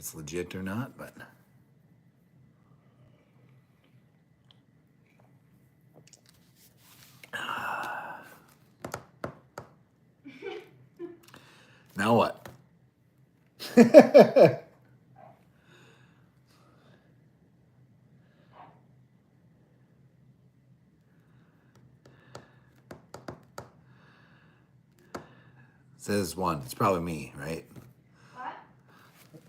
it's legit or not, but now what? Says one. It's probably me, right? What?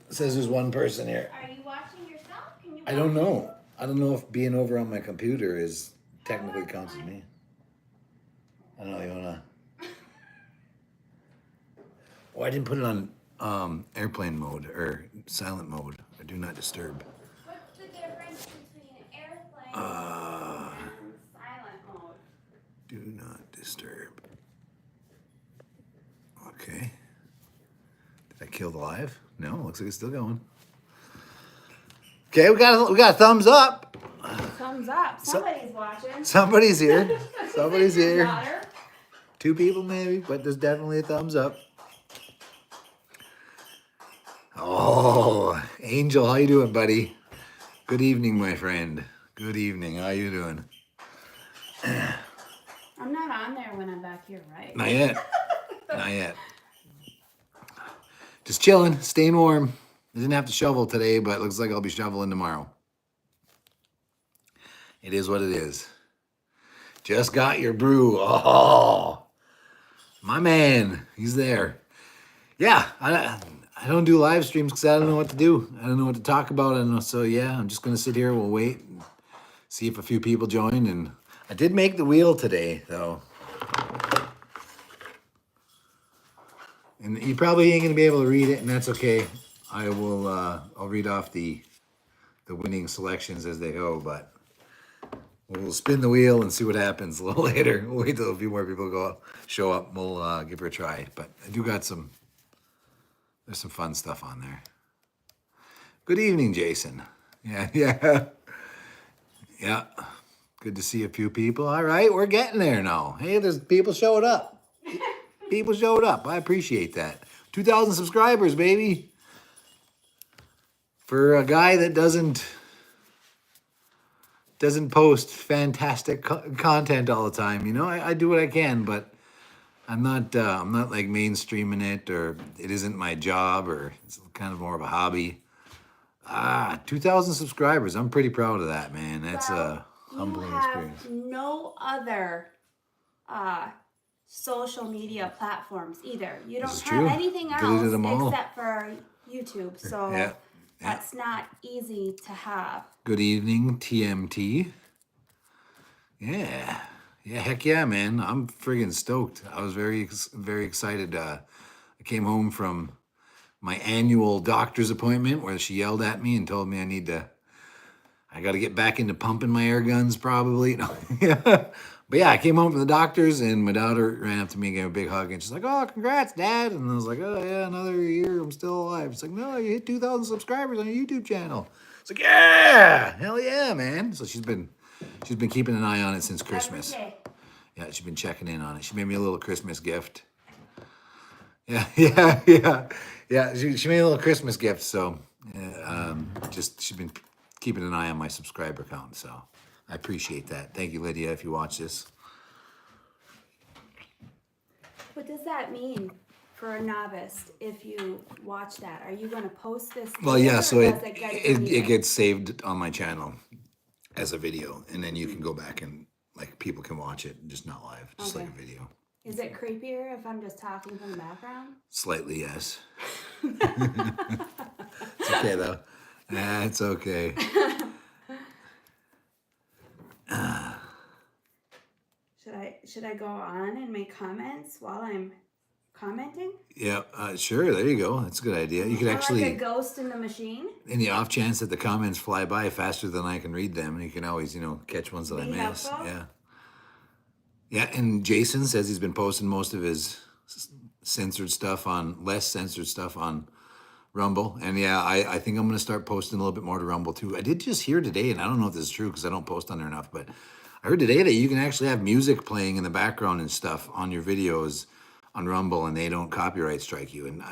It says there's one person here. Are you watching yourself? Can you I don't know. I don't know if being over on my computer is technically counts as me. I don't know. You wanna? Oh, I didn't put it on airplane mode or silent mode or do not disturb. What's the difference between airplane and silent mode? Do not disturb. Okay. Did I kill the live? No, looks like it's still going. Okay, we got a thumbs up. Thumbs up. Somebody's watching. Somebody's here. Somebody's here. Daughter. 2 people maybe, but there's definitely a thumbs up. Oh, Angel, how you doing, buddy? Good evening, my friend. Good evening. How you doing? I'm not on there when I'm back here, right? Not yet. Not yet. Just chilling, staying warm. I didn't have to shovel today, but it looks like I'll be shoveling tomorrow. It is what it is. Just got your brew. Oh, my man. He's there. Yeah, I don't do live streams because I don't know what to do. I don't know what to talk about. I don't know. So, yeah, I'm just going to sit here. We'll wait and see if a few people join. And I did make the wheel today, though. And you probably ain't going to be able to read it, and that's okay. I will, I'll read off the winning selections as they go, but we'll spin the wheel and see what happens a little later. We'll wait till a few more people show up. We'll give her a try. But I do got there's some fun stuff on there. Good evening, Jason. Yeah. Good to see a few people. All right, we're getting there now. Hey, there's people showed up. People showed up. I appreciate that. 2,000 subscribers, baby. For a guy that doesn't post fantastic content all the time, you know, I do what I can, but I'm not like mainstreaming it, or it isn't my job, or it's kind of more of a hobby. 2,000 subscribers. I'm pretty proud of that, man. That's a humbling experience. No other social media platforms either. You don't have anything else except for YouTube. So that's not easy to have. Good evening, TMT. Yeah, heck yeah, man. I'm friggin' stoked. I was very, very excited. I came home from my annual doctor's appointment where she yelled at me and told me I got to get back into pumping my air guns probably. But yeah, I came home from the doctor's and my daughter ran up to me and gave a big hug and she's like, "Oh, congrats, Dad." And I was like, "Oh yeah, another year, I'm still alive." It's like, "No, you hit 2,000 subscribers on your YouTube channel." It's like, "Yeah, hell yeah, man." So she's been keeping an eye on it since Christmas. Yeah, she's been checking in on it. She made me a little Christmas gift. Yeah. She made a little Christmas gift, so she's been keeping an eye on my subscriber count, so I appreciate that. Thank you, Lydia, if you watch this. What does that mean for a novice if you watch that? Are you going to post this? Well, yeah, so it gets saved on my channel as a video, and then you can go back and like people can watch it, just not live, just like a video. Is it creepier if I'm just talking from the background? Slightly, yes. It's okay though. It's okay. Should I go on and make comments while I'm commenting? Yeah, sure. There you go. That's a good idea. You could actually like a ghost in the machine. In the off chance that the comments fly by faster than I can read them, you can always, catch ones that I miss. Helpful. Yeah. And Jason says he's been posting most of his less censored stuff on Rumble. And yeah, I think I'm going to start posting a little bit more to Rumble too. I did just hear today, and I don't know if this is true because I don't post on there enough, but I heard today that you can actually have music playing in the background and stuff on your videos on Rumble, and they don't copyright strike you. And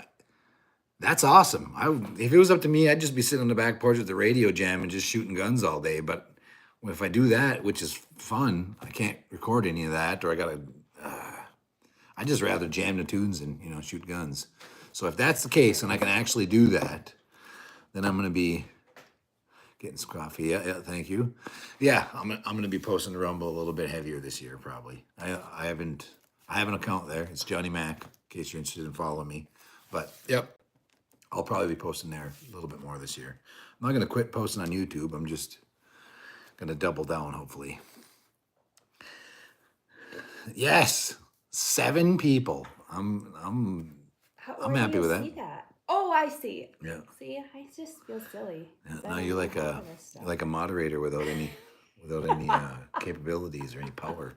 That's awesome. If it was up to me, I'd just be sitting on the back porch with the radio jam and just shooting guns all day. But if I do that, which is fun, I can't record any of that, or I just rather jam the tunes and shoot guns. So if that's the case, and I can actually do that, then I'm gonna be getting some coffee. Yeah, thank you. Yeah, I'm gonna be posting the Rumble a little bit heavier this year, probably. I have an account there. It's Johnny Mak, in case you're interested in following me. But yep, I'll probably be posting there a little bit more this year. I'm not gonna quit posting on YouTube. I'm just gonna double down, hopefully. Yes, 7 people. I'm happy with that. See that? Oh, I see. Yeah. See, I just feel silly. Yeah, now you're like a moderator without any capabilities or any power.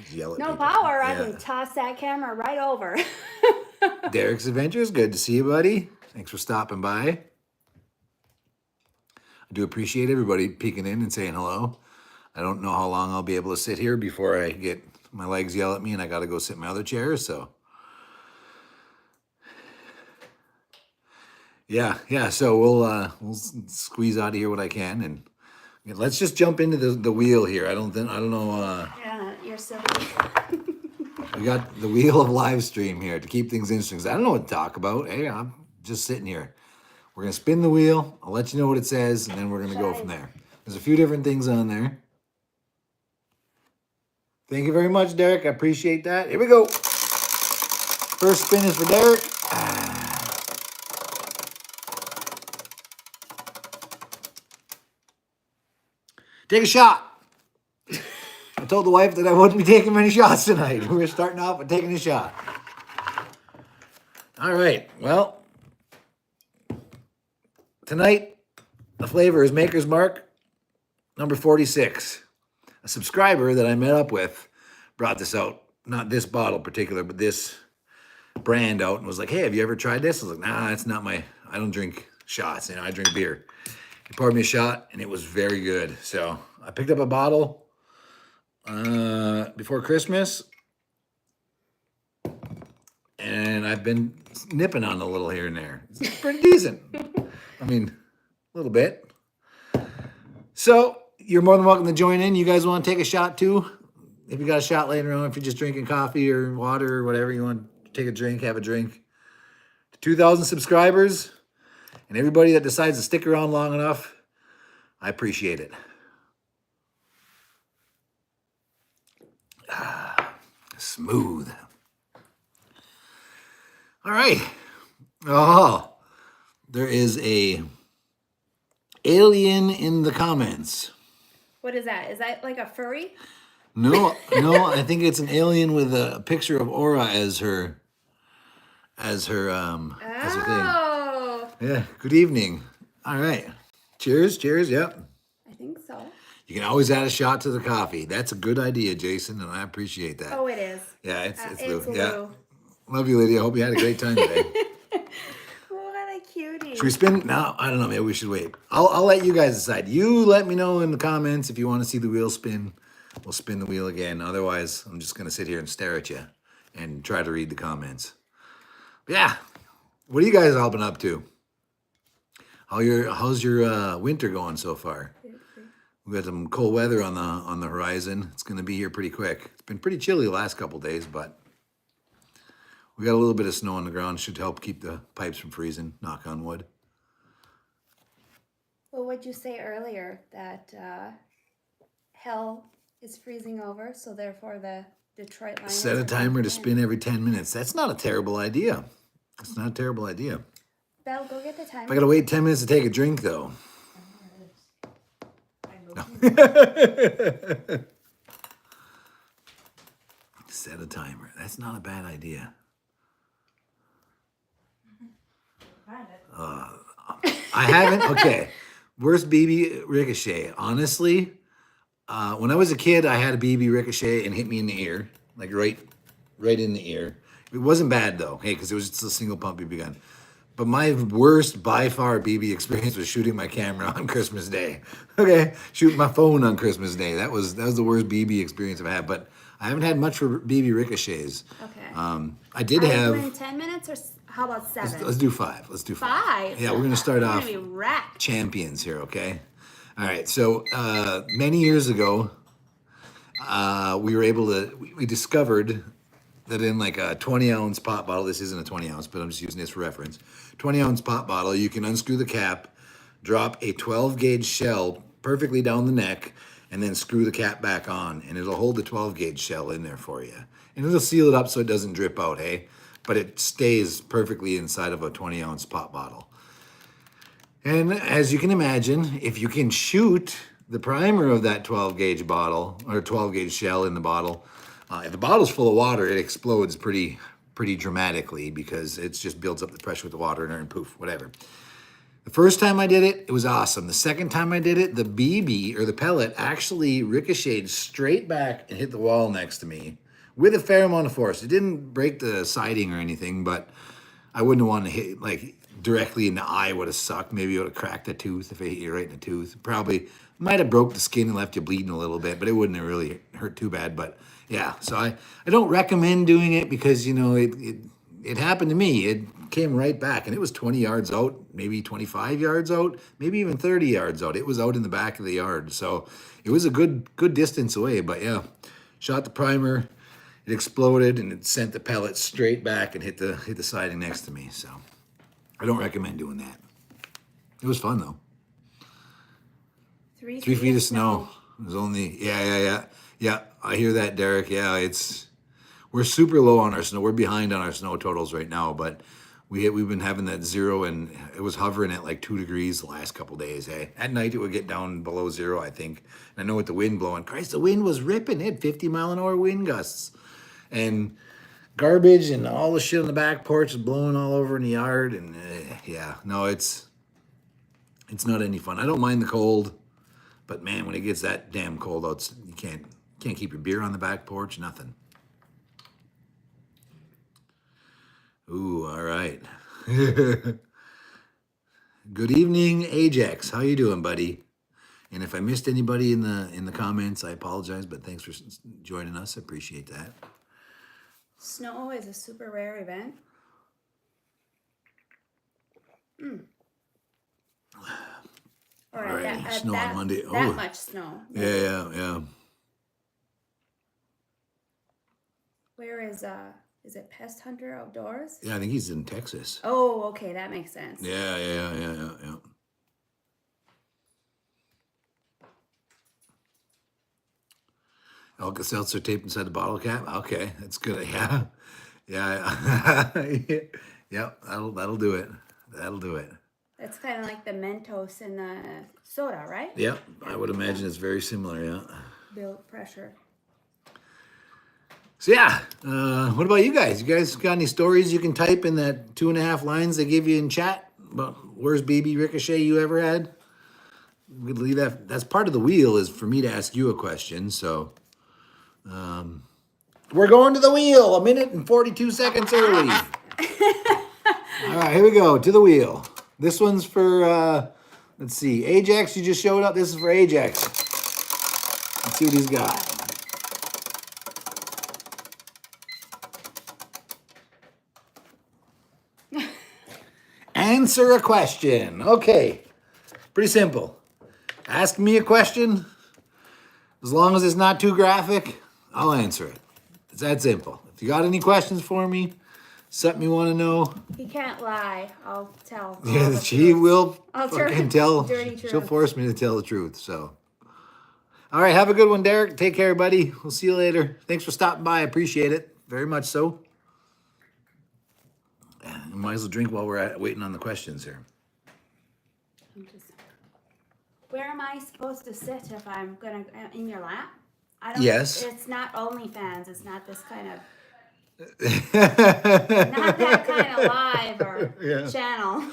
Just yell at no people. power. Yeah. I can toss that camera right over. Derek's Adventures, good to see you, buddy. Thanks for stopping by. I do appreciate everybody peeking in and saying hello. I don't know how long I'll be able to sit here before I get my legs yell at me and I got to go sit in my other chair. So yeah. So we'll squeeze out of here what I can, and let's just jump into the wheel here. I don't know. Yeah, you're silly. We got the wheel of live stream here to keep things interesting. 'Cause I don't know what to talk about. Hey, I'm just sitting here. We're gonna spin the wheel. I'll let you know what it says, and then we're gonna go from there. There's a few different things on there. Thank you very much, Derek. I appreciate that. Here we go. First spin is for Derek. Take a shot. I told the wife that I wouldn't be taking many shots tonight. We were starting off with taking a shot. All right. Well, tonight the flavor is Maker's Mark, number 46. A subscriber that I met up with brought this out. Not this bottle in particular, but this brand out, and was like, hey, have you ever tried this? I was like, nah, it's not I don't drink shots. I drink beer. He poured me a shot, and it was very good. So I picked up a bottle before Christmas, and I've been nipping on a little here and there. It's pretty decent. I mean, a little bit. So you're more than welcome to join in. You guys want to take a shot too? If you got a shot later on, if you're just drinking coffee or water or whatever, you want to take a drink, have a drink. 2,000 subscribers, and everybody that decides to stick around long enough, I appreciate it. Smooth. All right. Oh, there is a alien in the comments. What is that? Is that like a furry? No, I think it's an alien with a picture of Aura as her thing. Yeah, good evening. All right. Cheers, yep. I think so. You can always add a shot to the coffee. That's a good idea, Jason, and I appreciate that. Oh, it is. Yeah, it's Lou. Lou. Yeah. Love you, Lydia. I hope you had a great time today. What a cutie. Should we spin? No, I don't know. Maybe we should wait. I'll let you guys decide. You let me know in the comments if you want to see the wheel spin. We'll spin the wheel again. Otherwise, I'm just going to sit here and stare at you and try to read the comments. But yeah. What are you guys all been up to? How's your winter going so far? We got some cold weather on the horizon. It's going to be here pretty quick. It's been pretty chilly the last couple days, but we got a little bit of snow on the ground. Should help keep the pipes from freezing, knock on wood. Well, what'd you say earlier? That hell is freezing over, so therefore the Detroit Lions... Set a timer to spin every 10 minutes. That's not a terrible idea. It's not a terrible idea. Belle, go get the timer. I got to wait 10 minutes to take a drink, though. No. Set a timer. That's not a bad idea. I haven't. Okay. Worst BB ricochet. Honestly, when I was a kid, I had a BB ricochet and hit me in the ear, like right in the ear. It wasn't bad though, hey, because it was just a single pump BB gun. But my worst by far BB experience was shooting my camera on Christmas Day. Okay, shooting my phone on Christmas Day. That was the worst BB experience I've had. But I haven't had much for BB ricochets. Okay. I did have. Doing 10 minutes or How about 7? Let's do 5. Let's do 5. 5? Yeah, we're going to start We're off gonna be wrecked. champions here, okay? All right, so many years ago, we discovered that in like a 20-ounce pop bottle, this isn't a 20-ounce, but I'm just using this for reference, 20-ounce pop bottle, you can unscrew the cap, drop a 12-gauge shell perfectly down the neck, and then screw the cap back on, and it'll hold the 12-gauge shell in there for you. And it'll seal it up so it doesn't drip out, hey? But it stays perfectly inside of a 20-ounce pop bottle. And as you can imagine, if you can shoot the primer of that 12-gauge bottle, or 12-gauge shell in the bottle, if the bottle's full of water, it explodes pretty dramatically because it just builds up the pressure with the water and poof, whatever. The first time I did it, it was awesome. The second time I did it, the BB, or the pellet, actually ricocheted straight back and hit the wall next to me with a fair amount of force. It didn't break the siding or anything, but I wouldn't have wanted to hit, like, directly in the eye. Would have sucked. Maybe it would have cracked a tooth if it hit you right in the tooth. Probably might have broke the skin and left you bleeding a little bit, but it wouldn't have really hurt too bad. But yeah, so I don't recommend doing it because, you know, it happened to me. It came right back, and it was 20 yards out, maybe 25 yards out, maybe even 30 yards out. It was out in the back of the yard, so it was a good distance away. But yeah, shot the primer, it exploded, and it sent the pellet straight back and hit the siding next to me. So I don't recommend doing that. It was fun though. 3 feet of snow. It was only yeah. I hear that, Derek. Yeah, we're super low on our snow. We're behind on our snow totals right now, but we've been having that 0, and it was hovering at like 2 degrees the last couple days. Hey, at night it would get down below 0, I think. And I know with the wind blowing, Christ, the wind was ripping. It had 50-mile-an-hour wind gusts, and garbage and all the shit on the back porch is blowing all over in the yard. And yeah, no, it's not any fun. I don't mind the cold, but man, when it gets that damn cold out, you can't keep your beer on the back porch. Nothing. Ooh, all right. Good evening, Ajax. How you doing, buddy? And if I missed anybody in the comments, I apologize, but thanks for joining us. I appreciate that. Snow is a super rare event. Or all right, snow on Monday. That much snow. Yeah. Where is it Pest Hunter Outdoors? Yeah, I think he's in Texas. Oh, okay, that makes sense. Yeah. Alka-Seltzer taped inside the bottle cap. Okay, that's good. Yeah. Yep, that'll do it. That'll do it. That's kind of like the Mentos in the soda, right? Yep, I would imagine it's very similar. Yeah. Build pressure. So yeah, what about you guys? You guys got any stories you can type in that 2.5 lines they give you in chat about worst BB ricochet you ever had? We could leave that. That's part of the wheel, is for me to ask you a question. So we're going to the wheel 1 minute and 42 seconds early. All right, here we go to the wheel. This one's for let's see, Ajax. You just showed up. This is for Ajax. Let's see what he's got. Answer a question. Okay. Pretty simple. Ask me a question. As long as it's not too graphic, I'll answer it. It's that simple. If you got any questions for me, something you want to know. He can't lie. I'll tell. Yeah, she will I'll fucking tell. Dirty truth. She'll force me to tell the truth. So, all right. Have a good one, Derek. Take care, buddy. We'll see you later. Thanks for stopping by. I appreciate it very much so. Might as well drink while we're waiting on the questions here. Where am I supposed to sit if I'm gonna in your lap? I don't. Yes. It's not OnlyFans. It's not this kind of. Not that kind of live or channel.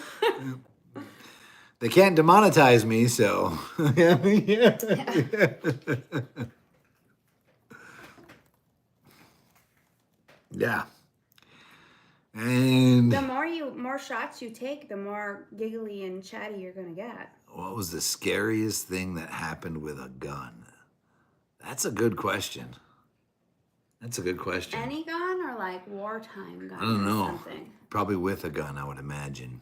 They can't demonetize me, so yeah. And the more shots you take, the more giggly and chatty you're gonna get. What was the scariest thing that happened with a gun? That's a good question. That's a good question. Any gun or like wartime gun? I don't know. Something? Probably with a gun, I would imagine.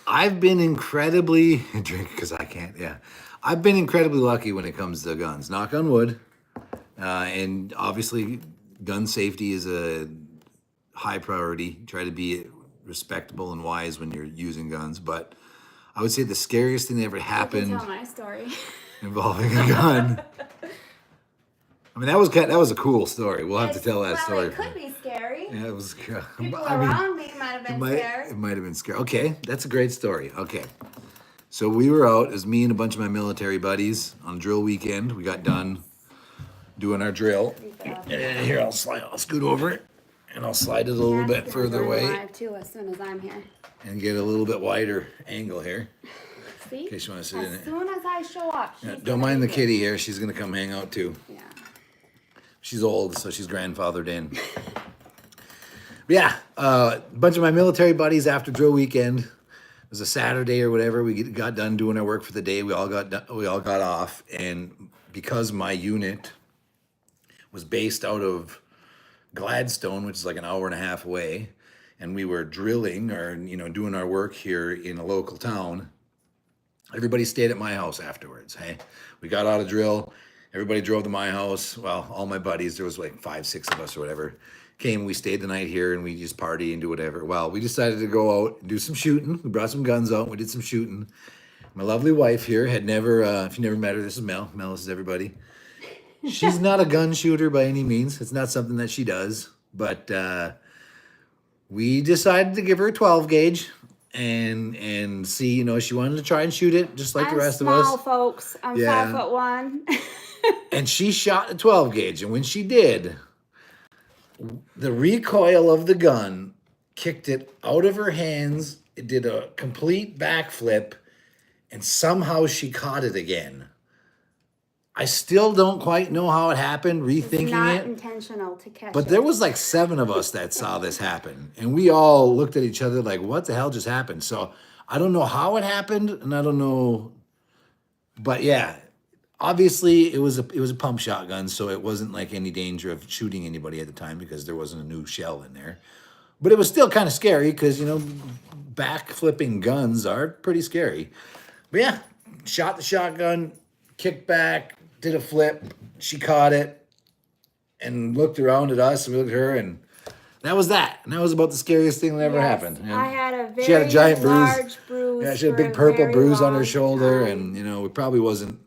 I've been incredibly drink because I can't. Yeah, I've been incredibly lucky when it comes to guns. Knock on wood. And obviously, gun safety is a high priority. Try to be respectable and wise when you're using guns. But I would say the scariest thing that ever happened. I can tell my story. Involving a gun. I mean, that was a cool story. We'll have to tell that story. It could be scary. Yeah, it was. People around me might have been scared. It might have been scary. Okay, that's a great story. Okay, so we were out. It was me and a bunch of my military buddies on drill weekend. We got done doing our drill. And here, I'll scoot over it, and I'll slide it a little bit further away. Live too, as soon as I'm here. And get a little bit wider angle here. See? In case you want to sit in it. As soon as I show up, don't mind the kitty here. She's gonna come hang out too. Yeah. She's old, so she's grandfathered in. But yeah, a bunch of my military buddies after drill weekend. It was a Saturday or whatever. We got done doing our work for the day. We all got off, and because my unit was based out of Gladstone, which is like an hour and a half away, and we were drilling or doing our work here in a local town, everybody stayed at my house afterwards. Hey, we got out of drill. Everybody drove to my house. Well, all my buddies, there was like 5, 6 of us or whatever, came. We stayed the night here and we just party and do whatever. Well, we decided to go out and do some shooting. We brought some guns out. We did some shooting. My lovely wife here had never, if you never met her, this is Mel. Mel, this is everybody. She's not a gun shooter by any means. It's not something that she does. But we decided to give her a 12 gauge. And see, she wanted to try and shoot it just like the rest of us. I'm small, folks. I'm 5'1". And she shot a 12 gauge. And when she did, the recoil of the gun kicked it out of her hands. It did a complete backflip. And somehow she caught it again. I still don't quite know how it happened, rethinking it's not it. intentional to catch But it. there was like 7 of us that saw this happen. And we all looked at each other like, what the hell just happened? So I don't know how it happened, and I don't know. But yeah, obviously it was a pump shotgun, so it wasn't like any danger of shooting anybody at the time because there wasn't a new shell in there. But it was still kind of scary because, back-flipping guns are pretty scary. But yeah, shot the shotgun, kicked back, did a flip. She caught it and looked around at us, and we looked at her, and that was that. And that was about the scariest thing that ever happened. Yeah. I had a she had a giant large bruise. Yeah, she had a big purple bruise on her shoulder, and it probably wasn't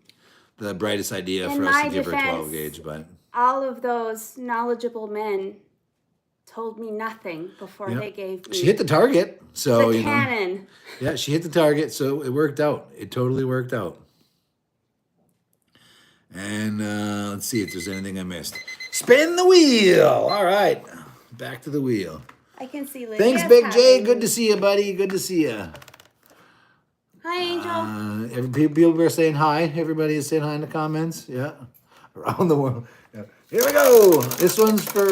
the brightest idea for us to give her a 12 gauge, but all of those knowledgeable men told me nothing before they gave me. She hit the target, so the cannon. Yeah, she hit the target, so it worked out. It totally worked out. And let's see if there's anything I missed. Spin the wheel. All right, back to the wheel. I can see Lydia. Thanks, Big J. Good to see you, buddy. Good to see you. Hi, Angel. People are saying hi. Everybody is saying hi in the comments. Yeah, around the world. Yeah. Here we go. This one's for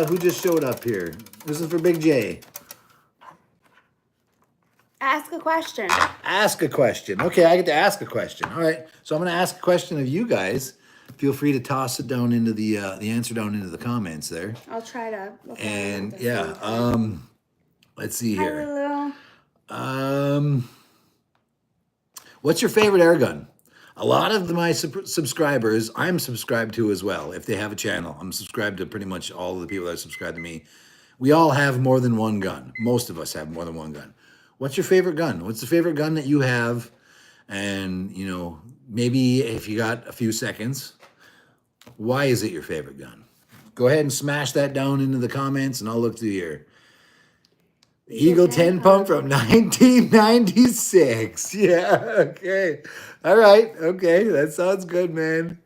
who just showed up here. This is for Big J. Ask a question. Ask a question. Okay, I get to ask a question. All right, so I'm going to ask a question of you guys. Feel free to toss it down into the answer down into the comments there. I'll try to. And yeah, let's see here. Hi, Lulu. What's your favorite air gun? A lot of my subscribers, I'm subscribed to as well. If they have a channel, I'm subscribed to pretty much all of the people that subscribe to me. We all have more than one gun. Most of us have more than one gun. What's your favorite gun? What's the favorite gun that you have? And, maybe if you got a few seconds, why is it your favorite gun? Go ahead and smash that down into the comments, and I'll look through here. Eagle 10 pump from 1996. Yeah, okay. All right, okay. That sounds good, man.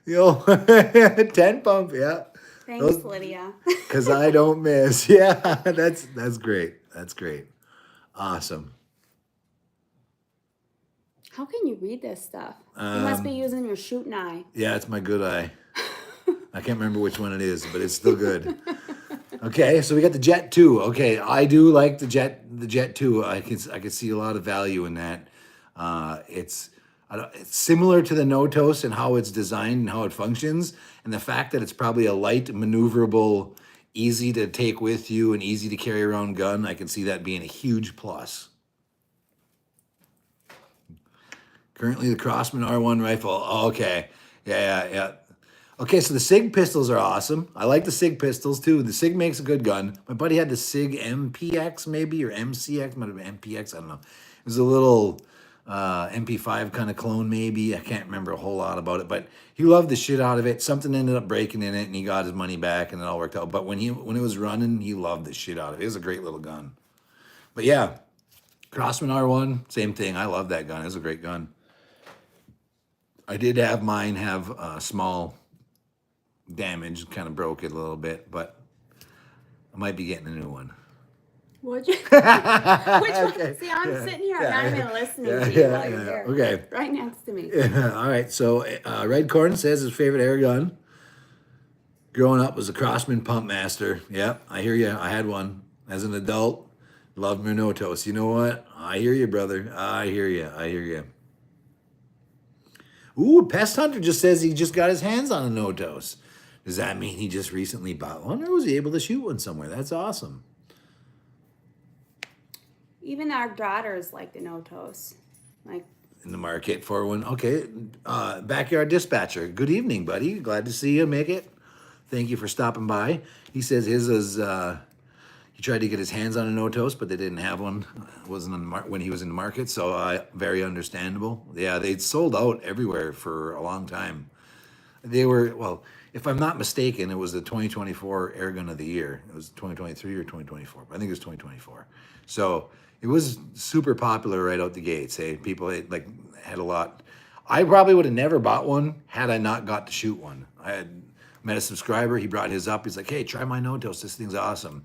10 pump, yeah. Thanks, Lydia. Because I don't miss. Yeah, that's great. That's great. Awesome. How can you read this stuff? You must be using your shooting eye. Yeah, it's my good eye. I can't remember which one it is, but it's still good. Okay, so we got the Jet 2. Okay, I do like the Jet 2. I can see a lot of value in that. It's similar to the Notos and how it's designed and how it functions, and the fact that it's probably a light, maneuverable, easy to take with you and easy to carry around gun. I can see that being a huge plus. Currently the Crossman R1 rifle. Oh, okay. Yeah. Okay, so the SIG pistols are awesome. I like the SIG pistols too. The SIG makes a good gun. My buddy had the SIG MPX maybe, or MCX, might have been MPX, I don't know. It was a little MP5 kind of clone maybe. I can't remember a whole lot about it, but he loved the shit out of it. Something ended up breaking in it and he got his money back and it all worked out. But when it was running, he loved the shit out of it. It was a great little gun. But yeah, Crossman R1, same thing. I love that gun. It was a great gun. I did have mine have small damage, kind of broke it a little bit, but I might be getting a new one. Would you? Which one? See, I'm sitting here and I'm even listening to you while you're here. Okay. Right next to me. All right. So Red Corn says his favorite air gun growing up was a Crossman Pump Master. Yep, I hear you. I had one as an adult. Loved Minotos. You know what? I hear you, brother. I hear you. Ooh, Pest Hunter just says he just got his hands on a Notos. Does that mean he just recently bought one, or was he able to shoot one somewhere? That's awesome. Even our daughters like the Notos. Like in the market for one. Okay. Backyard Dispatcher. Good evening, buddy. Glad to see you make it. Thank you for stopping by. He says his is he tried to get his hands on a Notos, but they didn't have one. It wasn't on the when he was in the market, so very understandable. Yeah, they'd sold out everywhere for a long time. They were, well, if I'm not mistaken, it was the 2024 Air Gun of the Year. It was 2023 or 2024. I think it was 2024. So it was super popular right out the gates. Hey, people had a lot. I probably would have never bought one had I not got to shoot one. I had met a subscriber. He brought his up. He's like, hey, try my Notos. This thing's awesome.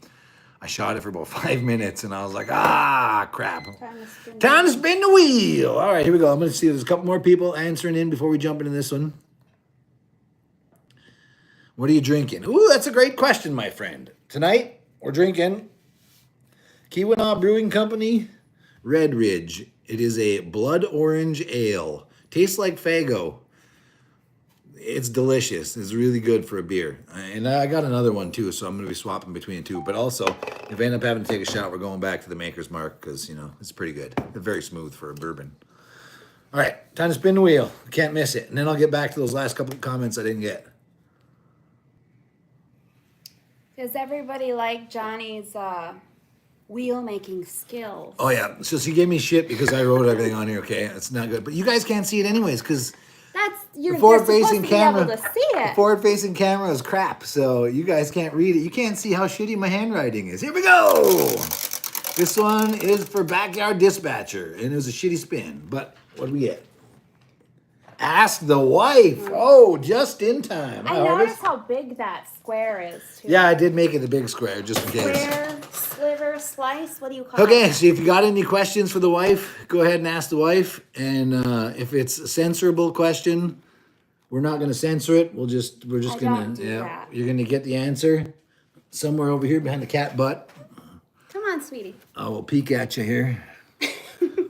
I shot it for about 5 minutes, and I was like, crap. Time to spin the wheel. All right, here we go. I'm going to see if there's a couple more people answering in before we jump into this one. What are you drinking? Ooh, that's a great question, my friend. Tonight, we're drinking Keweenaw Brewing Company Red Ridge. It is a blood orange ale. Tastes like Faygo. It's delicious. It's really good for a beer. And I got another one too, so I'm going to be swapping between the two. But also, if I end up having to take a shot, we're going back to the Maker's Mark because, it's pretty good. It's very smooth for a bourbon. All right, time to spin the wheel. Can't miss it. And then I'll get back to those last couple of comments I didn't get. Does everybody like Johnny's wheel making skills? Oh, yeah. So she gave me shit because I wrote everything on here, okay? It's not good. But you guys can't see it anyways because... You're supposed to be able to see it. The forward-facing camera is crap, so you guys can't read it. You can't see how shitty my handwriting is. Here we go. This one is for Backyard Dispatcher, and it was a shitty spin. But what do we get? Ask the wife. Oh, just in time. I noticed how big that square is, too. Yeah, I did make it a big square, just in case. Square, sliver, slice, what do you call it? Okay, so if you got any questions for the wife, go ahead and ask the wife. And if it's a censorable question, we're not going to censor it. We're just going to, you're going to get the answer somewhere over here behind the cat butt. Come on, sweetie. I will peek at you here.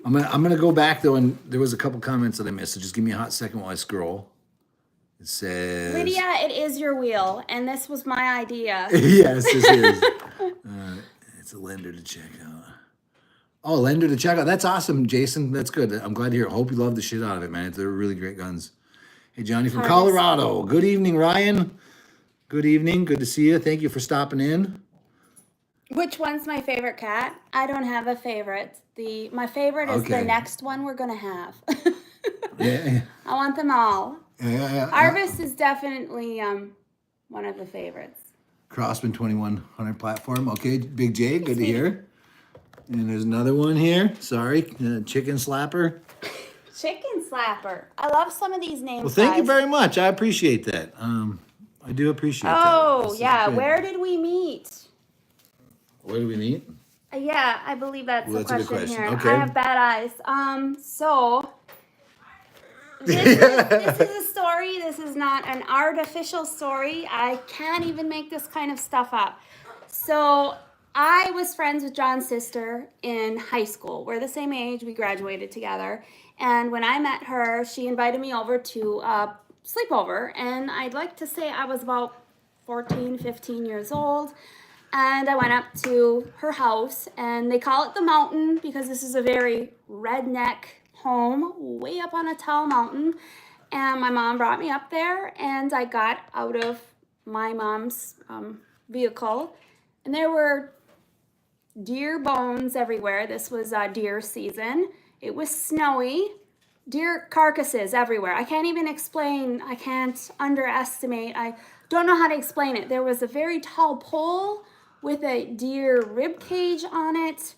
I'm gonna go back though, and there was a couple comments that I missed, so just give me a hot second while I scroll. It says, Lydia, it is your wheel, and this was my idea. Yes, this is. It's a lender to check out. Oh, lender to check out. That's awesome, Jason. That's good. I'm glad to hear. Hope you love the shit out of it, man. They're really great guns. Hey, Johnny from Colorado. Good evening, Ryan. Good evening. Good to see you. Thank you for stopping in. Which one's my favorite cat? I don't have a favorite. My favorite is the next one we're gonna have. Yeah. I want them all. Yeah. Harvest is definitely one of the favorites. Crossman 2100 platform. Okay, Big J, good to hear. And there's another one here. Sorry, Chicken Slapper. Chicken Slapper. I love some of these names. Well, thank you very much. I appreciate that. I do appreciate that. Oh, yeah. Where did we meet? Where did we meet? Yeah, I believe that's the question here. Okay. I have bad eyes. So this is a story. This is not an artificial story. I can't even make this kind of stuff up. So I was friends with John's sister in high school. We're the same age. We graduated together. And when I met her, she invited me over to a sleepover. And I'd like to say I was about 14, 15 years old. And I went up to her house, and they call it the mountain because this is a very redneck home way up on a tall mountain. And my mom brought me up there, and I got out of my mom's vehicle, and there were deer bones everywhere. This was deer season. It was snowy. Deer carcasses everywhere. I can't even explain. I can't underestimate. I don't know how to explain it. There was a very tall pole with a deer rib cage on it.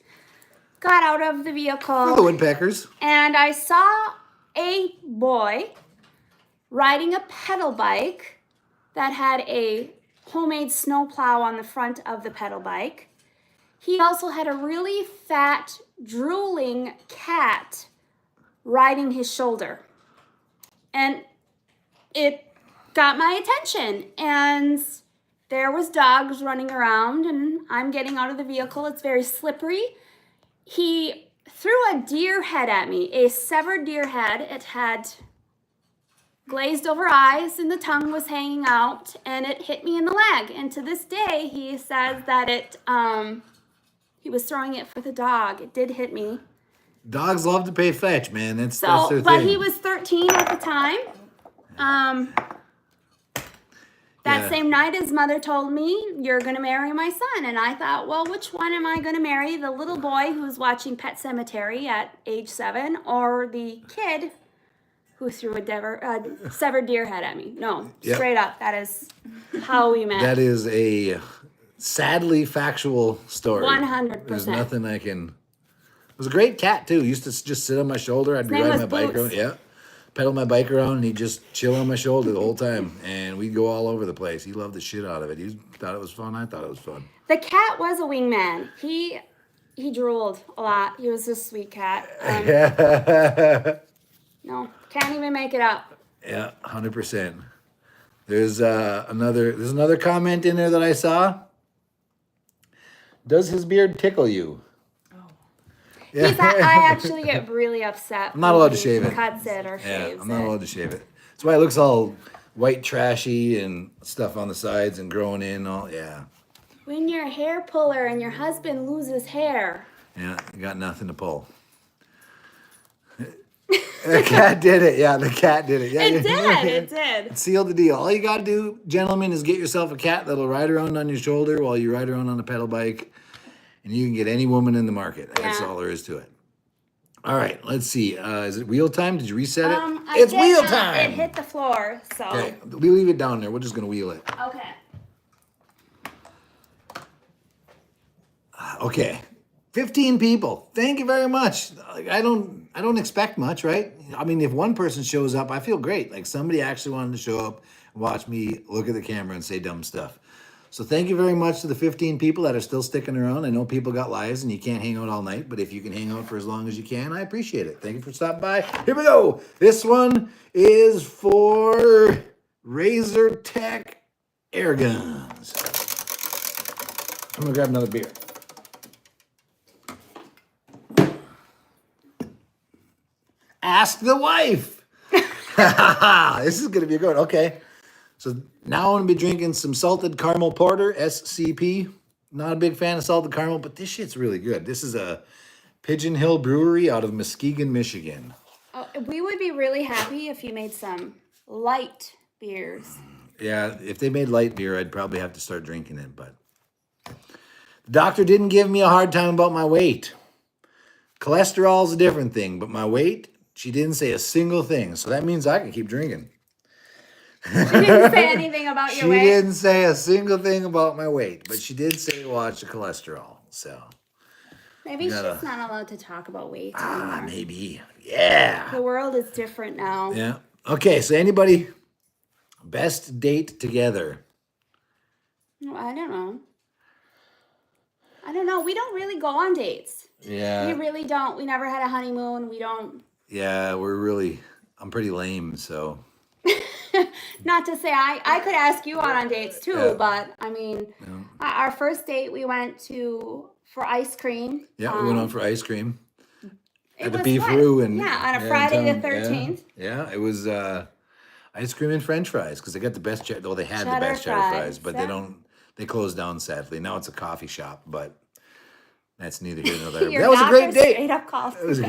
Got out of the vehicle. For the woodpeckers. And I saw a boy riding a pedal bike that had a homemade snowplow on the front of the pedal bike. He also had a really fat, drooling cat riding his shoulder. And it got my attention. And there was dogs running around, and I'm getting out of the vehicle. It's very slippery. He threw a deer head at me, a severed deer head. It had glazed over eyes, and the tongue was hanging out, and it hit me in the leg. And to this day, he says that he was throwing it for the dog. It did hit me. Dogs love to pay fetch, man. That's So, their but thing. he was 13 at the time. That same night, his mother told me, "You're going to marry my son." And I thought, well, which one am I going to marry? The little boy who's watching Pet Sematary at age 7, or the kid who threw a severed deer head at me? No, straight up. That is how we met. That is a sadly factual story. 100%. There's nothing I can... It was a great cat, too. He used to just sit on my shoulder. I'd be name riding my was bike Boots. around. Yeah. Pedal my bike around, and he'd just chill on my shoulder the whole time. And we'd go all over the place. He loved the shit out of it. He thought it was fun. I thought it was fun. The cat was a wingman. He drooled a lot. He was a sweet cat. No, can't even make it up. Yeah, 100%. There's another comment in there that I saw. Does his beard tickle you? I actually get really upset. I'm not allowed to shave it. Cuts it or Yeah, shaves I'm not it. allowed to shave it. That's why it looks all white, trashy, and stuff on the sides and growing in. All When you're a hair puller and your husband loses hair. Yeah, you got nothing to pull. The cat did it. Yeah, the cat did it. Yeah, It did. It sealed the deal. All you got to do, gentlemen, is get yourself a cat that'll ride around on your shoulder while you ride around on a pedal bike. And you can get any woman in the market. That's all there is to it. All right, let's see. Is it wheel time? Did you reset it? It's wheel time. It hit the floor, so. Okay, we leave it down there. We're just going to wheel it. Okay. Okay. 15 people. Thank you very much. Like, I don't expect much, right? I mean, if one person shows up, I feel great. Like somebody actually wanted to show up and watch me look at the camera and say dumb stuff. So thank you very much to the 15 people that are still sticking around. I know people got lives and you can't hang out all night, but if you can hang out for as long as you can, I appreciate it. Thank you for stopping by. Here we go. This one is for Razor Tech air guns. I'm gonna grab another beer. Ask the wife. This is gonna be a good one. Okay. So now I'm going to be drinking some salted caramel porter, SCP. Not a big fan of salted caramel, but this shit's really good. This is a Pigeon Hill Brewery out of Muskegon, Michigan. Oh, we would be really happy if you made some light beers. Yeah, if they made light beer, I'd probably have to start drinking it, but the doctor didn't give me a hard time about my weight. Cholesterol's a different thing, but my weight, she didn't say a single thing. So that means I can keep drinking. She didn't say anything about your weight. She didn't say a single thing about my weight, but she did say watch the cholesterol. So maybe she's not allowed to talk about weight anymore. maybe. Yeah. The world is different now. Yeah. Okay, so anybody best date together? I don't know. We don't really go on dates. Yeah. We really don't. We never had a honeymoon. We don't. Yeah, I'm pretty lame, so. Not to say I could ask you out on dates too, but I mean, our first date we went for ice cream. Yeah, we went on for ice cream. at the was Beef fun. Roo and Yeah, on a in Friday the town. 13th. Yeah, it was ice cream and French fries because they got the best. Well, they had the Cheddar best cheddar fries, fries, but yeah. They closed down sadly. Now it's a coffee shop, but that's neither here nor there. But Your that was a doctor great date. straight up called That was you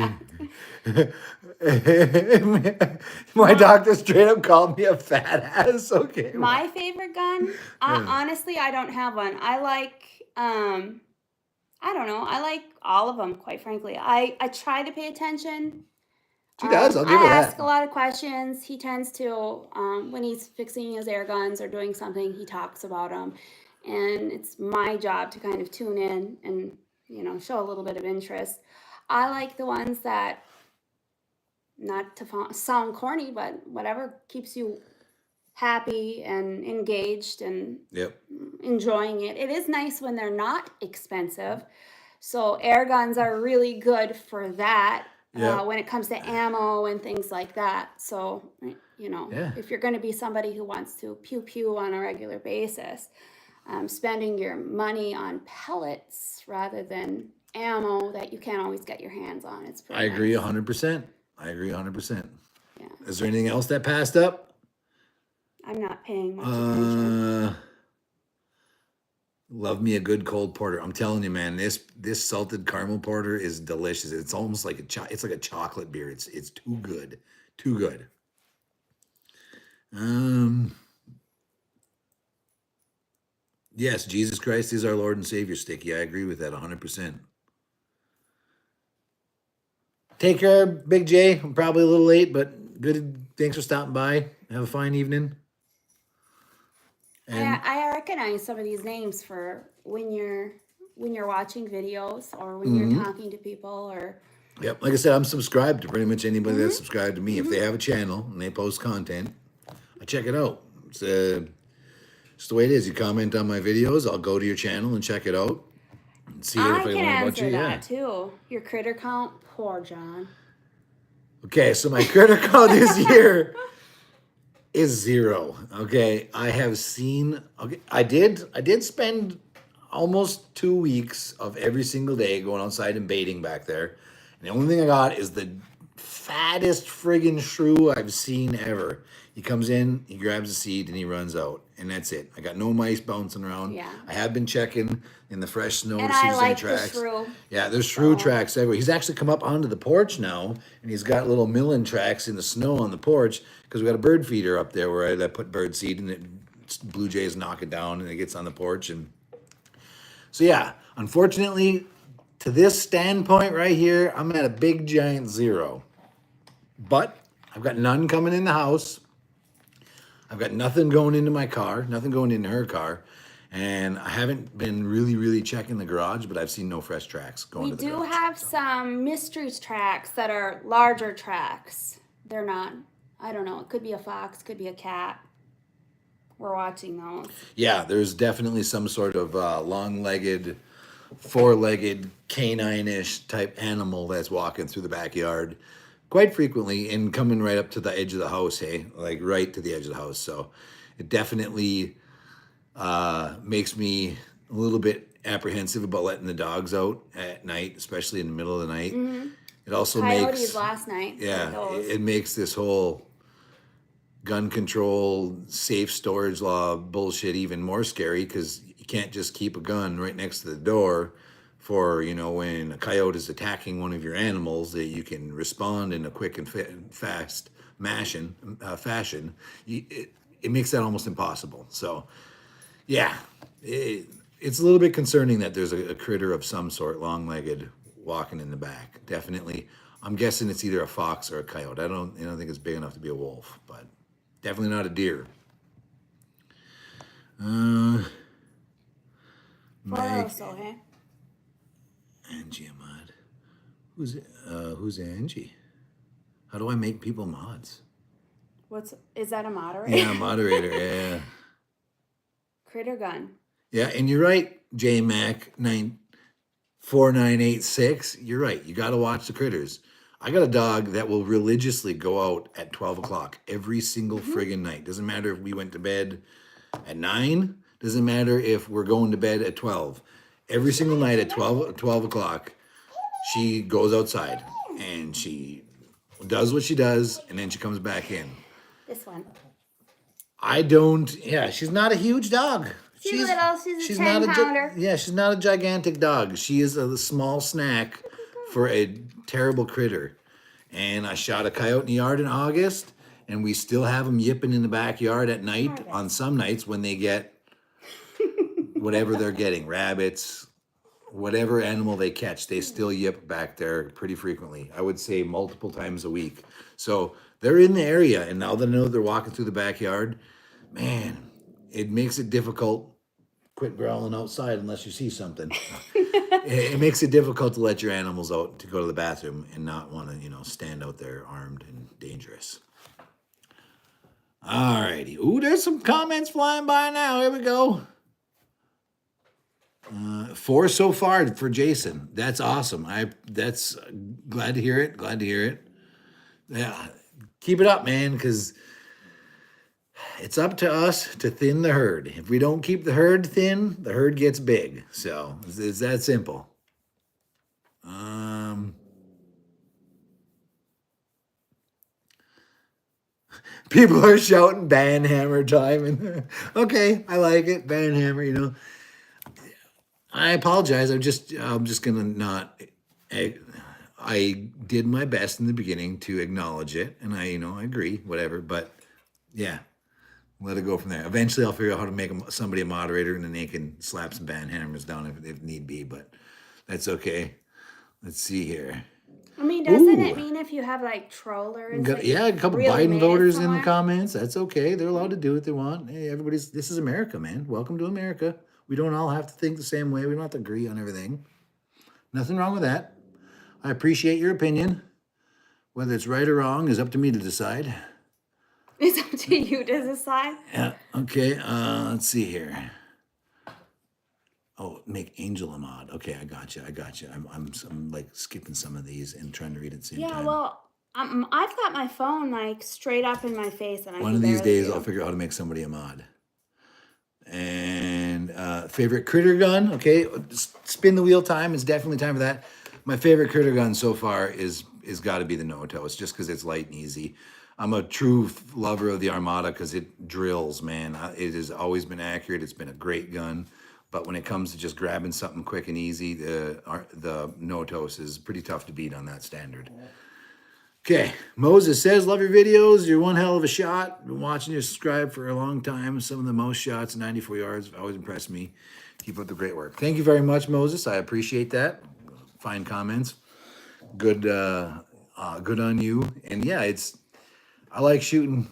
a that. My doctor straight up called me a fat ass. Okay. My favorite gun, honestly, I don't have one. I like, I don't know. I like all of them, quite frankly. I try to pay attention. She does. I'll give her I ask that. a lot of questions. He tends to, when he's fixing his air guns or doing something, he talks about them. And it's my job to kind of tune in and, show a little bit of interest. I like the ones that, not to sound corny, but whatever keeps you happy and engaged and Yep. enjoying it. It is nice when they're not expensive. So air guns are really good for that. Yep. When it comes to ammo and things like that. So, Yeah. if you're going to be somebody who wants to pew pew on a regular basis, spending your money on pellets rather than ammo that you can't always get your hands on. It's pretty I agree nice. 100%. I agree 100%. Yeah. Is there anything else that passed up? I'm not paying much attention. Love me a good cold porter. I'm telling you, man, this salted caramel porter is delicious. It's almost like it's like a chocolate beer. It's too good. Too good. Yes, Jesus Christ is our Lord and Savior, Sticky. I agree with that 100%. Take care, Big J. I'm probably a little late, but good. Thanks for stopping by. Have a fine evening. And I recognize some of these names for when you're watching videos or when you're talking to people or. Yep, like I said, I'm subscribed to pretty much anybody that's subscribed to me. If they have a channel and they post content, I check it out. It's the way it is. You comment on my videos, I'll go to your channel and check it out and see I if I can learn about answer you. that Yeah. too. Your critter count, poor John. Okay, so my critter count this year is 0. Okay, I have seen. Okay, I did spend almost 2 weeks of every single day going outside and baiting back there. And the only thing I got is the fattest friggin' shrew I've seen ever. He comes in, he grabs a seed, and he runs out. And that's it. I got no mice bouncing around. Yeah. I have been checking in the fresh snow And to see I if there's any like the tracks. shrew. Yeah, there's shrew tracks everywhere. He's actually come up onto the porch now, and he's got little milling tracks in the snow on the porch because we got a bird feeder up there where I put bird seed and blue jays knock it down and it gets on the porch. And so yeah, unfortunately, to this standpoint right here, I'm at a big giant 0. But I've got none coming in the house. I've got nothing going into my car, nothing going into her car. And I haven't been really checking the garage, but I've seen no fresh tracks going We to the do garage. have some mysteries tracks that are larger tracks. They're not, I don't know, it could be a fox, could be a cat. We're watching those. Yeah, there's definitely some sort of long-legged, four-legged, canine-ish type animal that's walking through the backyard quite frequently and coming right up to the edge of the house, hey? Like right to the edge of the house. So it definitely makes me a little bit apprehensive about letting the dogs out at night, especially in the middle of the night. It also Coyotes makes... last night. Yeah, those. it makes this whole gun control, safe storage law bullshit even more scary because you can't just keep a gun right next to the door for, when a coyote is attacking one of your animals that you can respond in a quick and fast fashion. It makes that almost impossible. So, yeah, it's a little bit concerning that there's a critter of some sort, long-legged, walking in the back. Definitely, I'm guessing it's either a fox or a coyote. I don't think it's big enough to be a wolf, but definitely not a deer. Meg, So, hey? Angie Ahmad. Who's Angie? How do I make people mods? Is that a moderator? Yeah, moderator, yeah. Critter gun. Yeah, and you're right, J Mac 94986. You're right. You got to watch the critters. I got a dog that will religiously go out at 12 o'clock every single friggin' night. Doesn't matter if we went to bed at 9. Doesn't matter if we're going to bed at 12. Every single night at 12 o'clock, she goes outside. and she does what she does, and then she comes back in. This one. She's not a huge dog. She's little. She's a 10-pounder. She's not a gigantic dog. She is a small snack for a terrible critter. And I shot a coyote in the yard in August, and we still have them yipping in the backyard at night on some nights when they get whatever they're getting, rabbits, whatever animal they catch, they still yip back there pretty frequently. I would say multiple times a week. So they're in the area, and now that I know they're walking through the backyard, man, it makes it difficult. Quit growling outside unless you see something. It makes it difficult to let your animals out to go to the bathroom and not want to, stand out there armed and dangerous. All righty. Ooh, there's some comments flying by now. Here we go. 4 so far for Jason. That's awesome. That's glad to hear it. Glad to hear it. Yeah, keep it up, man, because it's up to us to thin the herd. If we don't keep the herd thin, the herd gets big. So it's that simple. People are shouting banhammer time. And okay, I like it. Banhammer, I apologize. I'm just gonna not. I did my best in the beginning to acknowledge it, and I agree, whatever. But yeah, let it go from there. Eventually, I'll figure out how to make somebody a moderator, and then they can slap some banhammers down if need be. But that's okay. Let's see here. I mean, doesn't it mean if you have like trollers? A couple really Biden voters in the comments. That's okay. They're allowed to do what they want. Hey, this is America, man. Welcome to America. We don't all have to think the same way. We don't have to agree on everything. Nothing wrong with that. I appreciate your opinion. Whether it's right or wrong is up to me to decide. It's up to you to decide. Yeah. Okay. Let's see here. Oh, make Angel a mod. Okay, I got you. I'm like skipping some of these and trying to read at the same time. Yeah, well, I've got my phone like straight up in my face, and one of these days I'll figure out how to make somebody a mod. And favorite critter gun. Okay, spin the wheel time is definitely time for that. My favorite critter gun so far is got to be the No-Toast, just because it's light and easy. I'm a true lover of the Armada because it drills, man. It has always been accurate. It's been a great gun. But when it comes to just grabbing something quick and easy, the No-Toast is pretty tough to beat on that standard. Okay, Moses says, love your videos. You're one hell of a shot. Been watching you subscribe for a long time. Some of the most shots, 94 yards, always impressed me. Keep up the great work. Thank you very much, Moses. I appreciate that. Fine comments. Good on you. And yeah, I like shooting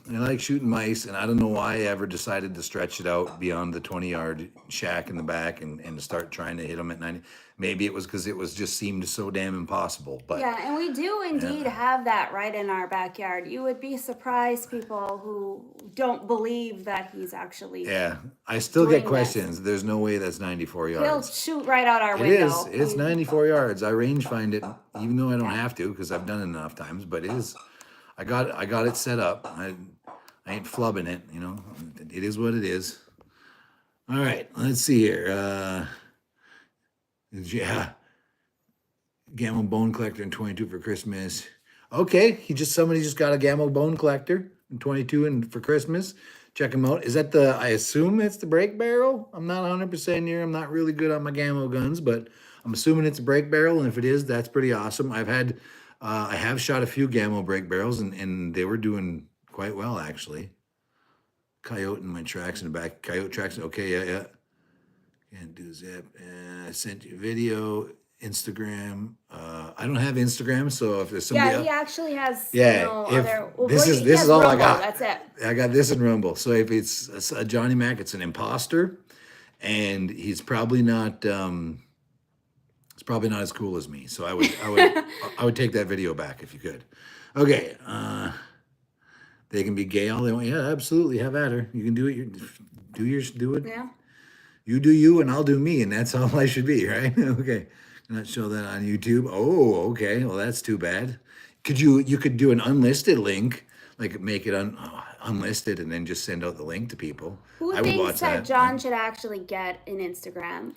mice, and I don't know why I ever decided to stretch it out beyond the 20-yard shack in the back and to start trying to hit them at 90. Maybe it was because it just seemed so damn impossible. But yeah, and we do indeed have that right in our backyard. You would be surprised, people who don't believe that he's actually. Yeah, I still get questions. There's no way that's 94 yards. He'll shoot right out our window. It's 94 yards. I range find it, even though I don't have to because I've done it enough times. But it is. I got it set up. I ain't flubbing it. It is what it is. All right, let's see here. Yeah, Gamma Bone Collector in 22 for Christmas. Okay, somebody just got a Gamma Bone Collector in 22 and for Christmas. Check him out. Is that I assume it's the break barrel? I'm not 100% here. I'm not really good on my Gamma guns, but I'm assuming it's a break barrel, and if it is, that's pretty awesome. I have shot a few Gamma break barrels, and they were doing quite well, actually. Coyote in my tracks in the back. Coyote tracks. Okay, yeah. Can't do zip. I sent you a video. Instagram. I don't have Instagram, so if there's somebody Yeah, else, he actually has this is all Rumble, I got. That's it. I got this in Rumble. So if it's a Johnny Mak, it's an imposter, and he's probably not. It's probably not as cool as me. So I would take that video back if you could. Okay. They can be gay all they want. Yeah, absolutely. Have at her. You can do it. Do it. Yeah. You do you and I'll do me, and that's how life should be, right? Okay. Not show that on YouTube. Oh, okay. Well, that's too bad. You could do an unlisted link, like make it unlisted and then just send out the link to people. Who I would thinks watch that that. John should actually get an Instagram?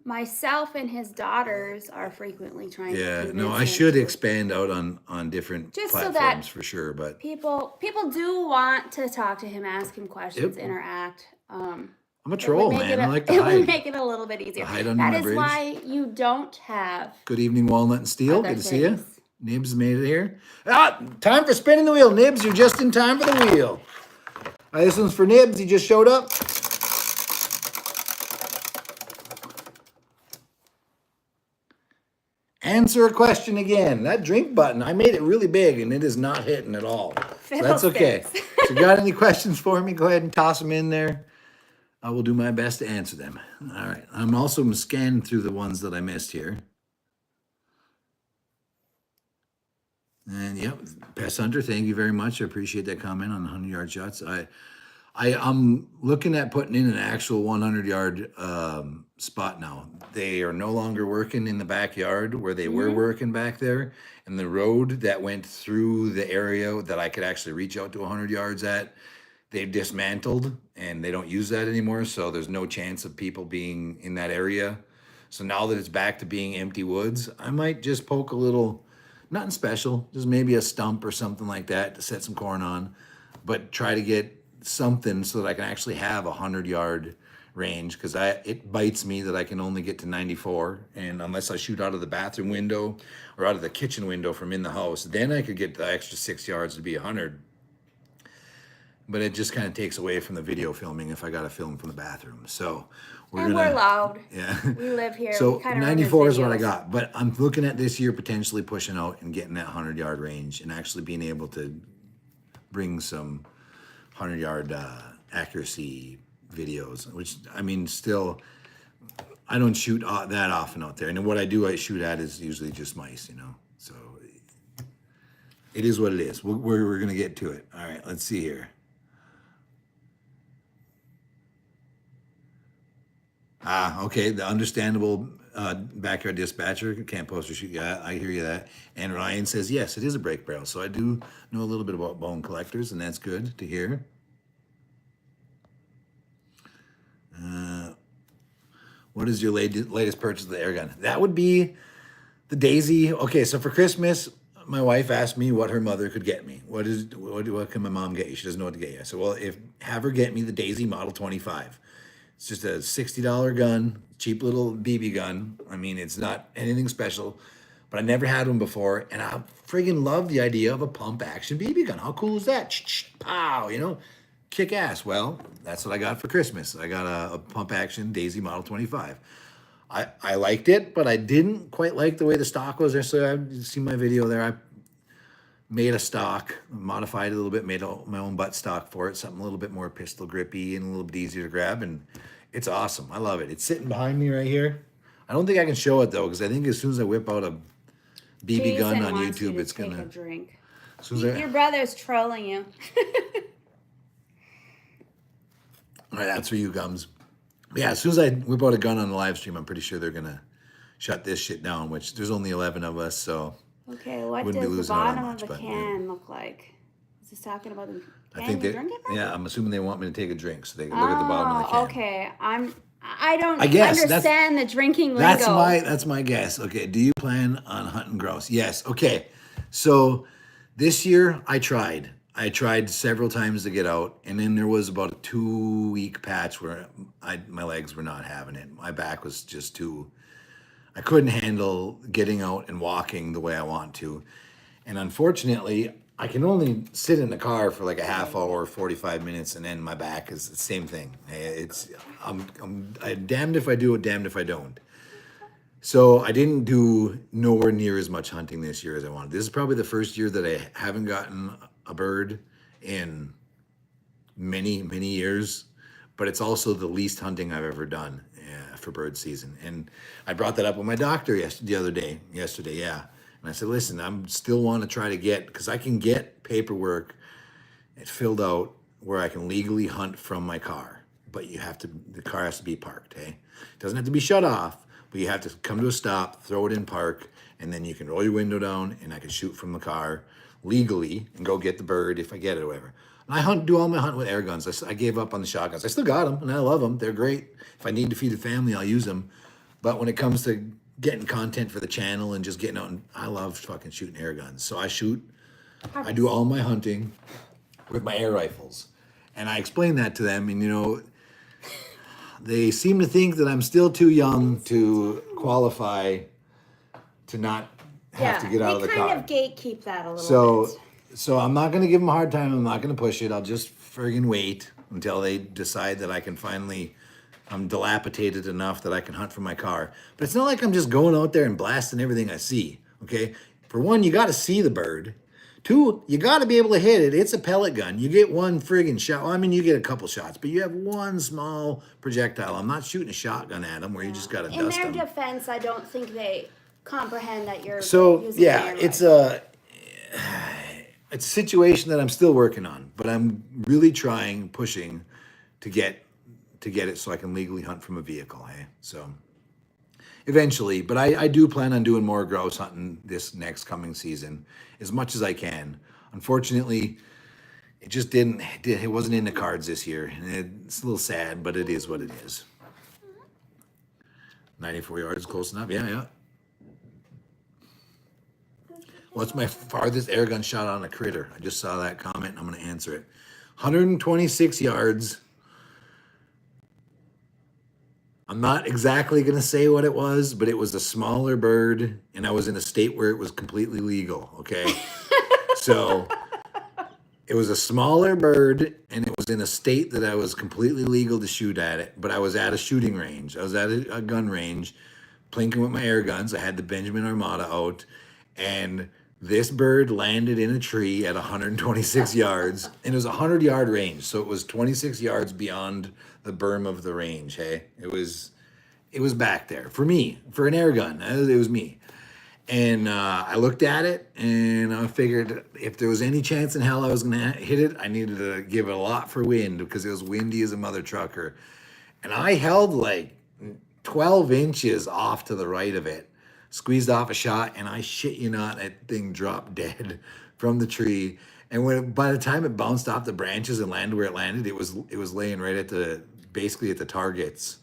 Myself and his daughters are frequently trying to Yeah, convince no, I him should to. expand out on different Just so that platforms for sure. But people do want to talk to him, ask him questions, Yep. interact. I'm a troll, man. I like to It would hide. make it a little bit easier. Hide under That my is bridge. why you don't have Good evening, Walnut and Steel. other Good to see you. things. Nibs made it here. Time for spinning the wheel. Nibs, you're just in time for the wheel. All right, this one's for Nibs. He just showed up. Answer a question again. That drink button, I made it really big and it is not hitting at all. So that's okay. So you got any questions for me? Go ahead and toss them in there. I will do my best to answer them. All right. I'm also scanning through the ones that I missed here. And yep, Pest Hunter, thank you very much. I appreciate that comment on the 100-yard shots. I'm looking at putting in an actual 100-yard spot now. They are no longer working in the backyard where they were working back there. And the road that went through the area that I could actually reach out to 100 yards at, they've dismantled and they don't use that anymore. So there's no chance of people being in that area. So now that it's back to being empty woods, I might just poke a little, nothing special, just maybe a stump or something like that to set some corn on, but try to get something so that I can actually have a 100-yard range, because it bites me that I can only get to 94, and unless I shoot out of the bathroom window or out of the kitchen window from in the house, then I could get the extra 6 yards to be 100. But it just kind of takes away from the video filming if I got to film from the bathroom. So we're loud. Yeah. We live here. So we kinda 94 is what I videos. got. But I'm looking at this year potentially pushing out and getting that 100-yard range and actually being able to bring some 100-yard accuracy videos, which, I mean, still, I don't shoot that often out there. And what I shoot at is usually just mice, you know. So it is what it is. We're going to get to it. All right, let's see here. Okay, the understandable backyard dispatcher, can't post or shoot. Yeah, I hear you that. And Ryan says, yes, it is a break barrel. So I do know a little bit about bone collectors, and that's good to hear. What is your latest purchase of the air gun? That would be the Daisy. Okay, so for Christmas, my wife asked me what her mother could get me. What can my mom get you? She doesn't know what to get you. So, well, have her get me the Daisy Model 25. It's just a $60 gun, cheap little BB gun. I mean, it's not anything special, but I never had one before, and I friggin' love the idea of a pump action BB gun. How cool is that? Pow, you know, kick ass. Well, that's what I got for Christmas. I got a pump action Daisy Model 25. I liked it, but I didn't quite like the way the stock was there. So I've seen my video there. I made a stock, modified it a little bit, made my own butt stock for it, something a little bit more pistol grippy and a little bit easier to grab, and it's awesome. I love it. It's sitting behind me right here. I don't think I can show it though, because I think as soon as I whip out a BB gun on YouTube, it's gonna. A drink. Your brother's trolling you. All right, that's for you, Gums. Yeah, as soon as I whip out a gun on the live stream, I'm pretty sure they're gonna shut this shit down. Which there's only 11 of us, so. Okay, what Wouldn't be does the losing out on bottom much, of the but, can look like? Is this talking about the can I think you drink it from? yeah, I'm assuming they want me to take a drink, so they can look at the bottom of the can. Okay. I don't guess understand the drinking lingo. That's my guess. Okay, do you plan on hunting grouse? Yes. Okay, so this year I tried several times to get out, and then there was about a 2-week patch where my legs were not having it. My back was just too. I couldn't handle getting out and walking the way I want to. And unfortunately, I can only sit in the car for like a half hour, 45 minutes, and then my back is the same thing. I'm damned if I do it, damned if I don't. So I didn't do nowhere near as much hunting this year as I wanted. This is probably the first year that I haven't gotten a bird in many, many years, but it's also the least hunting I've ever done for bird season. And I brought that up with my doctor yesterday, yeah. And I said, listen, I'm still want to try to get, because I can get paperwork filled out where I can legally hunt from my car, but the car has to be parked, hey? It doesn't have to be shut off, but you have to come to a stop, throw it in park, and then you can roll your window down and I can shoot from the car legally and go get the bird if I get it or whatever. And I do all my hunting with air guns. I gave up on the shotguns. I still got them and I love them. They're great. If I need to feed a family, I'll use them. But when it comes to getting content for the channel and just getting out, I love fucking shooting air guns. So I shoot. I do all my hunting with my air rifles. And I explain that to them, and they seem to think that I'm still too young to qualify to not have to get out of the car. They kind of gatekeep that a little bit. So I'm not going to give them a hard time. I'm not going to push it. I'll just friggin' wait until they decide that I'm dilapidated enough that I can hunt from my car. But it's not like I'm just going out there and blasting everything I see, okay? For one, you got to see the bird. Two, you got to be able to hit it. It's a pellet gun. You get one friggin' shot. Well, I mean, you get a couple shots, but you have one small projectile. I'm not shooting a shotgun at them where you just got to dust them. In their defense, I don't think they comprehend that you're using it's a situation that I'm still working on, but I'm really pushing to get it so I can legally hunt from a vehicle. Hey, so eventually, but I do plan on doing more grouse hunting this next coming season as much as I can. Unfortunately, it just it wasn't in the cards this year, and it's a little sad, but it is what it is. 94 yards, close enough. Yeah. What's my farthest air gun shot on a critter? I just saw that comment. I'm going to answer it. 126 yards. I'm not exactly going to say what it was, but it was a smaller bird, and I was in a state where it was completely legal, okay? So it was a smaller bird, and it was in a state that I was completely legal to shoot at it, but I was at a shooting range. I was at a gun range, plinking with my air guns. I had the Benjamin Armada out, and this bird landed in a tree at 126 yards, and it was a 100-yard range, so it was 26 yards beyond the berm of the range. Hey, it was back there for me, for an air gun. It was me, and I looked at it, and I figured if there was any chance in hell I was gonna hit it, I needed to give it a lot for wind because it was windy as a mother trucker, and I held like 12 inches off to the right of it. Squeezed off a shot, and I shit you not, that thing dropped dead from the tree. And by the time it bounced off the branches and landed where it landed, it was laying right at basically at the targets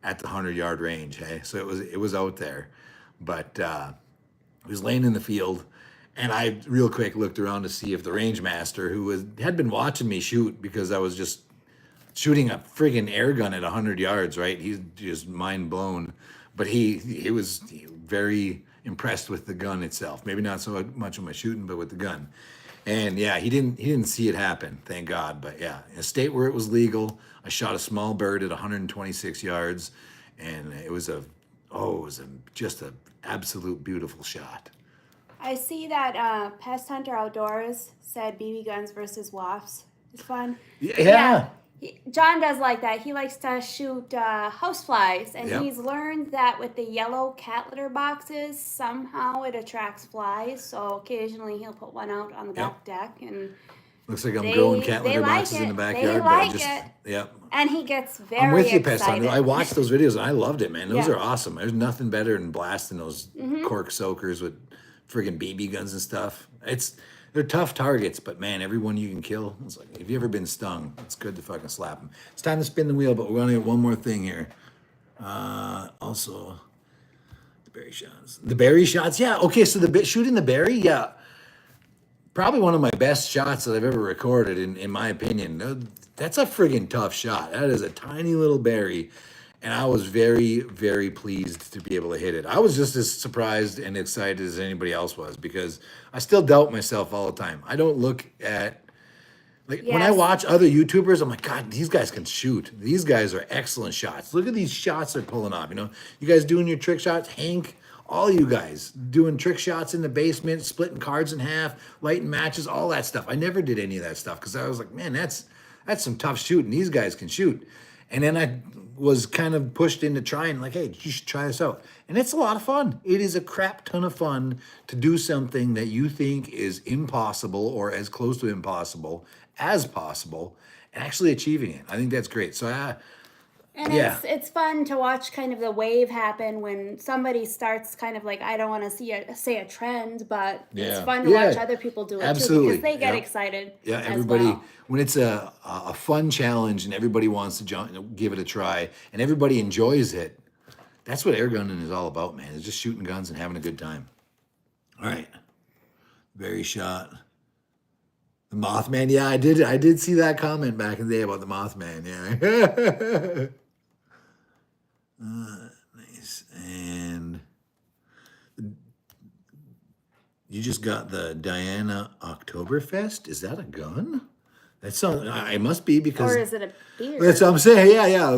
at the 100-yard range. Hey, so it was out there, but it was laying in the field, and I real quick looked around to see if the range master, who had been watching me shoot because I was just shooting a friggin' air gun at 100 yards, right? He's just mind blown, but he was very impressed with the gun itself. Maybe not so much with my shooting, but with the gun. And yeah, he didn't see it happen, thank God. But yeah, in a state where it was legal, I shot a small bird at 126 yards, and it was just an absolute beautiful shot. I see that Pest Hunter Outdoors said BB guns versus WAFs is fun. Yeah. John does like that. He likes to shoot houseflies, and he's learned that with the yellow cat litter boxes, somehow it attracts flies. So occasionally he'll put one out on the back deck, and looks like I'm growing cat litter boxes in the backyard. They like it. Yep. And he gets very I'm with you, excited. Pest Hunter. I watched those videos and I loved it, man. Those are awesome. There's nothing better than blasting those cork soakers with friggin' BB guns and stuff. They're tough targets, but man, everyone you can kill. It's like, if you ever been stung, it's good to fucking slap them. It's time to spin the wheel, but we're gonna get one more thing here. Also, the berry shots. The berry shots, yeah. Okay, so shooting the berry, yeah. Probably one of my best shots that I've ever recorded, in my opinion. That's a friggin' tough shot. That is a tiny little berry. And I was very, very pleased to be able to hit it. I was just as surprised and excited as anybody else was because I still doubt myself all the time. I don't look at, when I watch other YouTubers, I'm like, God, these guys can shoot. These guys are excellent shots. Look at these shots they're pulling off. You guys doing your trick shots, Hank, all you guys doing trick shots in the basement, splitting cards in half, lighting matches, all that stuff. I never did any of that stuff because I was like, man, that's some tough shooting. These guys can shoot. And then I was kind of pushed into trying, like, hey, you should try this out. And it's a lot of fun. It is a crap ton of fun to do something that you think is impossible or as close to impossible as possible and actually achieving it. I think that's great. So And Yeah. it's fun to watch kind of the wave happen when somebody starts kind of like, I don't want to say a trend, but it's fun to watch other people do it too because they get excited. Yeah, as everybody, well. when it's a fun challenge and everybody wants to give it a try and everybody enjoys it, that's what air gunning is all about, man. It's just shooting guns and having a good time. All right. Very shot. The Mothman, yeah, I did see that comment back in the day about the Mothman, yeah. Nice. And you just got the Diana Oktoberfest? Is that a gun? That sounds. It must be because. Or is it a beer? That's what I'm saying. Yeah.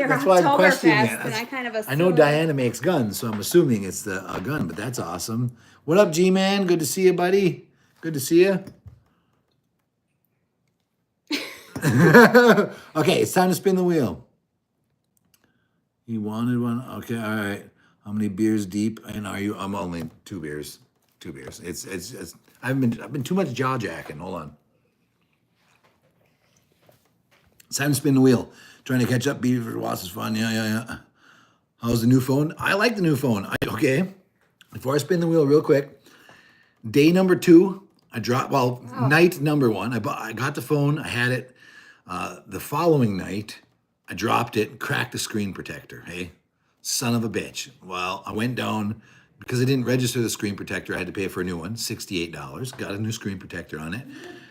That's why I'm questioning it. And I kind of assume. I know Diana makes guns, so I'm assuming it's a gun. But that's awesome. What up, G-Man? Good to see you, buddy. Good to see you. Okay, it's time to spin the wheel. You wanted one? Okay, all right. How many beers deep? And are you? I'm only 2 beers. 2 beers. It's I've been too much jaw jacking. Hold on. It's time to spin the wheel. Trying to catch up. Beaver Watts is fun. Yeah. How's the new phone? I like the new phone. Okay. Before I spin the wheel real quick, day number 2, I dropped, night number 1, I got the phone, I had it. The following night, I dropped it, cracked the screen protector, hey? Son of a bitch. Well, I went down, because I didn't register the screen protector, I had to pay for a new one, $68. Got a new screen protector on it.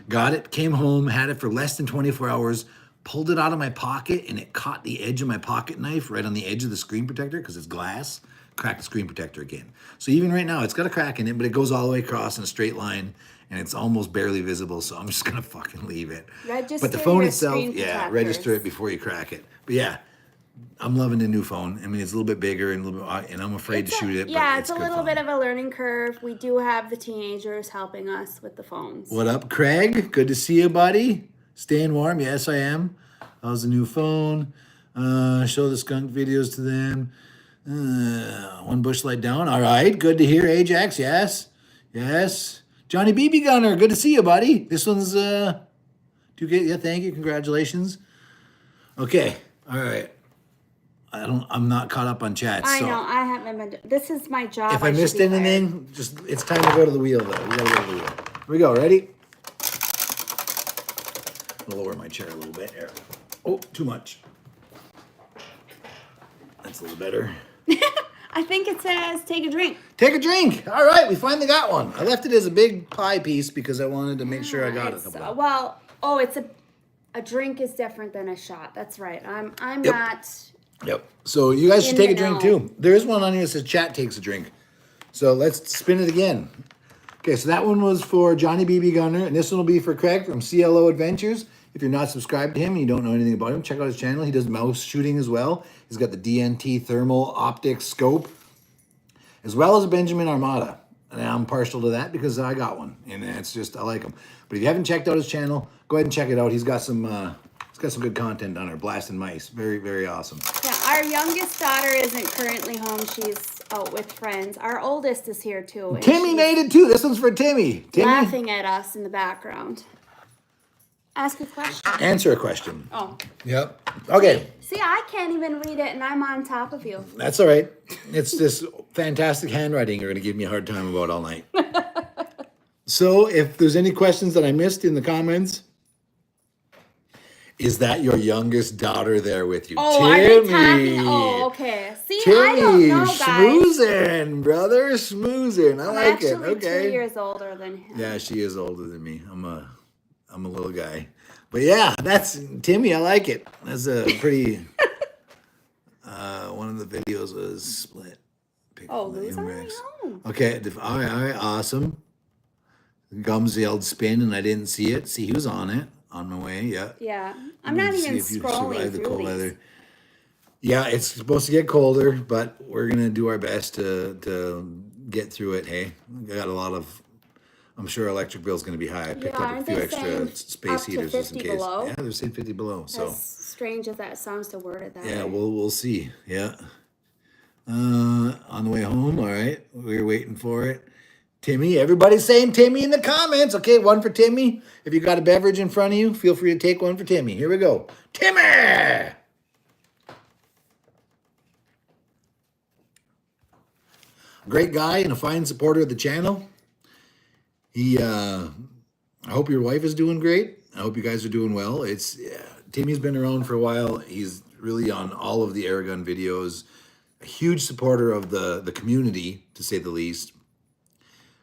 Got it, came home, had it for less than 24 hours, pulled it out of my pocket, and it caught the edge of my pocket knife right on the edge of the screen protector, because it's glass. Crack the screen protector again. So even right now, it's got a crack in it, but it goes all the way across in a straight line, and it's almost barely visible, so I'm just gonna fucking leave it. Register but the phone your itself, screen register protectors. it before you crack it. But yeah, I'm loving the new phone. I mean, it's a little bit bigger and and I'm afraid to shoot it. Yeah, but it's a good little fun. bit of a learning curve. We do have the teenagers helping us with the phones. What up, Craig? Good to see you, buddy. Staying warm? Yes, I am. How's the new phone? Show the skunk videos to them. 1 bush light down. All right. Good to hear, Ajax. Yes. Johnny BB Gunner. Good to see you, buddy. This one's thank you. Congratulations. Okay. All right. I'm not caught up on chats. I know. I haven't been. This is my job. If I missed anything, it's time to go to the wheel, though. We gotta go to the wheel. Here we go. Ready? I'll lower my chair a little bit here. Oh, too much. That's a little better. I think it says take a drink. Take a drink. All right, we finally got one. I left it as a big pie piece because I wanted to make sure I got it. It's a drink is different than a shot. That's right. I'm Yep. not. Yep. So you guys should In take a the drink know. too. There is one on here that says chat takes a drink. So let's spin it again. Okay, so that one was for Johnny BB Gunner, and this one will be for Craig from CLO Adventures. If you're not subscribed to him and you don't know anything about him, check out his channel. He does mouse shooting as well. He's got the DNT thermal optic scope, as well as a Benjamin Armada. And I'm partial to that because I got one, and it's just I like him. But if you haven't checked out his channel, go ahead and check it out. He's got some good content on there. Blasting mice, very, very awesome. Yeah, our youngest daughter isn't currently home. She's out with friends. Our oldest is here too. and Timmy she's made it too. This one's for Timmy. Timmy, laughing at us in the background. Ask a question. answer a question. Oh, Yep. Okay. see, I can't even read it, and I'm on top of you. That's all right. It's this fantastic handwriting you're going to give me a hard time about all night. So, if there's any questions that I missed in the comments, is that your youngest daughter there with you? Oh, are they talking? Oh, okay. See, I don't know, guys. Schmoozing, brother, schmoozing. I I'm like it. actually Okay. 2 years older than him. Yeah, she is older than me. I'm a little guy. But yeah, that's Timmy. I like it. That's a pretty. One of the videos was split. Lou's already home. Okay. All right. Awesome. Gums yelled spin, and I didn't see it. See, he was on it on my way. Yeah. Yeah, I'm not even scrolling through these. Yeah, it's supposed to get colder, but we're gonna do our best to get through it. Hey, we got a lot of. I'm sure electric bill's going to be high. I picked up a aren't few they extra saying space up to heaters just in 50 case. below? Yeah, they're saying 50 below. So As strange as that sounds to word it that yeah, way. we'll see. Yeah. On the way home, all right. We're waiting for it. Timmy, everybody's saying Timmy in the comments. Okay, one for Timmy. If you got a beverage in front of you, feel free to take one for Timmy. Here we go. Timmy! Great guy and a fine supporter of the channel. I hope your wife is doing great. I hope you guys are doing well. Timmy's been around for a while. He's really on all of the airgun videos. A huge supporter of the community, to say the least.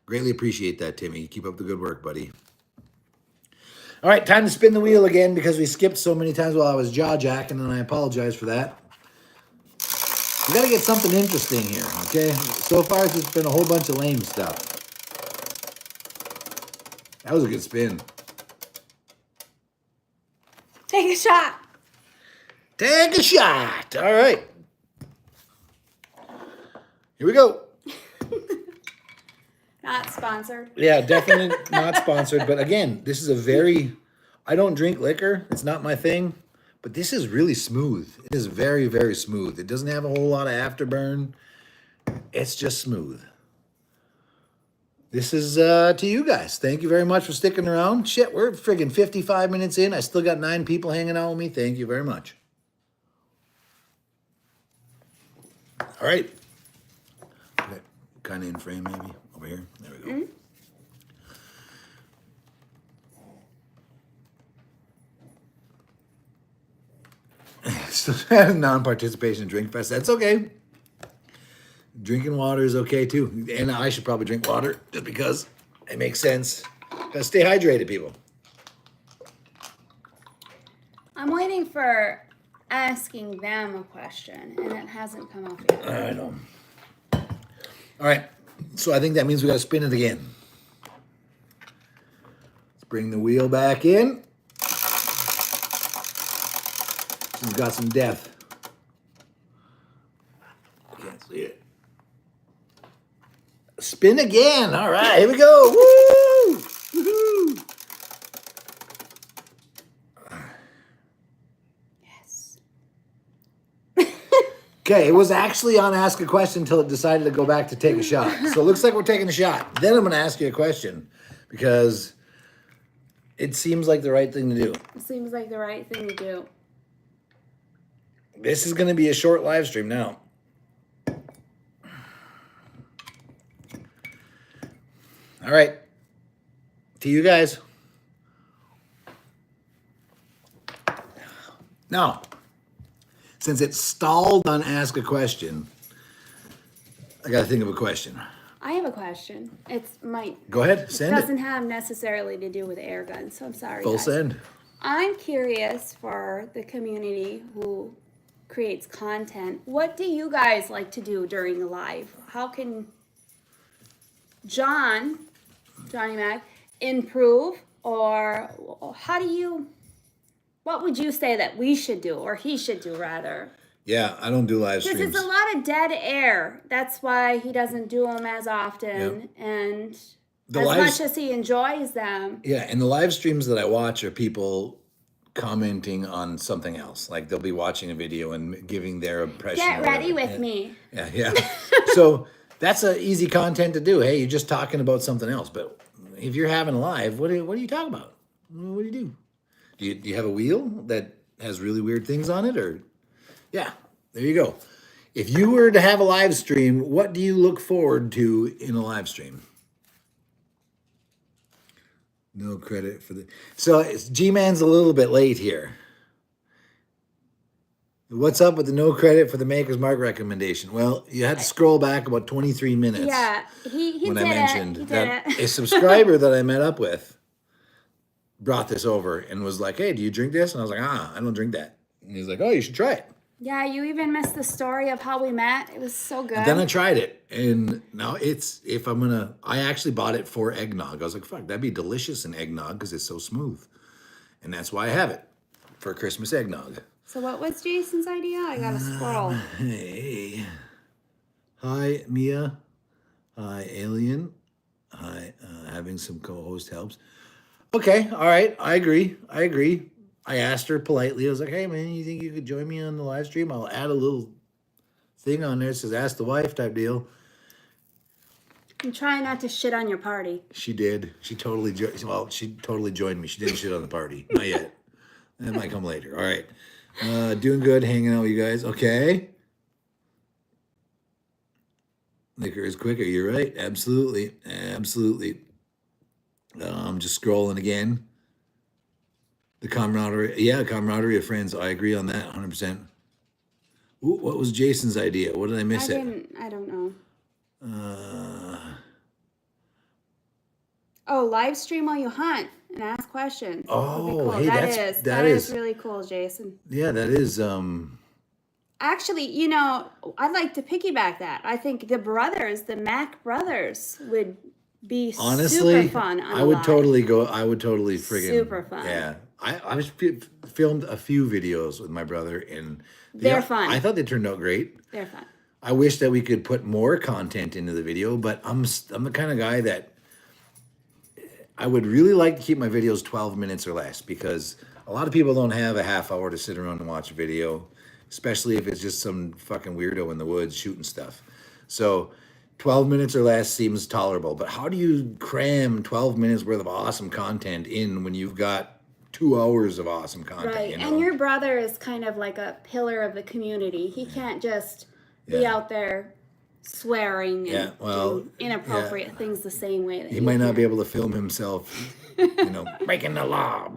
Greatly appreciate that, Timmy. Keep up the good work, buddy. All right, time to spin the wheel again because we skipped so many times while I was jaw-jacking, and I apologize for that. We got to get something interesting here, okay? So far, it's just been a whole bunch of lame stuff. That was a good spin. Take a shot. Take a shot. All right. Here we go. Not sponsored. Yeah, definitely not sponsored. But again, this is I don't drink liquor. It's not my thing. But this is really smooth. It is very, very smooth. It doesn't have a whole lot of afterburn. It's just smooth. This is to you guys. Thank you very much for sticking around. Shit, we're friggin' 55 minutes in. I still got 9 people hanging out with me. Thank you very much. All right. Okay. Kind of in frame, maybe. Over here. There we go. Still non-participation drink fest. That's okay. Drinking water is okay too. And I should probably drink water just because it makes sense. Gotta stay hydrated, people. I'm waiting for asking them a question, and it hasn't come up yet. I know. All right. So I think that means we gotta spin it again. Let's bring the wheel back in. We've got some death. Can't see it. Spin again. All right, here we go. Woo! Woo-hoo! Yes. Okay, it was actually on Ask a Question until it decided to go back to take a shot. So it looks like we're taking a shot. Then I'm going to ask you a question because it seems like the right thing to do. It seems like the right thing to do. This is going to be a short live stream now. All right. To you guys. Now, since it stalled on Ask a Question, I got to think of a question. I have a question. Go ahead, send it. Doesn't have necessarily to do with air guns, so I'm sorry. Full guys. send. I'm curious for the community who creates content. What do you guys like to do during the live? How can Johnny Mak, improve, or what would you say that we should do, or he should do rather? Yeah, I don't do live Because streams. it's a lot of dead air. That's why he doesn't do them as often. Yep. And The as lives- much as he enjoys them. Yeah, and the live streams that I watch are people commenting on something else. Like they'll be watching a video and giving their impression. Get or ready whatever. with me. Yeah. So that's an easy content to do. Hey, you're just talking about something else. But if you're having a live, what do you talk about? What do you do? Do you have a wheel that has really weird things on it? Or yeah, there you go. If you were to have a live stream, what do you look forward to in a live stream? No credit for the... So G-Man's a little bit late here. What's up with the no credit for the Maker's Mark recommendation? Well, you had to scroll back about 23 minutes. Yeah, he when did I mentioned it. He did that it. a subscriber that I met up with brought this over and was like, hey, do you drink this? And I was like, I don't drink that. And he's like, oh, you should try it. Yeah, you even missed the story of how we met. It was so good. And then I tried it. And now I actually bought it for eggnog. I was like, fuck, that'd be delicious in eggnog because it's so smooth. And that's why I have it for Christmas eggnog. So what was Jason's idea? I gotta scroll. Hey. Hi, Mia. Hi, Alien. Hi, having some co-host helps. Okay, all right. I agree. I asked her politely. I was like, hey, man, you think you could join me on the live stream? I'll add a little thing on there that says ask the wife type deal. I'm trying not to shit on your party. She did. She totally joined me. She didn't shit on the party. Not yet. That might come later. All right. Doing good, hanging out with you guys. Okay. Liquor is quicker. You're right. Absolutely. Absolutely. I'm just scrolling again. The camaraderie. Yeah, camaraderie of friends. I agree on that 100%. Ooh, what was Jason's idea? What did I miss it? I don't know. Uh, Oh, live stream while you hunt and ask questions. Would be oh, cool. hey, That is really cool, Jason. yeah, that is Actually, you know, I'd like to piggyback that. I think the Mac brothers would be honestly super fun on I would live. totally go. I would totally friggin' Super fun. Yeah, I was filmed a few videos with my brother, and They're fun. I thought they turned out great. They're fun. I wish that we could put more content into the video, but I'm the kind of guy that I would really like to keep my videos 12 minutes or less, because a lot of people don't have a half hour to sit around and watch a video, especially if it's just some fucking weirdo in the woods shooting stuff. So 12 minutes or less seems tolerable, but how do you cram 12 minutes worth of awesome content in when you've got 2 hours of awesome content? Right. You know? And your brother is kind of like a pillar of the community. He can't just be out there swearing and do inappropriate things the same way that he might not be able to film himself, you know, breaking the law.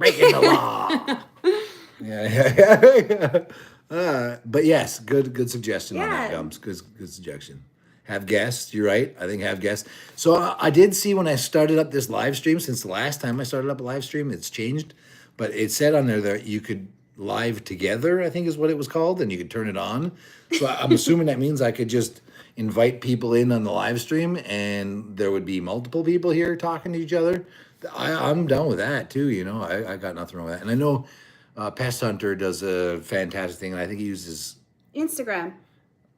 But yes, good suggestion on that, Gums. Good suggestion. Have guests. You're right. I think have guests. So I did see when I started up this live stream, since the last time I started up a live stream, it's changed, but it said on there that you could live together, I think is what it was called, and you could turn it on. So I'm assuming that means I could just invite people in on the live stream, and there would be multiple people here talking to each other. I'm down with that too. You know, I got nothing wrong with that. And I know Pest Hunter does a fantastic thing, and I think he uses Instagram.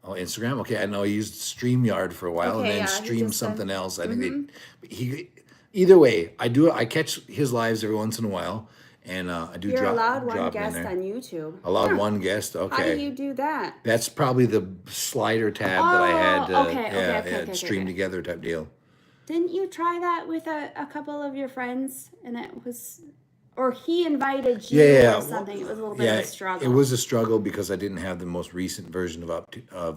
Oh, Instagram. Okay, I know he used StreamYard for a while, and then streamed something else. I think he. Either way, I catch his lives every once in a while, and I do. You're drop, allowed one drop guest on YouTube. Allowed one guest. Okay. How do you do that? That's probably the slider tab that I had. Okay, stream together type deal. Didn't you try that with a couple of your friends, and it was, or he invited you or something? It was a little bit of a struggle. It was a struggle because I didn't have the most recent version of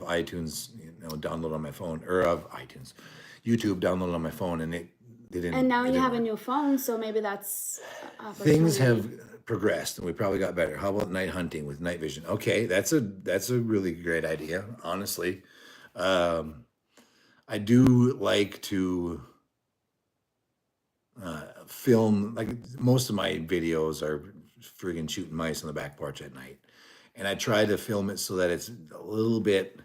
iTunes, download on my phone, or of iTunes, YouTube downloaded on my phone, and it didn't. And now you have a new phone, so maybe that's things have progressed, and we probably got better. How about night hunting with night vision? Okay, that's a really great idea, honestly. I do like to film, like most of my videos are friggin' shooting mice on the back porch at night. And I try to film it so that it's a little bit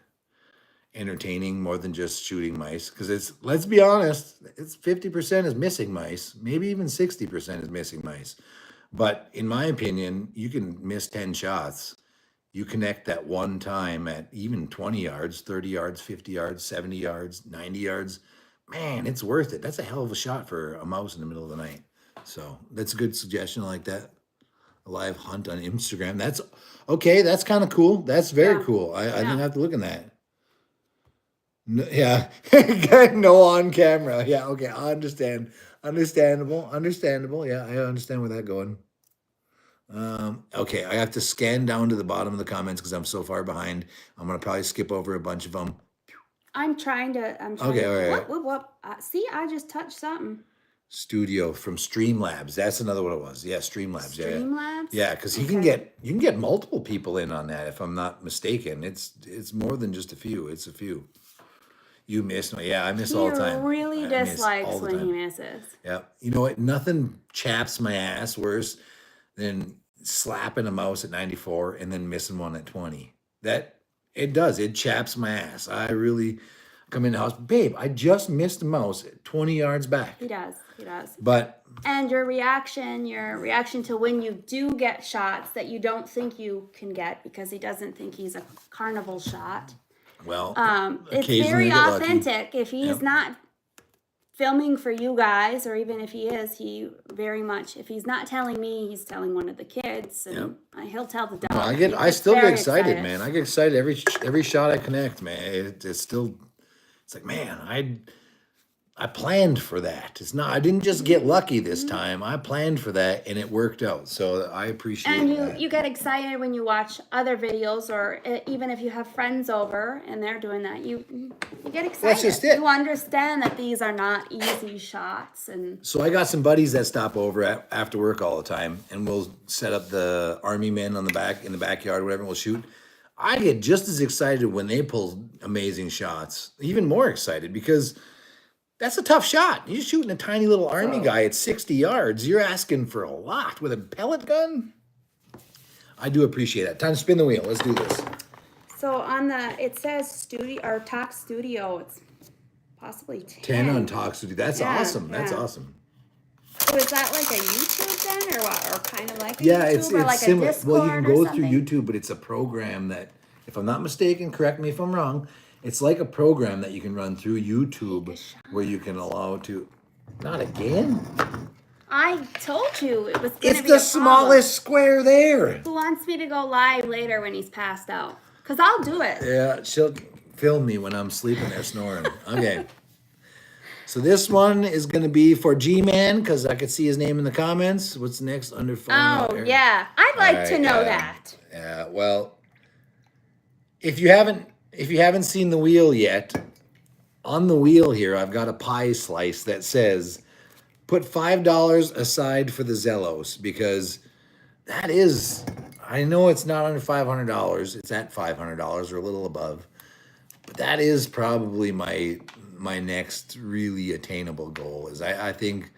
entertaining more than just shooting mice. Because it's, let's be honest, it's 50% is missing mice, maybe even 60% is missing mice. But in my opinion, you can miss 10 shots. You connect that one time at even 20 yards, 30 yards, 50 yards, 70 yards, 90 yards. Man, it's worth it. That's a hell of a shot for a mouse in the middle of the night. So that's a good suggestion. I like that. A live hunt on Instagram. That's okay. That's kind of cool. That's very cool. I didn't have to look in that. No, yeah. No on camera. Yeah. Okay. I understand. Understandable. Yeah. I understand where that's going. Okay, I have to scan down to the bottom of the comments because I'm so far behind. I'm gonna probably skip over a bunch of them. I'm trying to. Okay, all right. Whoop. See, I just touched something. Studio from Streamlabs. That's another what it was. Yeah, Streamlabs. Streamlabs. Yeah, because you can get multiple people in on that if I'm not mistaken. It's more than just a few. It's a few. You miss me. Yeah, I miss all the time. He really dislikes when he misses. Yeah, you know what? Nothing chaps my ass worse than slapping a mouse at 94 and then missing one at 20. That it does. It chaps my ass. I really come in the house, babe, I just missed a mouse at 20 yards back. He does. But and your reaction to when you do get shots that you don't think you can get because he doesn't think he's a carnival shot. Well, it's very authentic. If he's not filming for you guys, or even if he is, he very much, if he's not telling me, he's telling one of the kids, and he'll tell the dog. Well, I still get excited, man. I get excited every shot I connect, man. It's still, it's like, man, I planned for that. It's not. I didn't just get lucky this time. I planned for that, and it worked out. So I appreciate And that. you get excited when you watch other videos, or even if you have friends over and they're doing that, you get excited. That's just it. You understand that these are not easy shots, and So I got some buddies that stop over after work all the time, and we'll set up the army men on the back in the backyard, whatever. And we'll shoot. I get just as excited when they pull amazing shots, even more excited because that's a tough shot. You're shooting a tiny little army guy at 60 yards. You're asking for a lot with a pellet gun. I do appreciate that. Time to spin the wheel. Let's do this. so on it says studio or talk studio. It's possibly 10 on Talk Studio. That's Yeah, awesome. That's yeah. awesome. So is that like a YouTube then, or what? Or kind of like a Yeah, YouTube, it's or like similar. a Discord Well, you can or go through something? YouTube, but it's a program that, if I'm not mistaken, correct me if I'm wrong, it's like a program that you can run through YouTube where you can allow to. Not again. I told you it was going It's to be the a problem. smallest square there. Who wants me to go live later when he's passed out? Because I'll do it. Yeah, she'll film me when I'm sleeping there snoring. Okay. So this one is going to be for G-Man because I could see his name in the comments. What's next under phone? Oh, yeah. I'd like to Alright, know yeah. that. Yeah, well, if you haven't seen the wheel yet, on the wheel here I've got a pie slice that says put $5 aside for the Zellos because that is, I know it's not under $500. It's at $500 or a little above. But that is probably my next really attainable goal is I think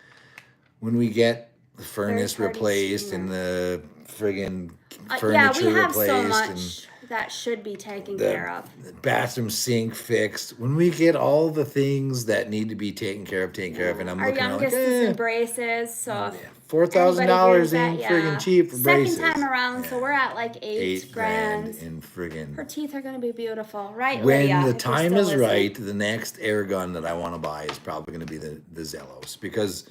when we get the furnace Third-party replaced steamer. and the friggin' Yeah, furniture we have replaced so and much that should be taken care of. the bathroom sink fixed, when we get all the things that need to be taken care of, and I'm Our looking at youngest like, is in braces, so if $4,000 anybody ain't hears that, friggin' cheap for Second braces. time around, so we're at like eight $8,000 grand. in friggin'. Her teeth are going to be beautiful, right, When Lydia? the if you're time still is listening. right, the next air gun that I want to buy is probably going to be the Zellos because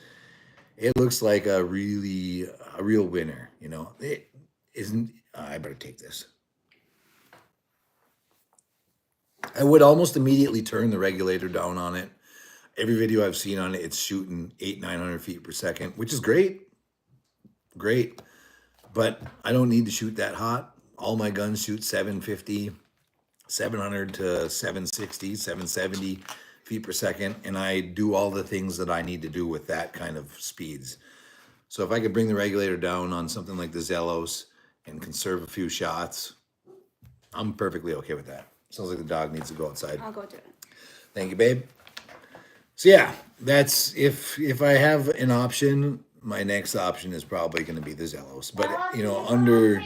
it looks like a real winner. You know, it isn't. I better take this. I would almost immediately turn the regulator down on it. Every video I've seen on it, it's shooting 800-900 feet per second, which is great. Great. But I don't need to shoot that hot. All my guns shoot 750, 700 to 760, 770 feet per second. And I do all the things that I need to do with that kind of speeds. So if I could bring the regulator down on something like the Zellos and conserve a few shots, I'm perfectly okay with that. Sounds like the dog needs to go outside. I'll go do it. Thank you, babe. So yeah, that's if I have an option, my next option is probably going to be the Zellos. But you know, under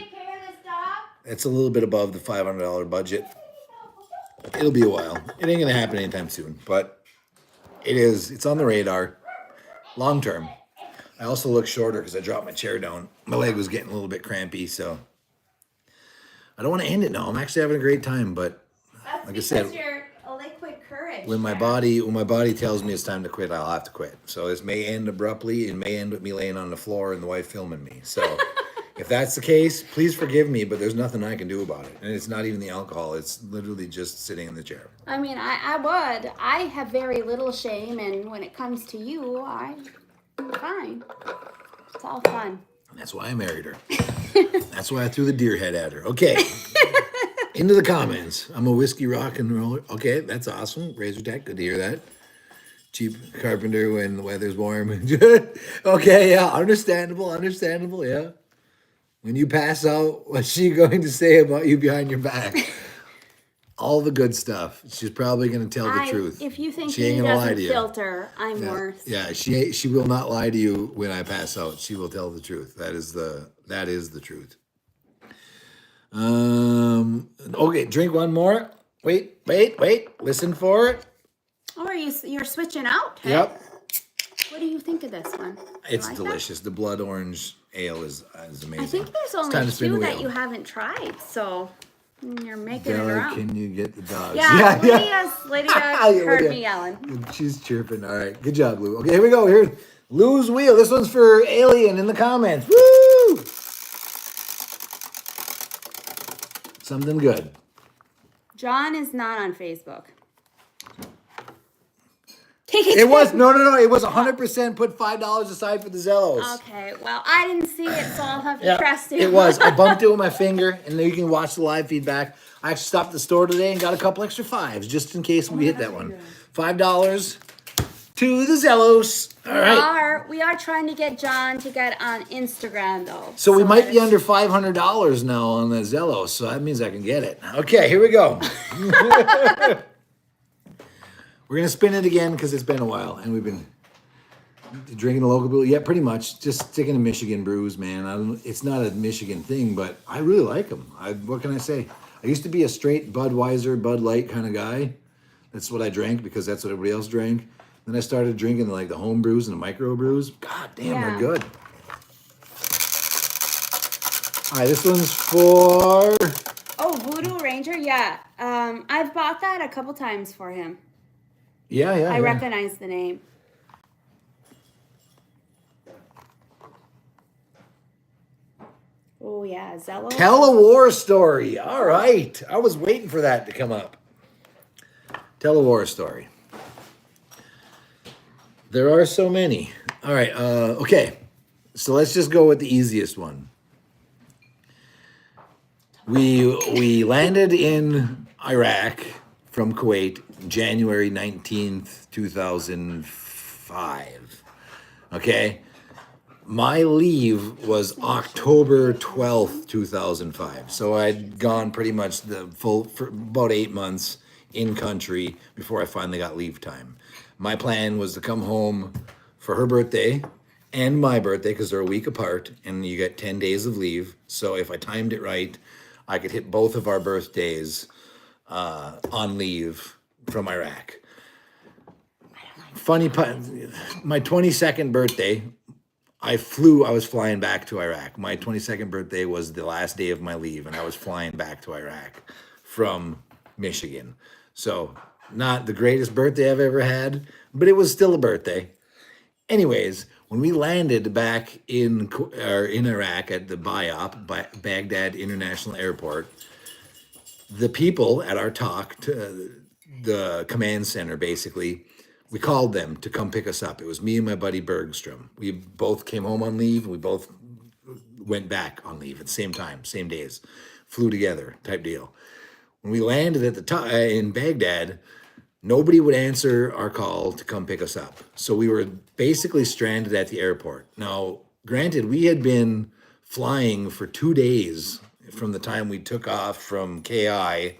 it's a little bit above the $500 budget. It'll be a while. It ain't gonna happen anytime soon, but it is. It's on the radar, long term. I also look shorter because I dropped my chair down. My leg was getting a little bit crampy, so I don't want to end it now. I'm actually having a great time, but That's like I said, you're a liquid courage. when my body tells me it's time to quit, I'll have to quit. So this may end abruptly. It may end with me laying on the floor and the wife filming me. So if that's the case, please forgive me, but there's nothing I can do about it. And it's not even the alcohol. It's literally just sitting in the chair. I mean, I would. I have very little shame, and when it comes to you, I'm fine. It's all fun. That's why I married her. That's why I threw the deer head at her. Okay. Into the comments. I'm a whiskey rock and roller. Okay, that's awesome. Razor Tech, good to hear that. Cheap carpenter when the weather's warm. Okay, yeah, understandable, yeah. When you pass out, what's she going to say about you behind your back? All the good stuff. She's probably going to tell the truth. If you think She he ain't gonna lie doesn't to you. filter, I'm worse. Yeah, she will not lie to you when I pass out. She will tell the truth. That is the truth. Okay, drink one more. Wait. Listen for it. Oh, you're switching out? Hey? Yep. What do you think of this one? You It's like that? delicious. The blood orange ale is amazing. I think there's time only to spin the two that wheel. you haven't tried, so you're making it Bella, around. can you get the dogs? Yeah, Lydia heard Lydia. me yelling. She's chirping. All right, good job, Lou. Okay, here we go. Here's Lou's wheel. This one's for Alien in the comments. Woo! Something good. John is not on Facebook. Take it. It was no. It was 100%. Put $5 aside for the Zellos. Okay, well, I didn't see it, so I'll have to trust you. It was. I bumped it with my finger, and then you can watch the live feedback. I actually stopped at the store today and got a couple extra fives just in case we hit that one. $5 to the Zellos. All right. We are trying to get John to get on Instagram though. So we might be under $500 now on the Zellos, so that means I can get it. Okay, here we go. We're gonna spin it again because it's been a while, and we've been drinking the local brew. Yeah, pretty much. Just sticking to Michigan brews, man. It's not a Michigan thing, but I really like them. What can I say? I used to be a straight Budweiser, Bud Light kind of guy. That's what I drank because that's what everybody else drank. Then I started drinking like the home brews and the micro brews. God damn, they're good. All right, this one's for... Oh, Voodoo Ranger? Yeah. I've bought that a couple times for him. Yeah. I recognize the name. Oh, yeah, Zello. Tell a war story. All right. I was waiting for that to come up. Tell a war story. There are so many. All right. Okay. So let's just go with the easiest one. We landed in Iraq from Kuwait January 19th, 2005. Okay. My leave was October 12th, 2005. So I'd gone pretty much for about 8 months in country before I finally got leave time. My plan was to come home for her birthday and my birthday because they're a week apart and you get 10 days of leave. So if I timed it right, I could hit both of our birthdays on leave from Iraq. Funny, my 22nd birthday, I was flying back to Iraq. My 22nd birthday was the last day of my leave, and I was flying back to Iraq from Michigan. So, not the greatest birthday I've ever had, but it was still a birthday. Anyways, when we landed back in Iraq at the Baghdad International Airport, the people at our talk, the command center basically, we called them to come pick us up. It was me and my buddy Bergstrom. We both came home on leave. We both went back on leave at the same time, same days, flew together type deal. When we landed at in Baghdad, nobody would answer our call to come pick us up. So we were basically stranded at the airport. Now, granted, we had been flying for 2 days from the time we took off from KI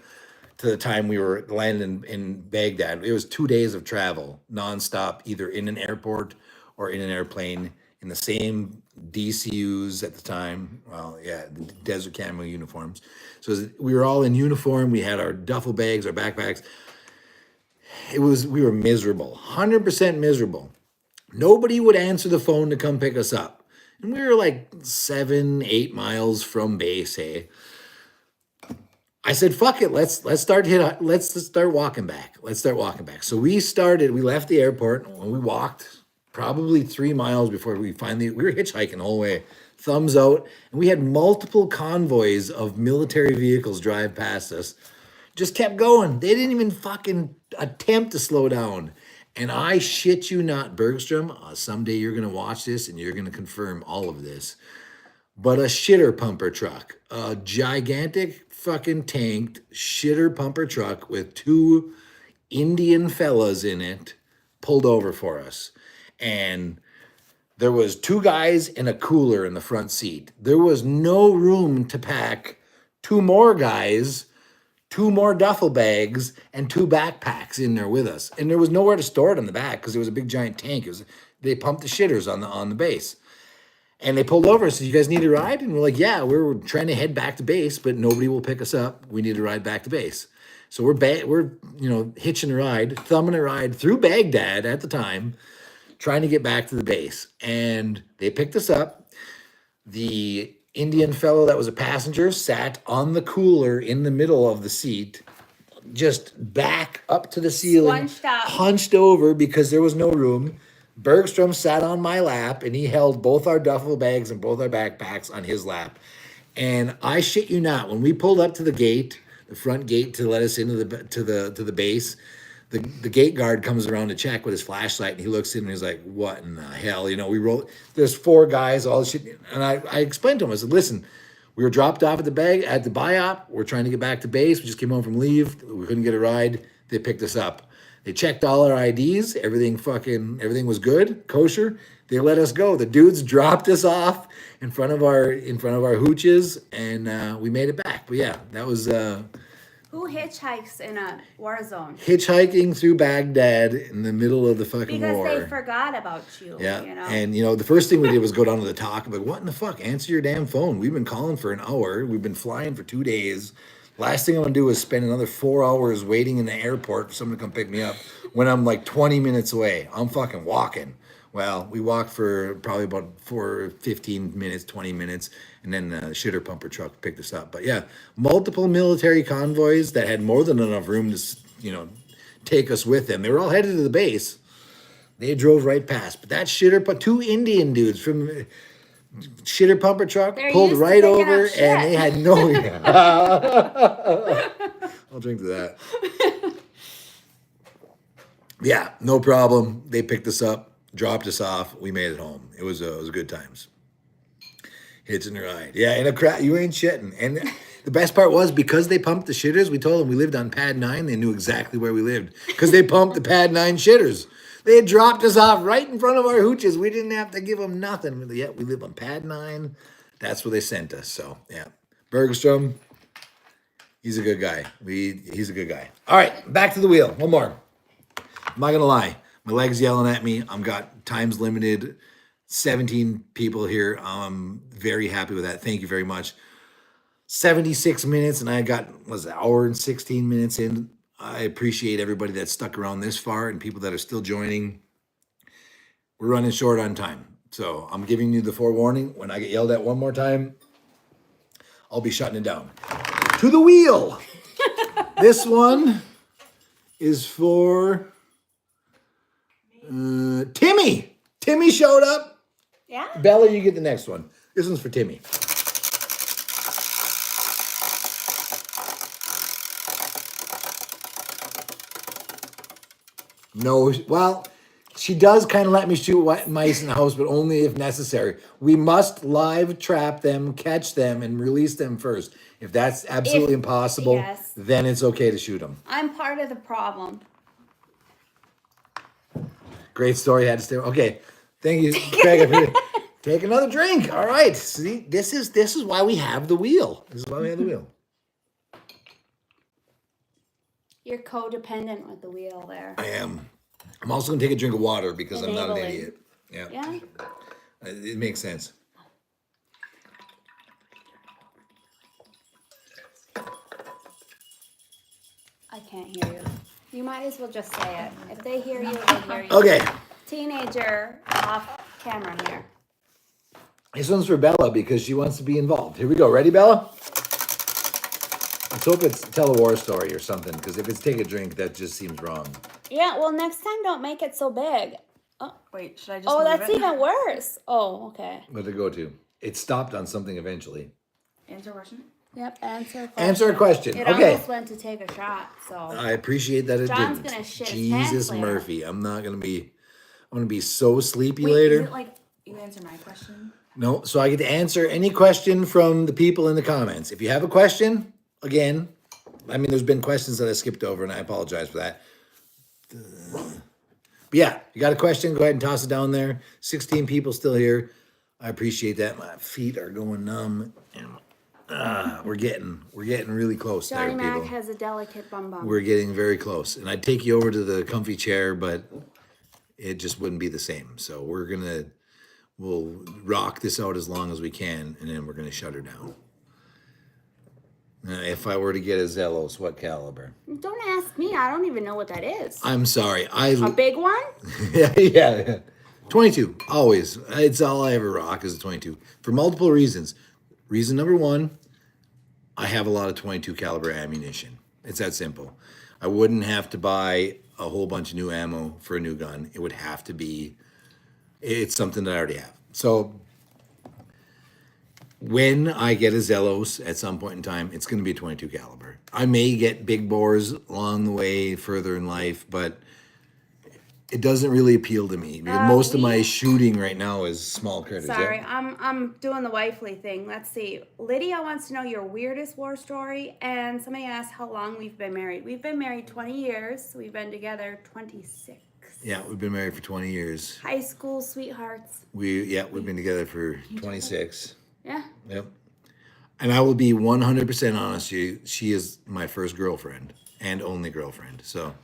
to the time we were landing in Baghdad. It was 2 days of travel, nonstop, either in an airport or in an airplane, in the same DCUs at the time. Well, yeah, the desert camo uniforms. So we were all in uniform. We had our duffel bags, our backpacks. We were miserable, 100% miserable. Nobody would answer the phone to come pick us up. And we were like 7-8 miles from base, hey. I said, fuck it, let's start walking back. So we left the airport and we walked probably 3 miles before we were hitchhiking the whole way, thumbs out. And we had multiple convoys of military vehicles drive past us. Just kept going. They didn't even fucking attempt to slow down. And I shit you not, Bergstrom, someday you're going to watch this and you're going to confirm all of this. But a shitter pumper truck, a gigantic fucking tanked shitter pumper truck with 2 Indian fellas in it pulled over for us. And there was 2 guys and a cooler in the front seat. There was no room to pack 2 more guys, 2 more duffel bags, and 2 backpacks in there with us. And there was nowhere to store it in the back because it was a big giant tank. They pumped the shitters on the base. And they pulled over and said, you guys need a ride? And we're like, yeah, we're trying to head back to base, but nobody will pick us up. We need to ride back to base. So we're hitching a ride, thumbing a ride through Baghdad at the time, trying to get back to the base. And they picked us up. The Indian fellow that was a passenger sat on the cooler in the middle of the seat, just back up to the ceiling, hunched over because there was no room. Bergstrom sat on my lap and he held both our duffel bags and both our backpacks on his lap. And I shit you not, when we pulled up to the gate, the front gate to let us into the base, the gate guard comes around to check with his flashlight, and he looks in and he's like, "What in the hell?" We roll. There's 4 guys, all this shit, and I explained to him. I said, "Listen, we were dropped off at the biop. We're trying to get back to base. We just came home from leave. We couldn't get a ride. They picked us up. They checked all our IDs. Everything was good, kosher. They let us go. The dudes dropped us off in front of our hooches, and we made it back. But yeah, that was Who hitchhikes in a war zone? hitchhiking through Baghdad in the middle of the fucking Because war. they forgot about you. Yeah, You know? and the first thing we did was go down to the talk. I'm like, what in the fuck? Answer your damn phone. We've been calling for an hour. We've been flying for 2 days. Last thing I'm gonna do is spend another 4 hours waiting in the airport for someone to come pick me up when I'm like 20 minutes away. I'm fucking walking. Well, we walked for probably about 15 minutes, 20 minutes, and then the shitter pumper truck picked us up. But yeah, multiple military convoys that had more than enough room to, take us with them. They were all headed to the base. They drove right past. But that two Indian dudes from the shitter pumper truck They're pulled used to right picking over, up shit. and they had no. I'll drink to that. Yeah, no problem. They picked us up, dropped us off. We made it home. It was good times. Hits in the ride. Yeah, in a crowd, you ain't shitting. And the best part was because they pumped the shitters, we told them we lived on pad 9. They knew exactly where we lived because they pumped the pad 9 shitters. They had dropped us off right in front of our hooches. We didn't have to give them nothing. Yeah, we live on pad 9. That's where they sent us. So yeah, Bergstrom, he's a good guy. He's a good guy. All right, back to the wheel. One more. I'm not gonna lie. My leg's yelling at me. I'm got times limited. 17 people here. I'm very happy with that. Thank you very much. 76 minutes, and I got an hour and 16 minutes in. I appreciate everybody that stuck around this far and people that are still joining. We're running short on time. So I'm giving you the forewarning. When I get yelled at one more time, I'll be shutting it down. To the wheel. This one is for Timmy. Timmy showed up. Yeah? Bella, you get the next one. This one's for Timmy. No, well, she does kind of let me shoot mice in the house, but only if necessary. We must live trap them, catch them, and release them first. If that's absolutely impossible, yes. Then it's okay to shoot them. I'm part of the problem. Great story. Had to stay. Okay, thank you, Craig. Take another drink. All right. See, this is why we have the wheel. This is why we have the wheel. You're codependent with the wheel there. I am. I'm also gonna take a drink of water because I'm not an Enabling. idiot. Yeah. Yeah? It makes sense. I can't hear you. You might as well just say it. If they hear you, they hear you. Okay. Teenager off camera here. This one's for Bella because she wants to be involved. Here we go. Ready, Bella? Let's hope it's tell a war story or something, because if it's take a drink, that just seems wrong. Yeah, well, next time don't make it so big. Oh, Wait, should I just oh move that's it? even worse. Oh, okay. Where'd it go to? It stopped on something eventually. Answer question? Yep, answer a question. Answer a question. It Okay. almost went to take a shot, so. I appreciate that it John's didn't. gonna shit his pants Jesus later. Murphy. I'm gonna be so sleepy Wait, later. is it like you answer my question? No, so I get to answer any question from the people in the comments. If you have a question, again, I mean, there's been questions that I skipped over, and I apologize for that. But yeah, you got a question, go ahead and toss it down there. 16 people still here. I appreciate that. My feet are going numb, and we're getting really close Johnny there, Mak people. has a delicate bum bum. We're getting very close. And I'd take you over to the comfy chair, but it just wouldn't be the same. So we'll rock this out as long as we can, and then we're gonna shut her down. If I were to get a Zelos, what caliber? Don't ask me. I don't even know what that is. I'm sorry. A big one? yeah. 22, always. It's all I ever rock is a 22 for multiple reasons. Reason number one, I have a lot of 22 caliber ammunition. It's that simple. I wouldn't have to buy a whole bunch of new ammo for a new gun. It would have to be, it's something that I already have. So when I get a Zellos at some point in time, it's going to be a 22 caliber. I may get big bores along the way further in life, but it doesn't really appeal to me because most of my shooting right now is small critters. Sorry, Yeah? I'm doing the wifely thing. Let's see. Lydia wants to know your weirdest war story, and somebody asked how long we've been married. We've been married 20 years. We've been together 26. Yeah, we've been married for 20 years. High school sweethearts. We've been together for 26. Yeah. Yep. And I will be 100% honest with you, she is my first girlfriend and only girlfriend. So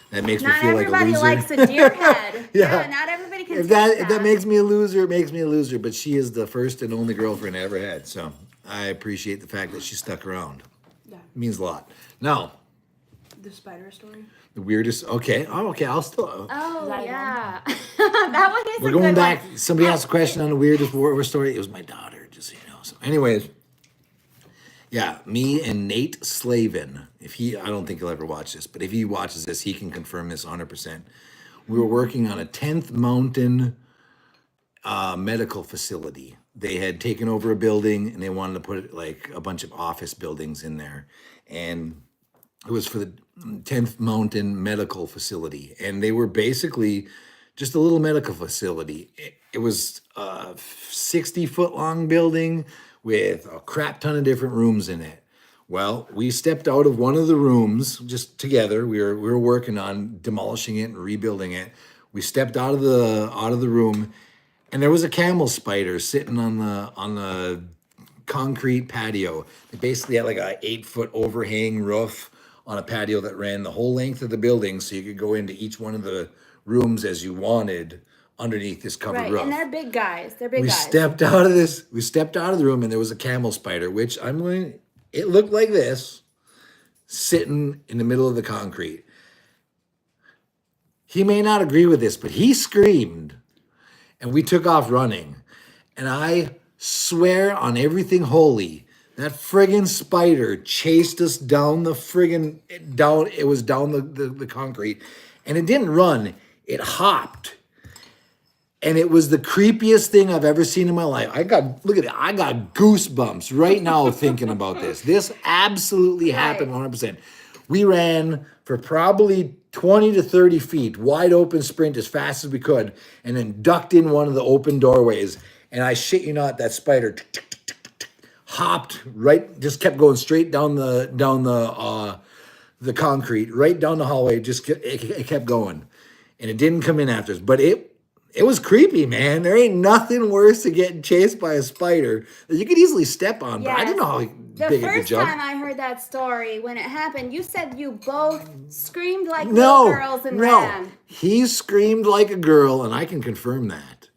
that makes me Not feel like a everybody loser. likes a deer head. Yeah. Not everybody can If take that that. if that makes me a loser, it makes me a loser. But she is the first and only girlfriend I ever had. So I appreciate the fact that she stuck around. Yeah. It means a lot. Now, The spider story. the weirdest. Okay. Oh, okay. I'll still. Oh, That yeah. that one is We're a going good back. one. Somebody asked a question on the weirdest war story. It was my daughter, just so you know. So, anyways, yeah, me and Nate Slavin. I don't think he'll ever watch this, but if he watches this, he can confirm this 100%. We were working on a 10th Mountain medical facility. They had taken over a building and they wanted to put like a bunch of office buildings in there, and it was for the 10th Mountain Medical Facility. And they were basically just a little medical facility. It was a 60-foot long building with a crap ton of different rooms in it. Well, we stepped out of one of the rooms just together. We were working on demolishing it and rebuilding it. We stepped out of the room, and there was a camel spider sitting on the concrete patio. They basically had like a 8-foot overhang roof on a patio that ran the whole length of the building, so you could go into each one of the rooms as you wanted underneath this covered Right, roof. and they're big guys. They're big We guys. stepped out of the room, and there was a camel spider, which it looked like this, sitting in the middle of the concrete. He may not agree with this, but he screamed, and we took off running. And I swear on everything holy, that friggin' spider chased us down the concrete. And it didn't run, it hopped. And it was the creepiest thing I've ever seen in my life. Look at it, I got goosebumps right now thinking about this. This absolutely happened 100%. We ran for probably 20 to 30 feet, wide open sprint as fast as we could, and then ducked in one of the open doorways. And I shit you not, that spider hopped right, just kept going straight down the the concrete, right down the hallway. It kept going, and it didn't come in after us. But it was creepy, man. There ain't nothing worse than getting chased by a spider that you could easily step on. But I didn't know how big it could The first jump. time I heard that story, when it happened, you said you both screamed like little girls and ran. He screamed like a girl, and I can confirm that.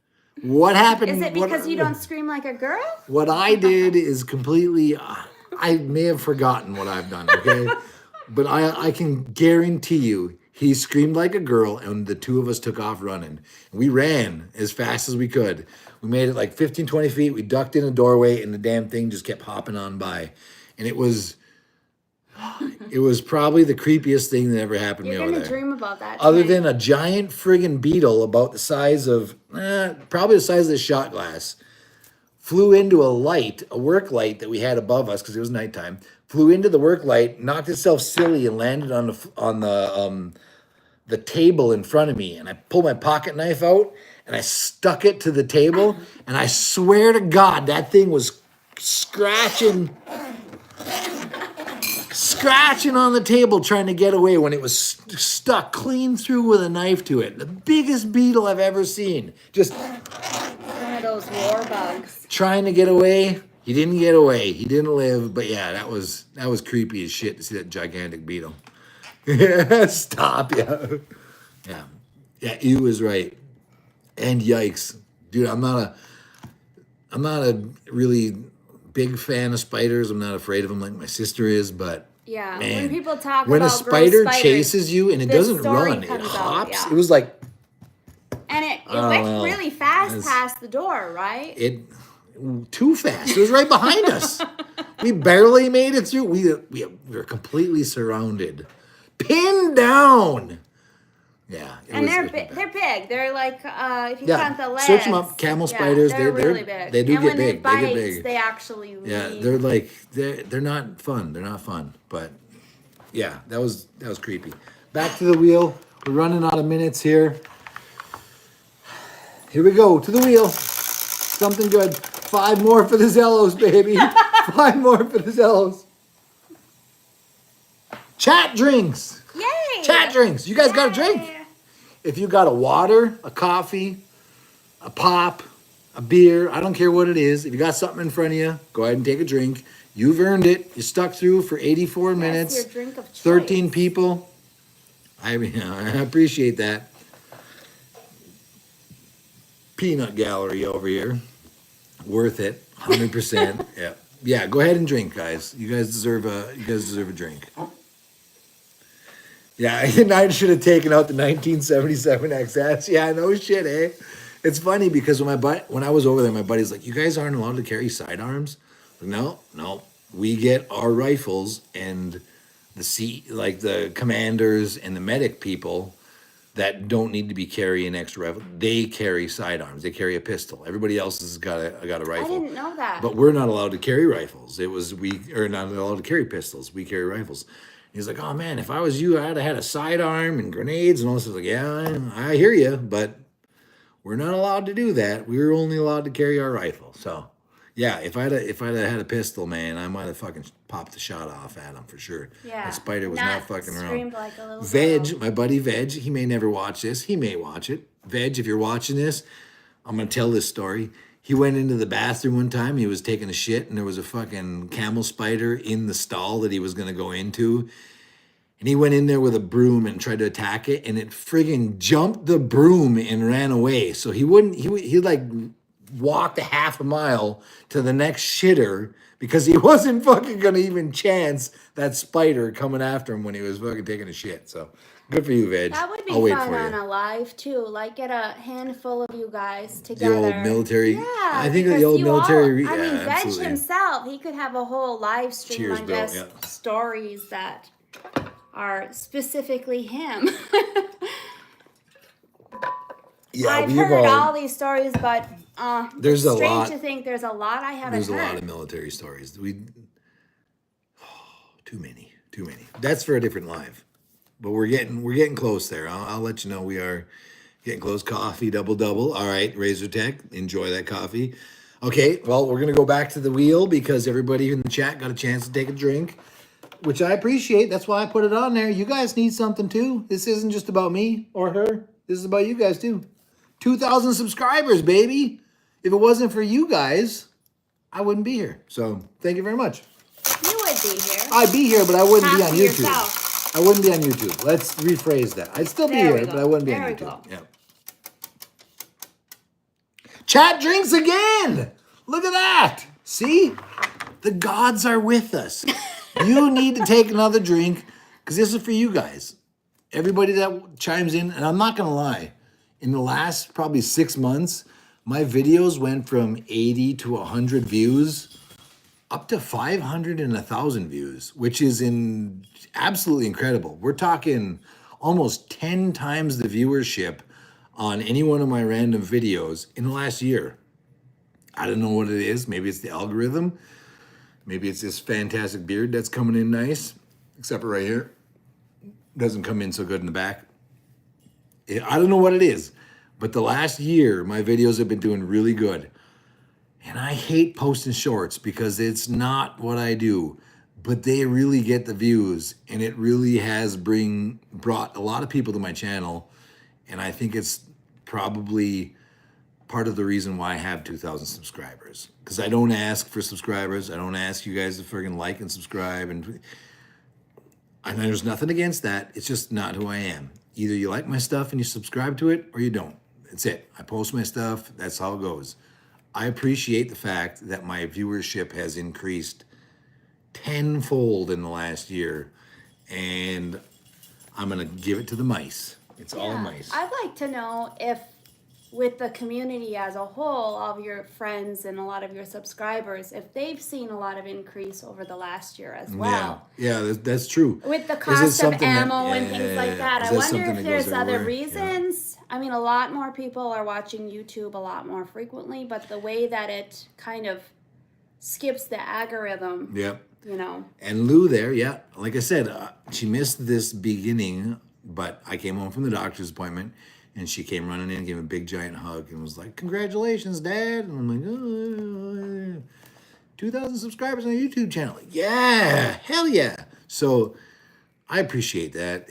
What happened? Is it because you don't scream like a girl? What I did is completely. I may have forgotten what I've done. Okay, but I can guarantee you. He screamed like a girl, and the two of us took off running. We ran as fast as we could. We made it like 15, 20 feet. We ducked in a doorway, and the damn thing just kept hopping on by. And it was probably the creepiest thing that ever happened to me You're over gonna there. dream about that. Other tonight. than a giant friggin' beetle about the size of, probably the size of this shot glass, flew into a work light that we had above us because it was nighttime. Flew into the work light, knocked itself silly, and landed on the table in front of me. And I pulled my pocket knife out and I stuck it to the table. And I swear to God, that thing was scratching on the table trying to get away when it was stuck clean through with a knife to it. The biggest beetle I've ever seen. Just One of those war bugs. trying to get away. He didn't get away. He didn't live. But yeah, that was creepy as shit to see that gigantic beetle. Stop, yeah. Yeah, you was right. And yikes. Dude, I'm not a really big fan of spiders. I'm not afraid of them like my sister is, but Yeah, man, when people talk when about a spider gross spiders, chases you and it this doesn't story run, it comes out, hops. yeah. It was like and it don't went know. really fast It's- past the door, right? too fast. It was right behind us. We barely made it through. We were completely surrounded, pinned down. Yeah. And it they're was big. bad. They're big. They're like if you Yeah, count the legs. search them up. Camel spiders. They're really big. They do and get when big. they bite, They get big. they actually Yeah, leave. they're like they're not fun. They're not fun. But yeah, that was creepy. Back to the wheel. We're running out of minutes here. Here we go to the wheel. Something good. 5 more for the Zellos, baby. 5 more for the Zellos. Chat drinks. Yay! Chat drinks. You guys got a drink? Yay. If you got a water, a coffee, a pop, a beer, I don't care what it is. If you got something in front of you, go ahead and take a drink. You've earned it. You stuck through for 84 minutes. Your drink of choice. 13 people. I appreciate that. Peanut gallery over here. Worth it. 100%. Yeah. Yeah, go ahead and drink, guys. You guys deserve a drink. Yeah, I should have taken out the 1977 XS. Yeah, no shit, eh? It's funny because when I was over there, my buddy's like, "You guys aren't allowed to carry sidearms." No. We get our rifles and the commanders and the medic people that don't need to be carrying extra rifle. They carry sidearms. They carry a pistol. Everybody else has got a rifle. I didn't know that. But we're not allowed to carry rifles. We are not allowed to carry pistols. We carry rifles. He's like, "Oh man, if I was you, I'd have had a sidearm and grenades and all this." I was like, "Yeah, I hear you, but we're not allowed to do that. We're only allowed to carry our rifle." So, yeah, if I'd have had a pistol, man, I might have fucking popped the shot off at him for sure. Yeah. That spider was not fucking around. Screamed like a little Veg, girl. my buddy Veg, he may never watch this. He may watch it. Veg, if you're watching this, I'm gonna tell this story. He went into the bathroom one time. He was taking a shit, and there was a fucking camel spider in the stall that he was gonna go into. And he went in there with a broom and tried to attack it, and it friggin' jumped the broom and ran away. So he like walked a half a mile to the next shitter because he wasn't fucking gonna even chance that spider coming after him when he was fucking taking a shit. So good for you, Veg. That would be I'll wait fun for on you. a live too. Like get a handful of you guys The together. old military. Yeah, I think the because old you military. All, I mean, yeah, Veg absolutely. himself, he could have a whole live stream Cheers, on Bill, just yeah. stories that are specifically him. Yeah, I've we've heard all these stories, but There's it's a strange lot. to think there's a lot I haven't There's a heard. lot of military stories. Too many. That's for a different live. But we're getting close there. I'll let you know we are getting close. Coffee double. All right, Razor Tech, enjoy that coffee. Okay, well, we're gonna go back to the wheel because everybody in the chat got a chance to take a drink, which I appreciate. That's why I put it on there. You guys need something too. This isn't just about me or her. This is about you guys too. 2,000 subscribers, baby. If it wasn't for you guys, I wouldn't be here. So thank you very much. You would be here. I'd be here, but I wouldn't be on Half of YouTube. yourself. I wouldn't be on YouTube. Let's rephrase that. I'd still be There we here, go. but I wouldn't be There on we YouTube. go. Yeah. Chat drinks again. Look at that. See? The gods are with us. You need to take another drink because this is for you guys. Everybody that chimes in, and I'm not going to lie, in the last probably 6 months, my videos went from 80 to 100 views up to 500 and 1,000 views, which is absolutely incredible. We're talking almost 10 times the viewership on any one of my random videos in the last year. I don't know what it is. Maybe it's the algorithm. Maybe it's this fantastic beard that's coming in nice, except for right here. Doesn't come in so good in the back. I don't know what it is, but the last year, my videos have been doing really good. And I hate posting shorts because it's not what I do, but they really get the views, and it really has brought a lot of people to my channel. And I think it's probably part of the reason why I have 2,000 subscribers, because I don't ask for subscribers. I don't ask you guys to friggin' like and subscribe. And there's nothing against that. It's just not who I am. Either you like my stuff and you subscribe to it, or you don't. That's it. I post my stuff. That's how it goes. I appreciate the fact that my viewership has increased tenfold in the last year, and I'm gonna give it to the mice. It's all mice. I'd like to know if with the community as a whole, all of your friends and a lot of your subscribers, if they've seen a lot of increase over the last year as well. Yeah, that's true. With the Is it cost of something that- ammo and yeah, things yeah, like yeah. that, Is I wonder something if that there's goes other everywhere? Yeah. reasons. I mean, a lot more people are watching YouTube a lot more frequently, but the way that it kind of skips the algorithm, Yep. you know. And Lou there, yeah, like I said, she missed this beginning, but I came home from the doctor's appointment, and she came running in, gave me a big giant hug, and was like, "Congratulations, Dad!" And I'm like, "Oh, 2,000 subscribers on the YouTube channel, yeah, hell yeah!" So I appreciate that.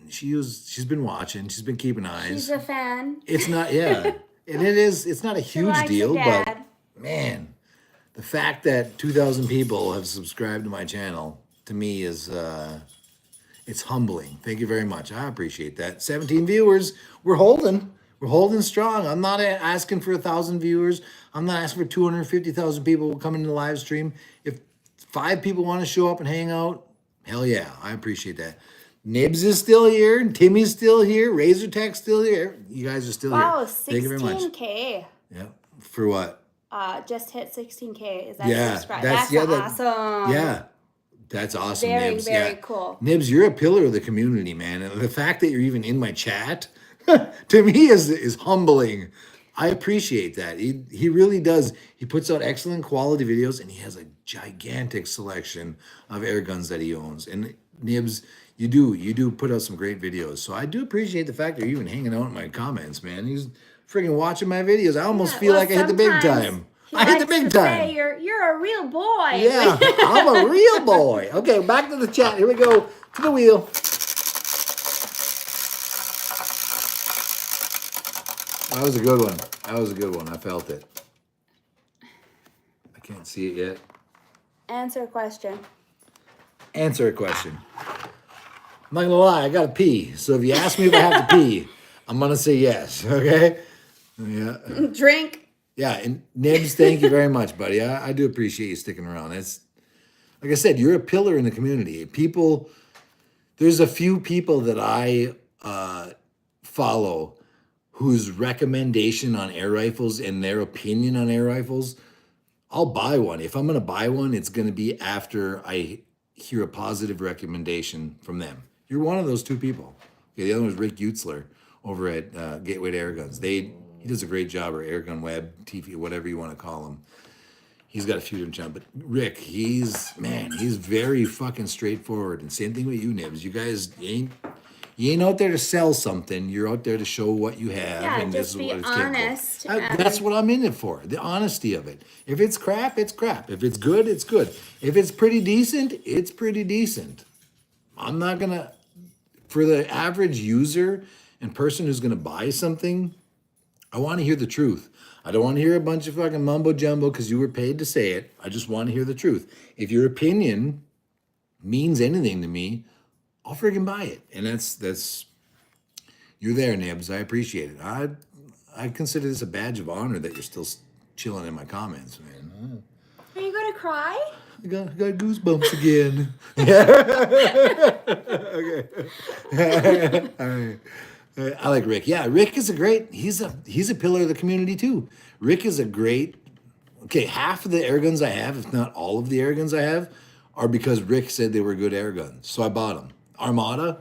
She's been watching, she's been keeping eyes. She's a fan. It's not, yeah, and it's not a She huge likes deal, her but dad. man, the fact that 2,000 people have subscribed to my channel, to me, is it's humbling. Thank you very much. I appreciate that. 17 viewers. We're holding strong. I'm not asking for 1,000 viewers. I'm not asking for 250,000 people coming to the live stream. If 5 people want to show up and hang out, hell yeah, I appreciate that. Nibs is still here. Timmy's still here. Razor Tech's still here. You guys are still Wow, here. Thank you very much. 16K. Yeah. For what? Just hit 16K. Is that Yeah, subscribe? that's- That's yeah, that- awesome. Yeah. That's awesome, Very, Nibs. very Yeah. cool. Nibs, you're a pillar of the community, man. And the fact that you're even in my chat, to me, is humbling. I appreciate that. He really does. He puts out excellent quality videos, and he has a gigantic selection of air guns that he owns. And Nibs, you do put out some great videos. So I do appreciate the fact that you're even hanging out in my comments, man. He's freaking watching my videos. I almost Yeah, feel well, like I hit the big sometimes time. he I hit the likes big to time. say you're a real boy. Yeah, I'm a real boy. Okay, back to the chat. Here we go to the wheel. That was a good one. That was a good one. I felt it. I can't see it yet. Answer a question. Answer a question. I'm not gonna lie, I gotta pee. So if you ask me if I have to pee, I'm gonna say yes. Okay? Yeah. Drink. Yeah, and Nibs, thank you very much, buddy. I do appreciate you sticking around. It's like I said, you're a pillar in the community. There's a few people that I follow whose recommendation on air rifles and their opinion on air rifles, I'll buy one. If I'm gonna buy one, it's gonna be after I hear a positive recommendation from them. You're one of those 2 people. Okay, the other one was Rick Utzler over at Gateway to Air Guns. He does a great job, or Airgun Web, TV, whatever you want to call him. He's got a few different channels, but Rick, he's very fucking straightforward. And same thing with you, Nibs. You guys you ain't out there to sell something. You're out there to show what you have, Yeah, and just this is be what it's honest. capable of. That's what I'm in it for. The honesty of it. If it's crap, it's crap. If it's good, it's good. If it's pretty decent, it's pretty decent. I'm not gonna, for the average user and person who's gonna buy something, I want to hear the truth. I don't want to hear a bunch of fucking mumbo jumbo because you were paid to say it. I just want to hear the truth. If your opinion means anything to me, I'll friggin' buy it. And that's you're there, Nibs. I appreciate it. I consider this a badge of honor that you're still chilling in my comments, man. Are you gonna cry? I got goosebumps again. Okay. All right. I like Rick. Yeah, Rick is he's a pillar of the community too. Rick is a great, half of the air guns I have, if not all of the air guns I have, are because Rick said they were good air guns. So I bought them. Armada,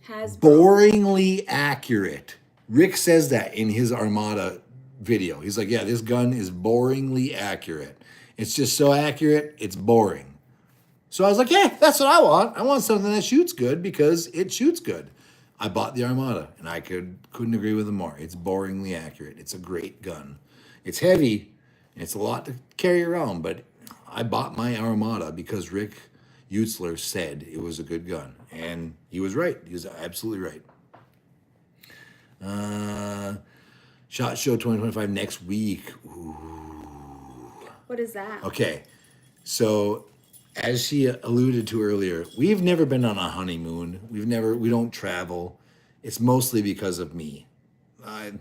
boringly accurate. Rick says that in his Armada video. He's like, yeah, this gun is boringly accurate. It's just so accurate, it's boring. So I was like, yeah, that's what I want. I want something that shoots good because it shoots good. I bought the Armada, and I couldn't agree with him more. It's boringly accurate. It's a great gun. It's heavy, and it's a lot to carry around, but I bought my Armada because Rick Utzler said it was a good gun, and he was right. He was absolutely right. SHOT Show 2025 next week. Ooh. What is that? Okay, so as she alluded to earlier, we've never been on a honeymoon. We don't travel. It's mostly because of me.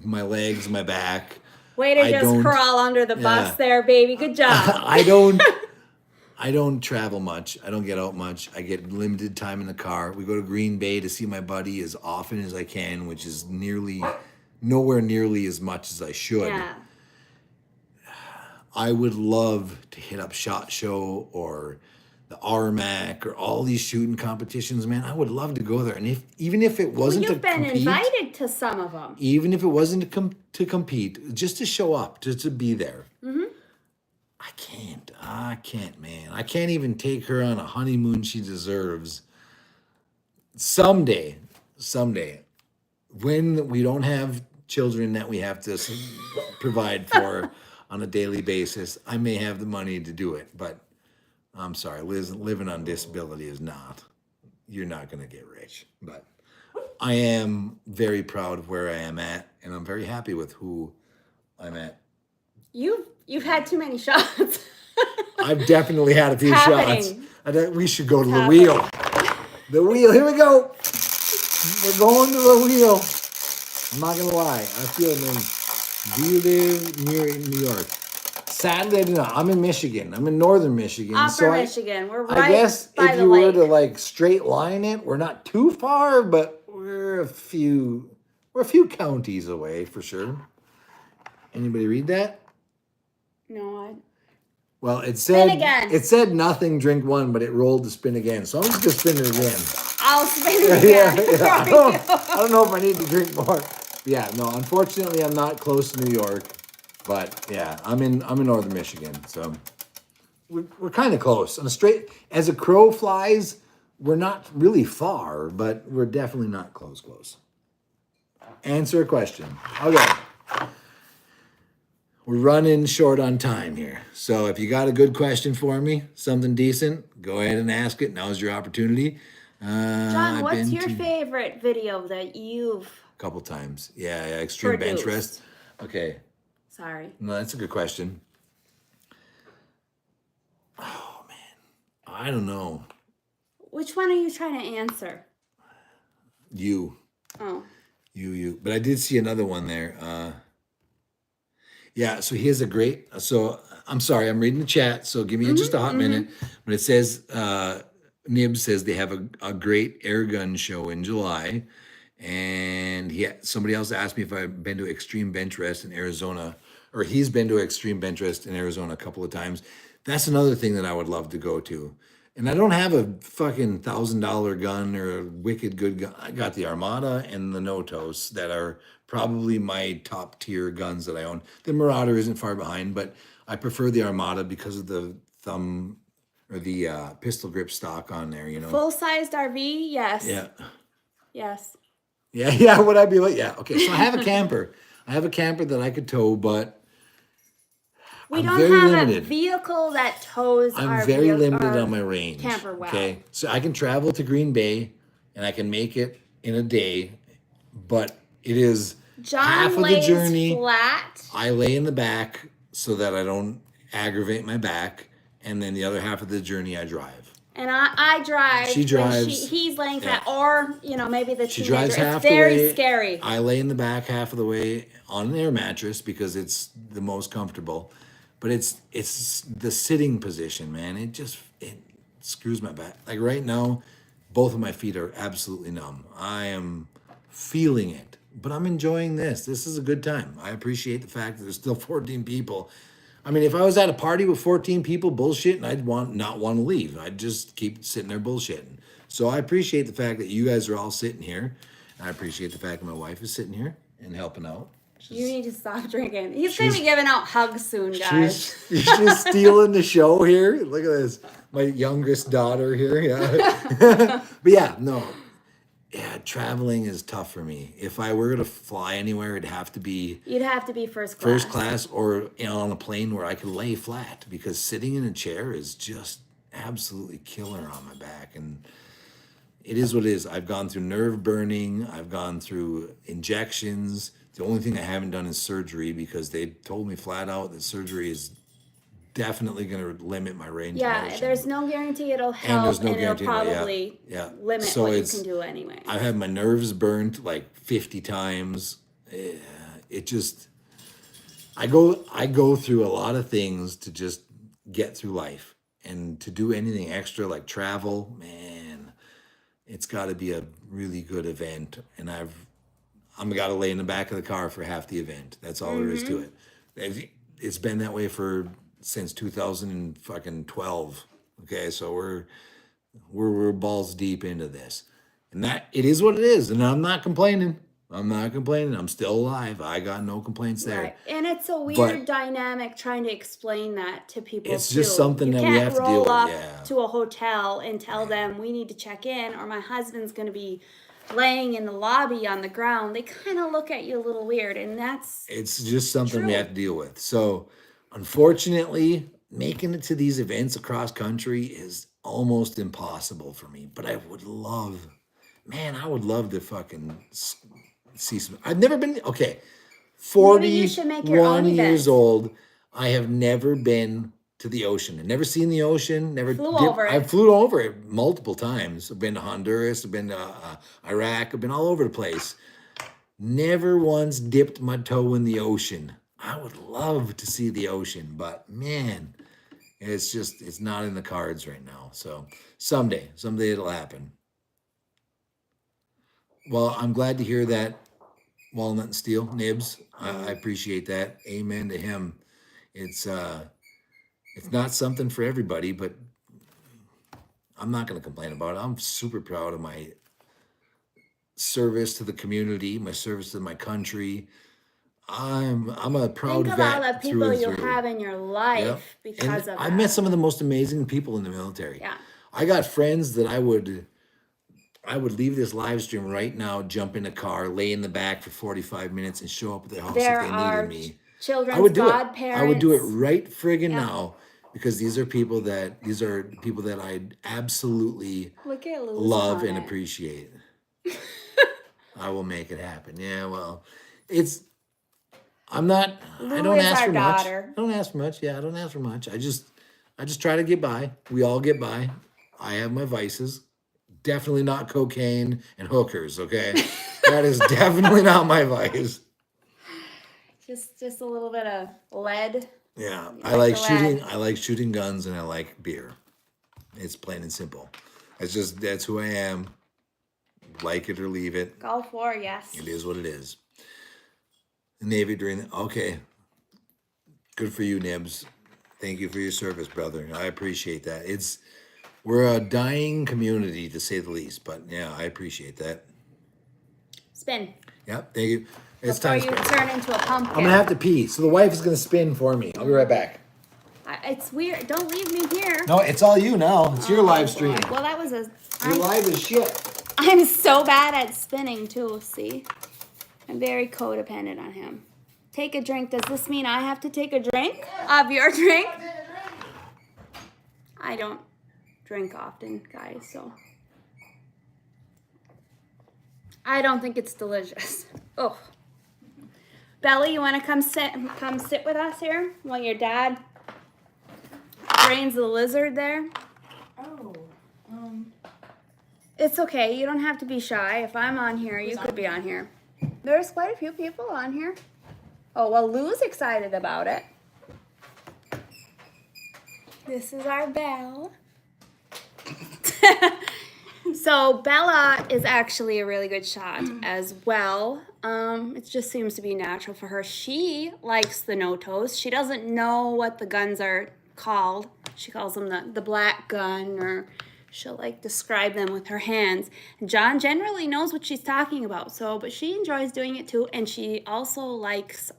My legs, my back. Way to just crawl under the bus there, baby. Good job. I don't travel much. I don't get out much. I get limited time in the car. We go to Green Bay to see my buddy as often as I can, which is nearly nowhere nearly as much as I should. Yeah. I would love to hit up SHOT Show or the RMAC or all these shooting competitions, man. I would love to go there. And even if it Well, wasn't you've to been compete, invited to some of them. even if it wasn't to compete, just to show up, just to be there. Mm-hmm. I can't, man. I can't even take her on a honeymoon she deserves. Someday, when we don't have children that we have to provide for on a daily basis, I may have the money to do it. But I'm sorry, living on disability is not. You're not going to get rich. But I am very proud of where I am at, and I'm very happy with who I'm at. You've had too many shots. I've definitely had a few shots. happening. We should go to the wheel. The wheel. Here we go. We're going to the wheel. I'm not gonna lie. I feel amazing. Do you live near New York? Sadly, I do not. I'm in Michigan. I'm in northern Michigan. Upper Michigan. We're right I guess by if the you were lake. to like straight line it, we're not too far, but we're a few counties away for sure. Anybody read that? No, Well, it said again. It said nothing, drink one, but it rolled to spin again. So I'm just gonna spin it again. I'll spin it again. I don't know if I need to drink more. Yeah, no. Unfortunately, I'm not close to New York, but yeah, I'm in northern Michigan, so we're kind of close. On a straight as a crow flies, we're not really far, but we're definitely not close. Answer a question. Okay. We're running short on time here. So if you got a good question for me, something decent, go ahead and ask it. Now's your opportunity. John, what's your favorite video that you've A couple times. Yeah, extreme bench produced? rest. Okay. Sorry. No, that's a good question. Oh, man. I don't know. Which one are you trying to answer? You. Oh. You. But I did see another one there. Yeah, so here's a great. So I'm sorry, I'm reading the chat. So give me just a hot minute. But it says, Nib says they have a great air gun show in July. And somebody else asked me if I've been to Extreme Bench Rest in Arizona, or he's been to Extreme Bench Rest in Arizona a couple of times. That's another thing that I would love to go to. And I don't have a fucking $1,000 gun or a wicked good gun. I got the Armada and the Notos that are probably my top tier guns that I own. The Marauder isn't far behind, but I prefer the Armada because of the thumb or the pistol grip stock on there, you know. Full-sized RV? Yes. Yeah. Yes. Yeah, would I be like, yeah, okay. So I have a camper. I have a camper that I could tow, but We I'm don't very have limited. a vehicle that tows I'm our very vehicle- limited our on my range. camper well. Okay. So I can travel to Green Bay and I can make it in a day, but it is John half of the lays journey. flat. I lay in the back so that I don't aggravate my back, and then the other half of the journey I drive. And I drive. She when drives. He's laying Yeah. flat, or maybe the She teenager. drives It's half the very way. scary. I lay in the back half of the way on an air mattress because it's the most comfortable. But it's the sitting position, man. It screws my back. Like right now, both of my feet are absolutely numb. I am feeling it, but I'm enjoying this. This is a good time. I appreciate the fact that there's still 14 people. I mean, if I was at a party with 14 people bullshitting, I'd not want to leave. I'd just keep sitting there bullshitting. So I appreciate the fact that you guys are all sitting here. I appreciate the fact that my wife is sitting here and helping out. You need to stop drinking. He's going to be giving out hugs soon, guys. She's stealing the show here. Look at this. My youngest daughter here. Yeah. But yeah, no. Yeah, traveling is tough for me. If I were to fly anywhere, it'd have to be You'd have to be first class. first class or on a plane where I could lay flat, because sitting in a chair is just absolutely killer on my back. And it is what it is. I've gone through nerve burning. I've gone through injections. The only thing I haven't done is surgery, because they told me flat out that surgery is definitely going to limit my range of Yeah, motion. there's no guarantee it'll help, there's no and guarantee, it'll yeah, probably yeah. limit So what you it's- can do anyway. I've had my nerves burnt like 50 times. It just, I go through a lot of things to just get through life, and to do anything extra like travel, man, it's got to be a really good event. And I'm got to lay in the back of the car for half the event. That's all there is to it. It's been that way since 2012. Okay, so we're balls deep into this, and that it is what it is. And I'm not complaining. I'm still alive. I got no complaints there. Right. And it's a weird But dynamic trying to explain that to people it's too. just something you that can't we have to deal roll with. up Yeah. to a hotel and tell them we need to check in, or my husband's going to be laying in the lobby on the ground. They kind of look at you a little weird, and It's just something we true. have to deal with. So, unfortunately, making it to these events across country is almost impossible for me. But I would love to fucking see some. I've never been, okay, Maybe you should make your own 41 years event. old. I have never been to the ocean. I've never seen the ocean. Never Flew over it. I flew over it multiple times. I've been to Honduras. I've been to Iraq. I've been all over the place. Never once dipped my toe in the ocean. I would love to see the ocean, but man, it's not in the cards right now. So someday it'll happen. Well, I'm glad to hear that, Walnut and Steel, Nibs. I appreciate that. Amen to him. It's not something for everybody, but I'm not going to complain about it. I'm super proud of my service to the community, my service to my country. I'm a proud Think of vet all the through people and you through. have in your life Yep. because And of I that. met some of the most amazing people in the military. Yeah. I got friends that I would leave this live stream right now, jump in a car, lay in the back for 45 minutes, and show up at their house There if they are needed me. children's I would do it. godparents. I would do it right friggin' Yeah. now, because these are people that I absolutely Look at Lou's love and comment. appreciate. I will make it happen. Yeah, well, I Lou don't is ask our for much. daughter. I don't ask for much. Yeah, I don't ask for much. I just try to get by. We all get by. I have my vices. Definitely not cocaine and hookers, okay? That is definitely not my vice. Just a little bit of lead. Yeah, You I like like the shooting. lead. I like shooting guns, and I like beer. It's plain and simple. That's who I am. Like it or leave it. Go for it, yes. It is what it is. The Navy okay. Good for you, Nibs. Thank you for your service, brother. I appreciate that. We're a dying community, to say the least, but yeah, I appreciate that. Spin. Yep, thank you. It's Before time you to spin. turn into a pumpkin. I'm gonna have to pee, so the wife is gonna spin for me. I'll be right back. It's weird. Don't leave me here. No, it's all you now. It's your live stream. Well, that was a. You're live as shit. I'm so bad at spinning too. See, I'm very codependent on him. Take a drink. Does this mean I have to take a drink of your drink? I don't drink often, guys, so I don't think it's delicious. Oh, Belly, you want to come sit with us here while your dad drains the lizard there? Oh. It's okay. You don't have to be shy. If I'm on here, you could be on here. There's quite a few people on here. Oh, well, Lou's excited about it. This is our Belle. So Bella is actually a really good shot as well. It just seems to be natural for her. She likes the no-toes. She doesn't know what the guns are called. She calls them the black gun, or she'll like describe them with her hands. John generally knows what she's talking about, but she enjoys doing it too. And she also likes,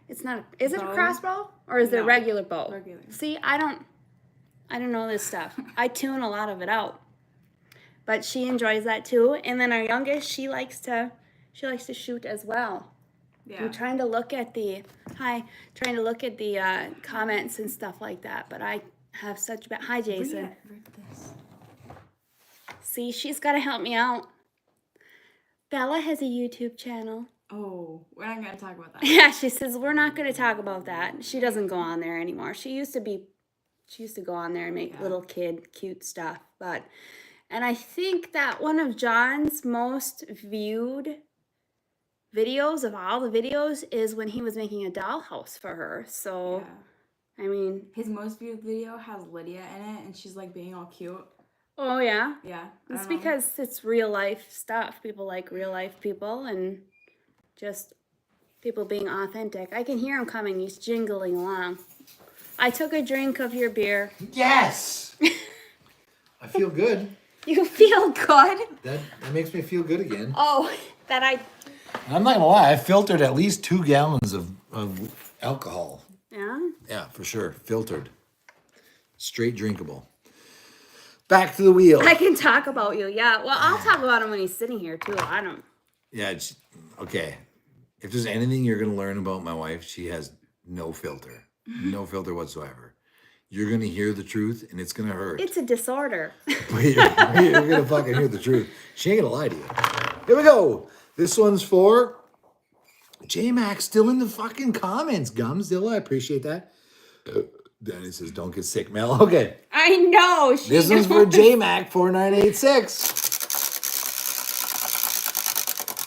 is it a Bow? crossbow or is it a No, regular bow? regular. See, I don't know this stuff. I tune a lot of it out. But she enjoys that too. And then our youngest, she likes to shoot as well. Yeah. I'm trying to look at the comments and stuff like that, but I have such bad. Hi, Jason. Read this. See, she's got to help me out. Bella has a YouTube channel. Oh, we're not gonna talk about that. Yeah, she says we're not going to talk about that. She doesn't go on there anymore. She used to go on there and make little kid cute stuff, and I think that one of John's most viewed videos of all the videos is when he was making a dollhouse for her. So, Yeah. I mean, His most viewed video has Lydia in it, and she's like being all cute. Oh, yeah? Yeah. It's I don't know. because it's real life stuff. People like real life people and just people being authentic. I can hear him coming. He's jingling along. I took a drink of your beer. Yes. I feel good. You feel good? That makes me feel good again. Oh, that I... I'm not gonna lie. I filtered at least 2 gallons of alcohol. Yeah? Yeah, for sure. Filtered. Straight drinkable. Back to the wheel. I can talk about you, yeah. Well, I'll talk about him when he's sitting here, too. I don't... Yeah, okay. If there's anything you're going to learn about my wife, she has no filter. No filter whatsoever. You're going to hear the truth, and it's going to hurt. It's a disorder. But you're going to fucking hear the truth. She ain't going to lie to you. Here we go. This one's for J Mac, still in the fucking comments. Gumzilla, I appreciate that. Danny says, don't get sick, Mel. Okay. I know. This one's for J Mac 4986.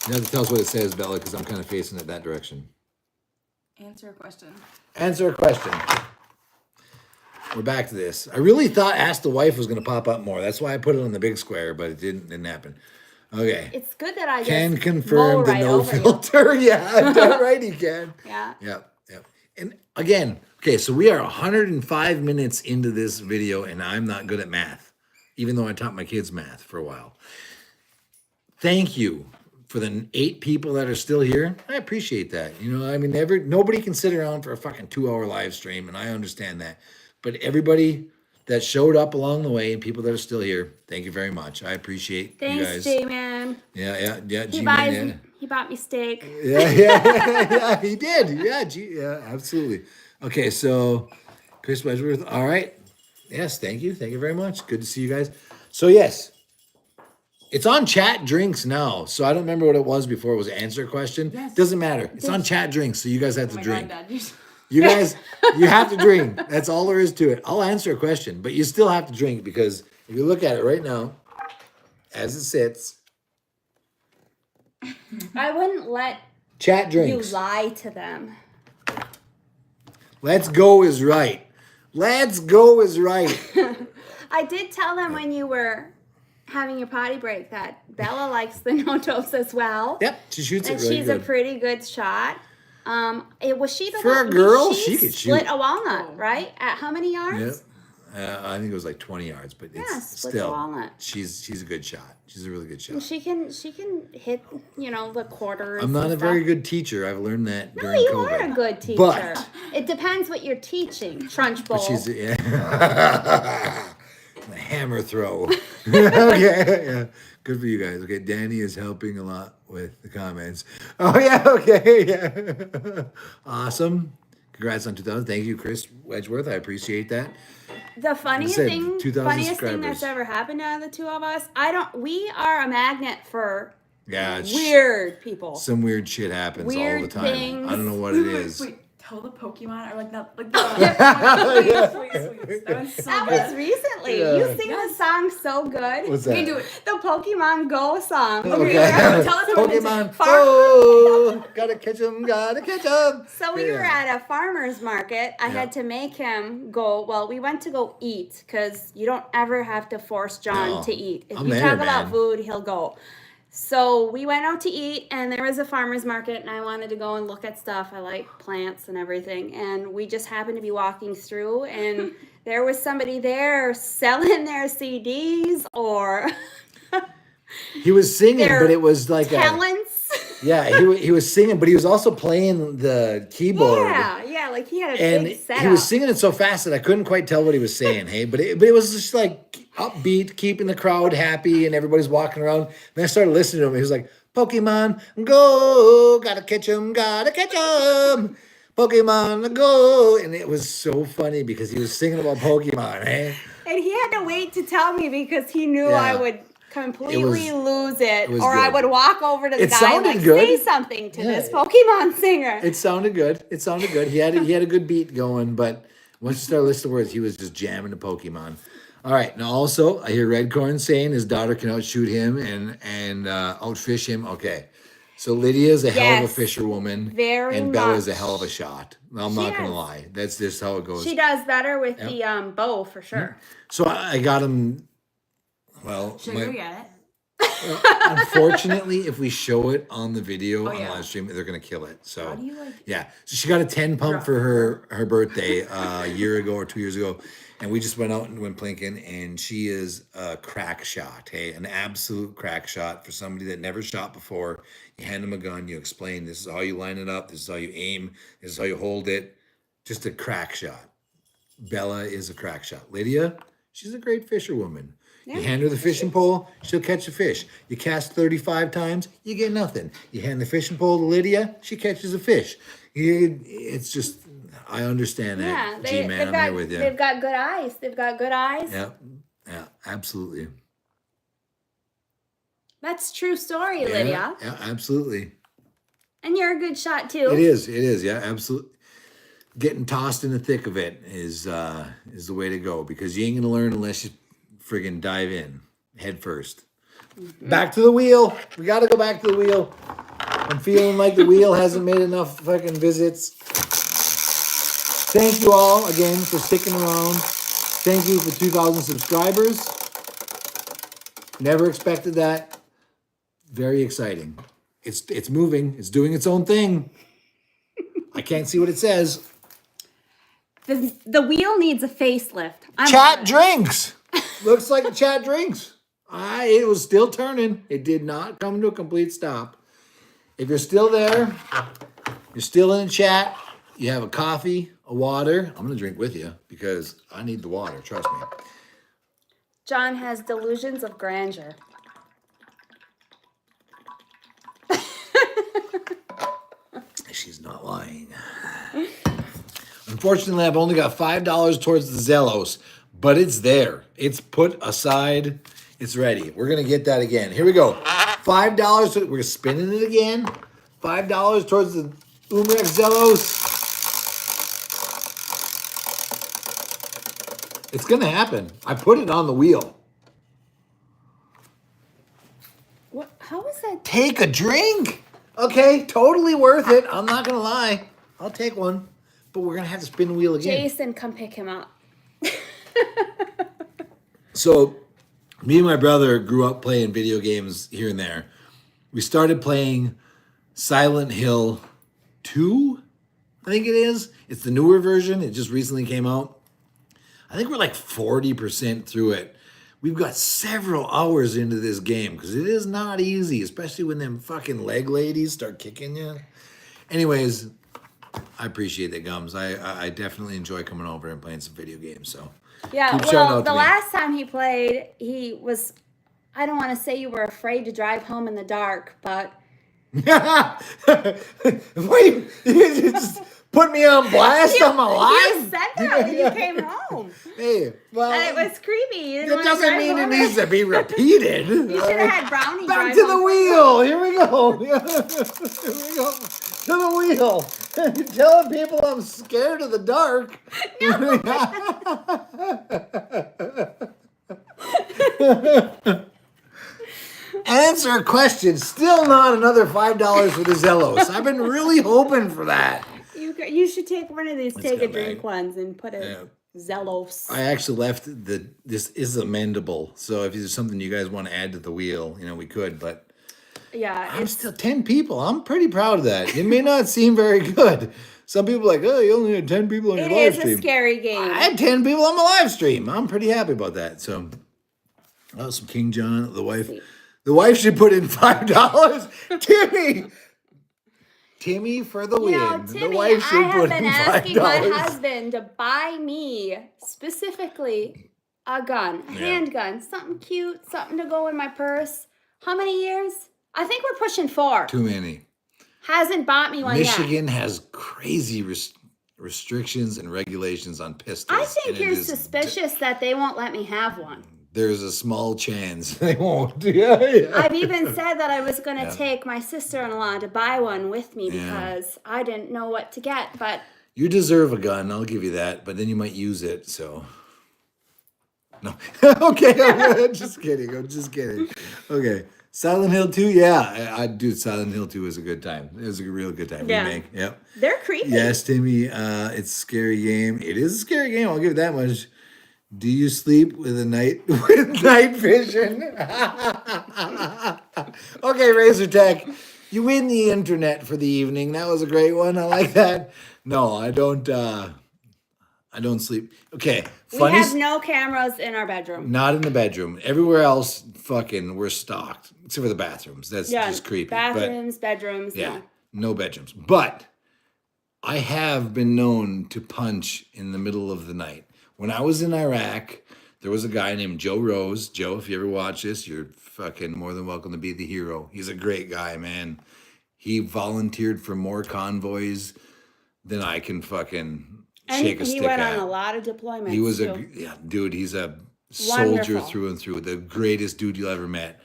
You have to tell us what it says, Bella, because I'm kind of facing it that direction. Answer a question. Answer a question. We're back to this. I really thought Ask the Wife was going to pop up more. That's why I put it on the big square, but it didn't happen. Okay. It's good that I Can just confirm mow the right no over you. filter. Yeah, damn right he can. Yeah. Yep. And again, okay, so we are 105 minutes into this video, and I'm not good at math, even though I taught my kids math for a while. Thank you for the 8 people that are still here. I appreciate that. You know, I mean, nobody can sit around for a fucking 2-hour live stream, and I understand that. But everybody that showed up along the way and people that are still here, thank you very much. I appreciate you guys. Thanks, J-Man. Yeah. He bought me steak. Yeah, he did. Yeah, absolutely. Okay, so Chris Wedgeworth. All right. Yes, thank you. Thank you very much. Good to see you guys. So yes, it's on chat drinks now. So I don't remember what it was before. It was answer a question. Yes. Doesn't matter. It's on chat drinks. So you guys have Oh to my drink. God, Dad. You guys, you have to drink. That's all there is to it. I'll answer a question, but you still have to drink because if you look at it right now, as it sits, I wouldn't let chat you drinks. lie to them. Let's go is right. Let's go is right. I did tell them when you were having your potty break that Bella likes the no-dose as well. Yep, she shoots And it really she's good. a pretty good shot. Was she the For one? a girl, she could split shoot. a walnut, right? At how many yards? Yep. I think it was like 20 yards, but Yeah, it's split the still walnut. she's a good shot. She's a really good shot. And she can hit, the quarters. I'm not and a very stuff. good teacher. I've learned that No, during you COVID. are a good teacher. But- It depends what you're teaching. Trunchbull. But she's the hammer throw. Okay, yeah. Good for you guys. Okay, Danny is helping a lot with the comments. Oh yeah, okay, yeah. Awesome. Congrats on 2,000. Thank you, Chris Wedgeworth. I appreciate that. The funniest said, thing, 2,000 funniest thing subscribers. that's ever happened to the two of us. We are a magnet for Yeah, it's weird people. some weird shit happens all the Weird time. things. I don't know what it is. Wait, tell the Pokemon or like that, like the please. That was so That good. was recently. Yeah. You sing the song so good. What's You that? can do it. The Pokemon Go song. Okay. Tell us what it is. Pokemon. Far- Oh, gotta catch him, gotta catch him. So we were at a farmer's market. I had to make him go. Well, we went to go eat because you don't ever have to force John No. to eat. If I'm you there, talk about man. food, he'll go. So we went out to eat, and there was a farmer's market, and I wanted to go and look at stuff. I like plants and everything, and we just happened to be walking through, and there was somebody there selling their CDs or He was singing, their but it was like talents. yeah, he was singing, but he was also playing the keyboard. Yeah, like he had a And big setup. he was singing it so fast that I couldn't quite tell what he was saying. Hey, but it was just like upbeat, keeping the crowd happy, and everybody's walking around. And I started listening to him. He was like, "Pokemon go, gotta catch 'em, gotta catch 'em, Pokemon go," and it was so funny because he was singing about Pokemon. Hey, And he had to wait to tell me because he knew Yeah. I would completely lose it, was or I good. would walk over to the It guy and sounded like, good. say something to Yeah. this Pokemon singer. it sounded good. It sounded good. He had a good beat going, but once you start listening to words, he was just jamming the Pokemon. All right. Now, also, I hear Redcorn saying his daughter can outshoot him and outfish him. Okay. So Lydia's a hell of a Yes. fisherwoman. Very And Bella's a much. hell of a shot. I'm She not going to is. lie. That's just how it goes. She does better with the bow for sure. So I got him Well, Should I go get it? unfortunately, if we show it on the video on the yeah. live stream, they're gonna kill it. So How do you like? yeah, so she got a 10 pump for her birthday a year ago or 2 years ago, and we just went out and went plinking, and she is a crack shot. Hey, an absolute crack shot for somebody that never shot before. You hand them a gun, you explain this is how you line it up, this is how you aim, this is how you hold it. Just a crack shot. Bella is a crack shot. Lydia, she's a great fisherwoman. You hand her the fishing pole, she'll catch a fish. You cast 35 times, you get nothing. You hand the fishing pole to Lydia, she catches a fish. It's just, I understand that. Yeah, G-Man, I'm here with you. They've got good eyes. They've got good eyes. Yeah, absolutely. That's true story, Lydia. Yeah, absolutely. And you're a good shot too. It is, yeah, absolutely. Getting tossed in the thick of it is the way to go, because you ain't gonna learn unless you friggin' dive in head first. Back to the wheel. We got to go back to the wheel. I'm feeling like the wheel hasn't made enough fucking visits. Thank you all again for sticking around. Thank you for 2,000 subscribers. Never expected that. Very exciting. It's moving. It's doing its own thing. I can't see what it says. The wheel needs a facelift. Chat drinks. Looks like the chat drinks. It was still turning. It did not come to a complete stop. If you're still there, you're still in the chat, you have a coffee, a water. I'm going to drink with you because I need the water. Trust me. John has delusions of grandeur. She's not lying. Unfortunately, I've only got $5 towards the Zellos, but it's there. It's put aside. It's ready. We're going to get that again. Here we go. $5. We're spinning it again. $5 towards the Umrex Zellos. It's going to happen. I put it on the wheel. What? How is that? Take a drink. Okay, totally worth it. I'm not going to lie. I'll take one. But we're going to have to spin the wheel again. Jason, come pick him up. So, me and my brother grew up playing video games here and there. We started playing Silent Hill 2, I think it is. It's the newer version. It just recently came out. I think we're like 40% through it. We've got several hours into this game because it is not easy, especially when them fucking leg ladies start kicking you. Anyways, I appreciate the gums. I definitely enjoy coming over and playing some video games. So Yeah, keep showing well, out to the me. last time he played, he was, I don't want to say you were afraid to drive home in the dark, but Wait, you just put me on blast on my you life? said that when you came home. Hey, well, And it was creepy. You didn't that want to doesn't drive mean it home. needs to be repeated. You should have had Brownie Back drive to the home. wheel. Here we go. Here we go. To the wheel. You're telling people I'm scared of the dark. Answer a question. Still not another $5 for the Zellos. I've been really hoping for that. You should take one of these take a go drink back. ones and put a Zellos. I actually left this is amendable. So if there's something you guys want to add to the wheel, we could, but Yeah, I'm it's still 10 people. I'm pretty proud of that. It may not seem very good. Some people are like, oh, you only had 10 people on your it live is stream. a scary game. I had 10 people on my live stream. I'm pretty happy about that. So, some King John, the wife. The wife should put in $5. Timmy for the win. Timmy, the wife should I put have been in asking $5. my husband to buy me specifically a gun, a handgun, something cute, something to go in my purse. How many years? I think we're pushing 4. Too many. Hasn't bought me one yet. Michigan has crazy restrictions and regulations on pistols. I think and it you're is suspicious that they won't let me have one. There's a small chance they won't. Yeah. I've even said that I was going to take my sister-in-law to buy one with me Yeah. because I didn't know what to get, but You deserve a gun, I'll give you that, but then you might use it, so. No. Okay, I'm just kidding. Okay. Silent Hill 2, yeah. I do. Silent Hill 2 was a good time. It was a real good time. Yeah. Remake. Yep. they're creepy. Yes, Timmy. It's a scary game. It is a scary game. I'll give it that much. Do you sleep with with night vision? Okay, Razor Tech, you win the internet for the evening. That was a great one. I like that. No, I don't. I don't sleep. Okay, We funny. have no cameras in our bedroom. Not in the bedroom. Everywhere else, fucking, we're stocked except for the bathrooms. That's just creepy. Bathrooms, bedrooms. Yeah, no bedrooms. But I have been known to punch in the middle of the night. When I was in Iraq, there was a guy named Joe Rose. Joe, if you ever watch this, you're fucking more than welcome to be the hero. He's a great guy, man. He volunteered for more convoys than I can fucking shake a stick he went at. on a lot of deployments. He was too. dude, he's a soldier Wonderful. through and through. The greatest dude you ever met.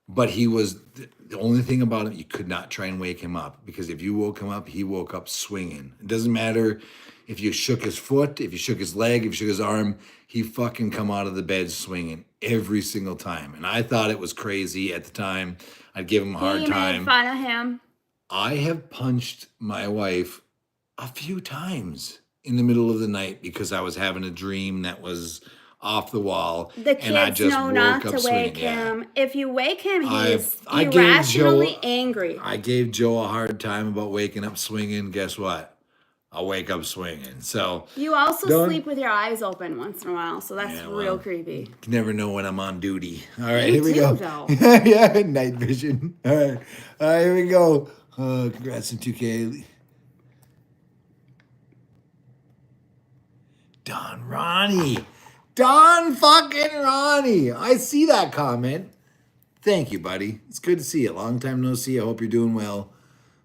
But he was the only thing about him, you could not try and wake him up because if you woke him up, he woke up swinging. It doesn't matter if you shook his foot, if you shook his leg, if you shook his arm, he fucking come out of the bed swinging every single time. And I thought it was crazy at the time. I'd give him a hard time. Made fun of him. I have punched my wife a few times in the middle of the night because I was having a dream that was off the wall. The and I kids just know woke not up to swinging. wake him. If you wake him, I he's gave irrationally Joe- angry. I gave Joe a hard time about waking up swinging. Guess what? I'll wake up swinging. So You also Don't- sleep with your eyes open once in a while, so that's Yeah, real well. creepy. you never know when I'm on duty. All right, You here we do, go. though. Yeah, night vision. All right, here we go. Congrats on 2K. Don Ronnie. Don fucking Ronnie. I see that comment. Thank you, buddy. It's good to see you. Long time no see. I hope you're doing well.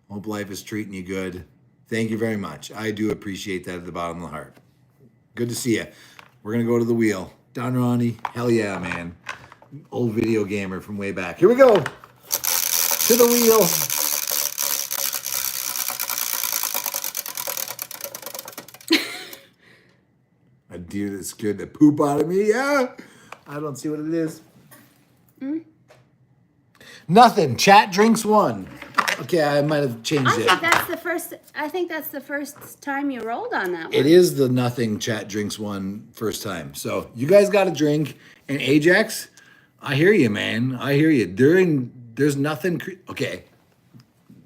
Hope life is treating you good. Thank you very much. I do appreciate that at the bottom of the heart. Good to see you. We're going to go to the wheel. Don Ronnie. Hell yeah, man. Old video gamer from way back. Here we go. To the wheel. A deer that scared the poop out of me. Yeah. I don't see what it is. Nothing. Chat drinks one. Okay, I might have changed I it. think that's the first time you rolled on that one. It is the nothing chat drinks one first time. So you guys got a drink. And Ajax, I hear you, man. I hear you. There's nothing. Okay.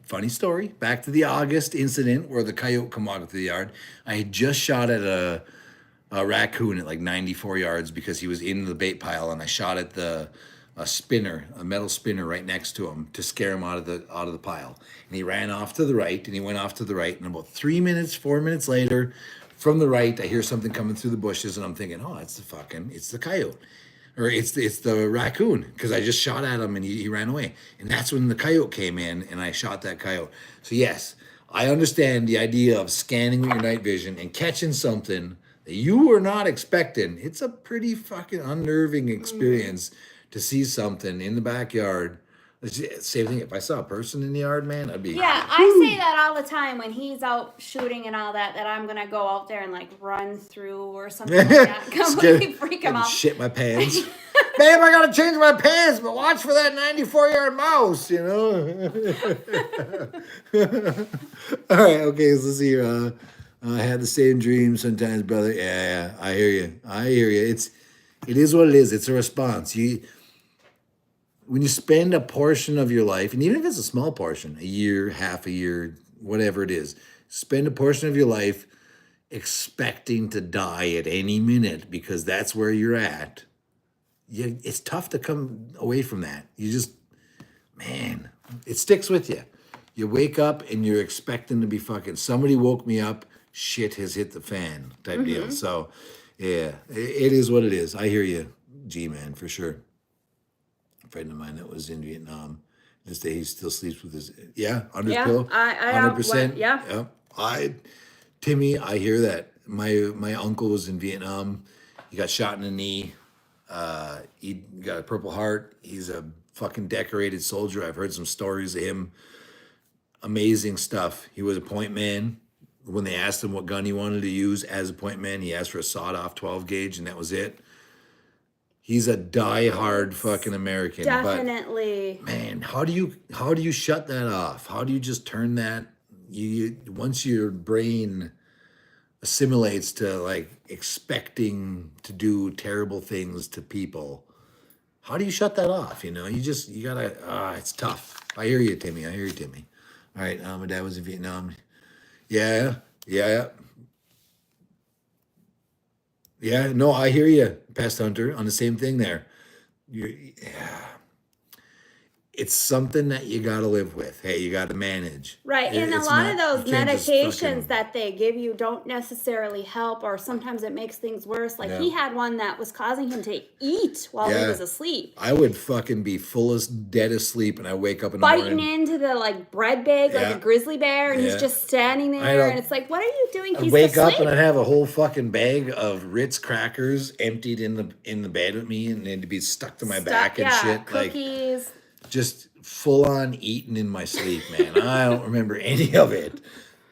Funny story. Back to the August incident where the coyote come out of the yard. I had just shot at a raccoon at like 94 yards because he was in the bait pile, and I shot at a metal spinner right next to him to scare him out of the pile. And he ran off to the right, and he went off to the right. And about 4 minutes later, from the right, I hear something coming through the bushes, and I'm thinking, oh, it's the coyote. Or it's the raccoon, because I just shot at him and he ran away. And that's when the coyote came in, and I shot that coyote. So yes, I understand the idea of scanning with your night vision and catching something that you were not expecting. It's a pretty fucking unnerving experience to see something in the backyard. Same thing, if I saw a person in the yard, man, I'd be... Yeah, I say that all the time when he's out shooting and all that I'm going to go out there and like run through or something like that. Completely freak him out. Shit my pants. Babe, I gotta change my pants, but watch for that 94-yard mouse, you know? All right, okay, so let's see here. I had the same dream sometimes, brother. Yeah, I hear you. It is what it is. It's a response. When you spend a portion of your life, and even if it's a small portion, a year, half a year, whatever it is, spend a portion of your life expecting to die at any minute because that's where you're at. It's tough to come away from that. You just, man, it sticks with you. You wake up and you're expecting to be fucking, somebody woke me up, shit has hit the fan type deal. So, yeah, it is what it is. I hear you, G-Man, for sure. A friend of mine that was in Vietnam, this day he still sleeps with his, under his pillow. I 100%. yeah. Timmy, I hear that. My uncle was in Vietnam. He got shot in the knee. He got a Purple Heart. He's a fucking decorated soldier. I've heard some stories of him. Amazing stuff. He was a point man. When they asked him what gun he wanted to use as a point man, he asked for a sawed-off 12 gauge, and that was it. He's a die-hard fucking American. Definitely. But, man, how do you shut that off? How do you just turn that? Once your brain assimilates to like expecting to do terrible things to people. How do you shut that off? You know, you gotta, it's tough. I hear you, Timmy. I hear you, Timmy. All right. My dad was in Vietnam. Yeah. Yeah. Yeah. No, I hear you, Pest Hunter, on the same thing there. Yeah. It's something that you got to live with. Hey, you got to manage. Right, and a It's lot not- of those you can't just medications fucking- that they give you don't necessarily help, or sometimes it makes things worse. Like he had one that was causing him to eat while he Yeah. was asleep. I would fucking be full of dead asleep, and I wake up in the Biting morning. into the like bread bag like Yeah. a grizzly bear, and Yeah. he's just standing I there, don't- and it's like, what are you doing? I'd He's wake up asleep. and I'd have a whole fucking bag of Ritz crackers emptied in the bed with me, and it'd be stuck to my back and shit. Cookies. Like just full on eating in my sleep, man. I don't remember any of it,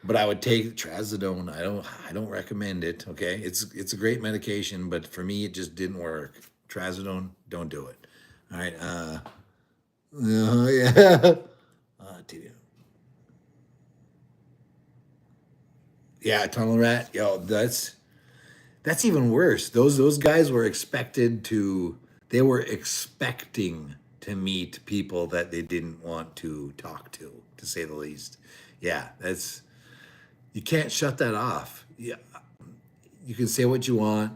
but I would take trazodone. I don't recommend it. Okay, it's a great medication, but for me it just didn't work. Trazodone, don't do it. All right. Yeah. Yeah, tunnel rat. Yo, that's even worse. Those guys were expecting to meet people that they didn't want to talk to say the least. Yeah, you can't shut that off. Yeah, you can say what you want.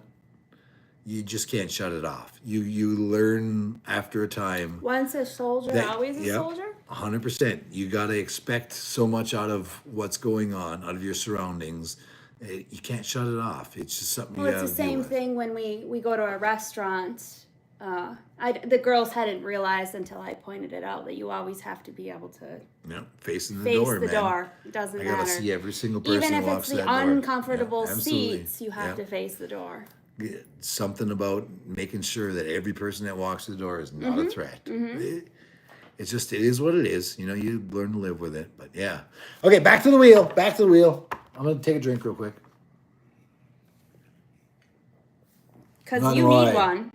You just can't shut it off. You learn after a time. Once a soldier, always a soldier. 100%. You got to expect so much out of what's going on, out of your surroundings. You can't shut it off. It's just something Well, you it's got the to deal same with. thing when we go to a restaurant. The girls hadn't realized until I pointed it out that you always have to be able to Yeah, facing the face door, the man. door. It doesn't I gotta matter. see every single person Even who if it's walks the that door. uncomfortable Yeah, absolutely. seats, you have to face the door. Yeah, something about making sure that every person that walks through the door is not a threat. It is what it is. You know, you learn to live with it. But yeah. Okay, back to the wheel. I'm gonna take a drink real quick. Because Not you gonna need lie. one.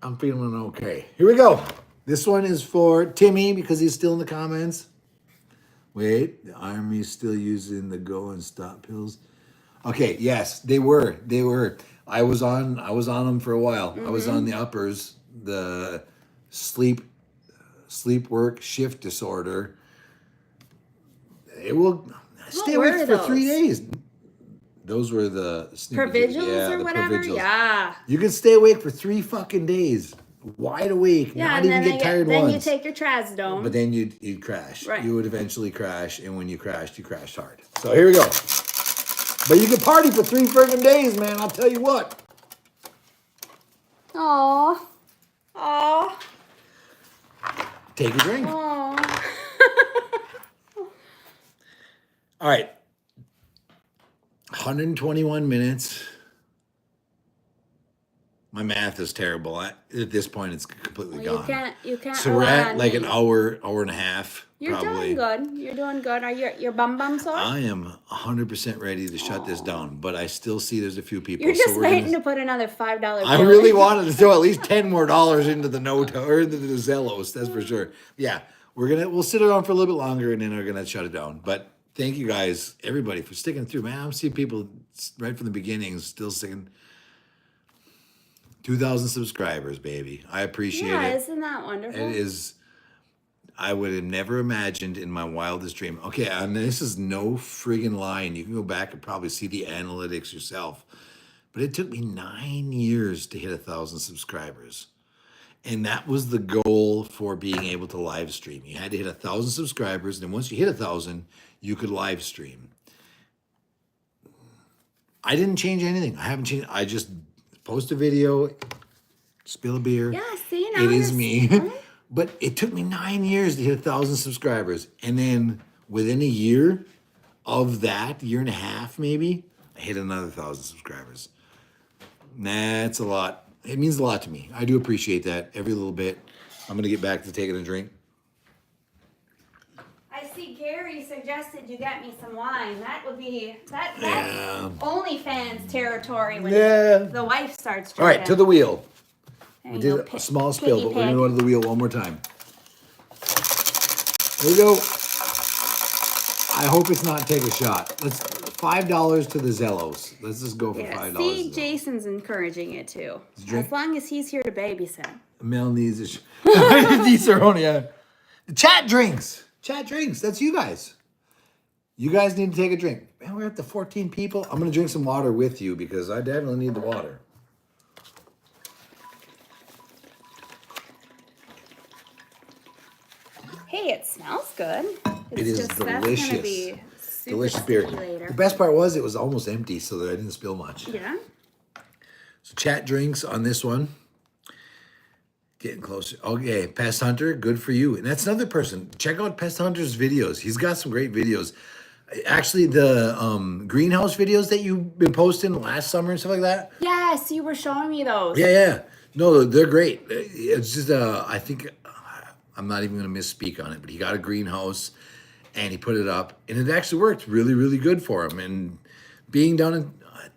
I'm feeling okay. Here we go. This one is for Timmy because he's still in the comments. Wait, the Army's still using the go and stop pills. Okay, yes, they were. I was on them for a while. I was on the uppers, the sleep work shift disorder. It will stay were awake for 3 those? days. Those were the Provigils or the whatever? Provigils. Yeah. You can stay awake for 3 fucking days, wide awake, Yeah, not and even then, get tired then once. you take your trazodone. But then you'd crash. Right. You would eventually crash, and when you crashed hard. So here we go. But you can party for 3 friggin' days, man. I'll tell you what. Aw. Aw. Take a drink. Aw. All right. 121 minutes. My math is terrible. At this point, it's completely Well, gone. you can't. So we're rely at on like me. an hour and a half. You're probably. doing good. You're doing good. Are your bum sore? I am 100% ready to shut this down, but I still see there's a few people. You're just we're waiting gonna- to put another $5 bill. I really wanted to throw at least $10 more into the or into the Zellos. That's for sure. Yeah, we'll sit around for a little bit longer and then we're gonna shut it down. But thank you guys, everybody, for sticking through. Man, I'm seeing people right from the beginning still sticking. 2,000 subscribers, baby. I appreciate Yeah, it. isn't that wonderful? It is. I would have never imagined in my wildest dream. Okay, and this is no friggin' lie. And you can go back and probably see the analytics yourself. But it took me 9 years to hit 1,000 subscribers. And that was the goal for being able to live stream. You had to hit 1,000 subscribers. And then once you hit 1,000, you could live stream. I didn't change anything. I haven't changed. I just post a video, spill a beer. Yeah, see, now It is it's- me. But it took me 9 years to hit 1,000 subscribers. And then within a year of that, year and a half maybe, I hit another 1,000 subscribers. That's a lot. It means a lot to me. I do appreciate that every little bit. I'm going to get back to taking a drink. I see Gary suggested you get me some wine. That would be that's Yeah. OnlyFans territory when Yeah. the wife starts All right, drinking. to the wheel. There We you did go, a pig- small spill, piggy but we're going to pig. go to the wheel one more time. There we go. I hope it's not take a shot. $5 to the Zellos. Let's just go for Yeah. $5. See, Jason's encouraging it too. Drink- As long as he's here to babysit. Mel needs a These are only chat drinks. Chat drinks. That's you guys. You guys need to take a drink. Man, we're up to 14 people. I'm gonna drink some water with you because I definitely need the water. Hey, it smells good. It's It is just, That's delicious. gonna be super Delicious beer. sticky later. The best part was it was almost empty, so that I didn't spill much. Yeah. So chat drinks on this one. Getting closer. Okay, Pest Hunter, good for you. And that's another person. Check out Pest Hunter's videos. He's got some great videos. Actually, the greenhouse videos that you've been posting last summer and stuff like that. Yes, you were showing me those. Yeah. No, they're great. It's just, I think, I'm not even going to misspeak on it, but he got a greenhouse and he put it up and it actually worked really, really good for him. And being down in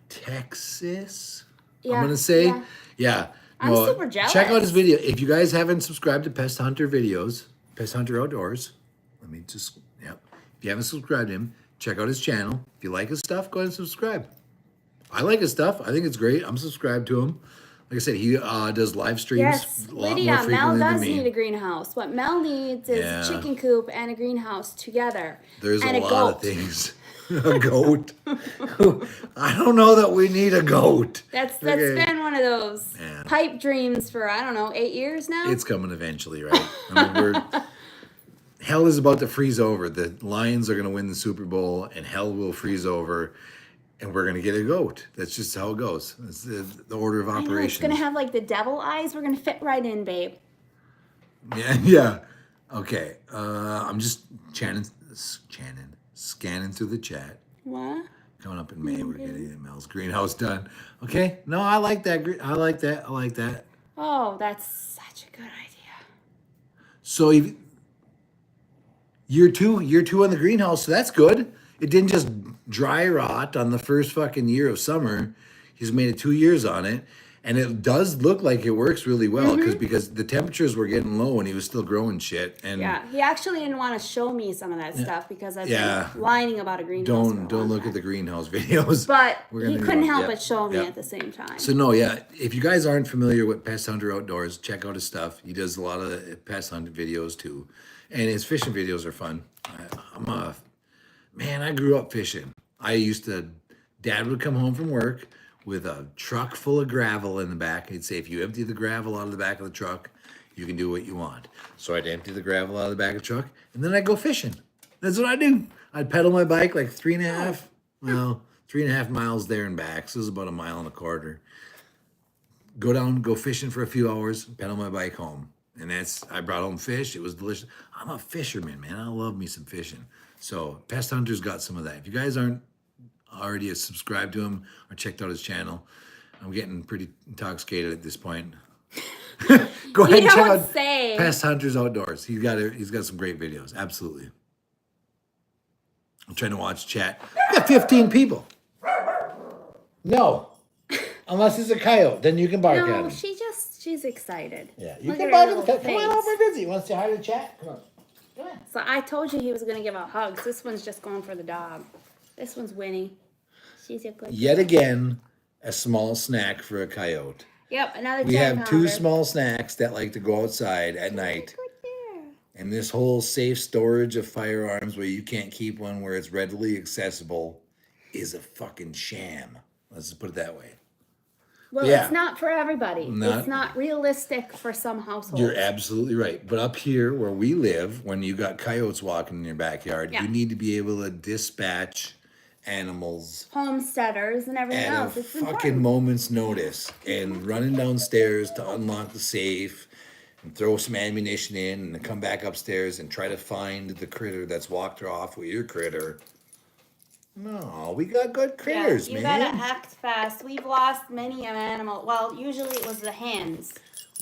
Texas, I'm going to say, yeah. I'm super jealous. Check out his video. If you guys haven't subscribed to Pest Hunter videos, Pest Hunter Outdoors, let me just, if you haven't subscribed to him, check out his channel. If you like his stuff, go ahead and subscribe. I like his stuff. I think it's great. I'm subscribed to him. Like I said, he does live streams Yes, a lot Lydia, more Mel frequently than does me. need a greenhouse. What Mel needs is Yeah. a chicken coop and a greenhouse together. There's and a lot of goat. things. A goat. I don't know that we need a goat. That's Okay. been one of those Yeah. pipe dreams for, I don't know, 8 years now. It's coming eventually, right? I mean, hell is about to freeze over. The Lions are going to win the Super Bowl, and hell will freeze over, and we're going to get a goat. That's just how it goes. It's the order of I know, operations. it's gonna have like the devil eyes. We're gonna fit right in, babe. Yeah. Okay. I'm just scanning through the chat. What? Coming up in May, we're getting Mel's greenhouse done. Okay. No, I like that. I like that. Oh, that's such a good idea. So year two on the greenhouse, so that's good. It didn't just dry rot on the first fucking year of summer. He's made it 2 years on it. And it does look like it works really well because the temperatures were getting low and he was still growing shit. And Yeah, he actually didn't want to show me some of that stuff because I've Yeah. been whining about a greenhouse. don't look at the greenhouse videos. But We're he gonna couldn't go- help yep, but show me yep. at the same time. So no, yeah. If you guys aren't familiar with Pest Hunter Outdoors, check out his stuff. He does a lot of pest hunting videos too, and his fishing videos are fun. I grew up fishing. Dad would come home from work with a truck full of gravel in the back. He'd say, if you empty the gravel out of the back of the truck, you can do what you want. So I'd empty the gravel out of the back of the truck, and then I'd go fishing. That's what I do. I'd pedal my bike like 3.5 miles there and back. So it was about 1.25 miles. Go down, go fishing for a few hours, pedal my bike home. And I brought home fish. It was delicious. I'm a fisherman, man. I love me some fishing. So Pest Hunter's got some of that. If you guys aren't already subscribed to him or checked out his channel, I'm getting pretty intoxicated at this point. Go ahead and check out Pest Hunters Outdoors. He's got some great videos. Absolutely. I'm trying to watch chat. We got 15 people. No. Unless it's a coyote, then you can bark at No, him. she's excited. Yeah, you Look can at bark her at him. little Come on face. over, Busy. You want to say hi to the chat? Come on. Come on. So I told you he was gonna give out hugs. This one's just going for the dog. This one's Winnie. She's a good. Yet again, a small snack for a coyote. Yep, another. We 10 have two pounder. small snacks that like to go outside at night. Right there. And this whole safe storage of firearms where you can't keep one where it's readily accessible is a fucking sham. Let's just put it that way. Well, Yeah. it's not for everybody. Not- It's not realistic for some households. You're absolutely right. But up here where we live, when you got coyotes walking in your backyard, Yeah. you need to be able to dispatch animals Homesteaders and everything at a else. It's fucking important. moment's notice. And running downstairs to unlock the safe and throw some ammunition in and then come back upstairs and try to find the critter that's walked off with your critter. No, we got good critters, you man. gotta act fast. We've lost many an animal. Well, usually it was the hens.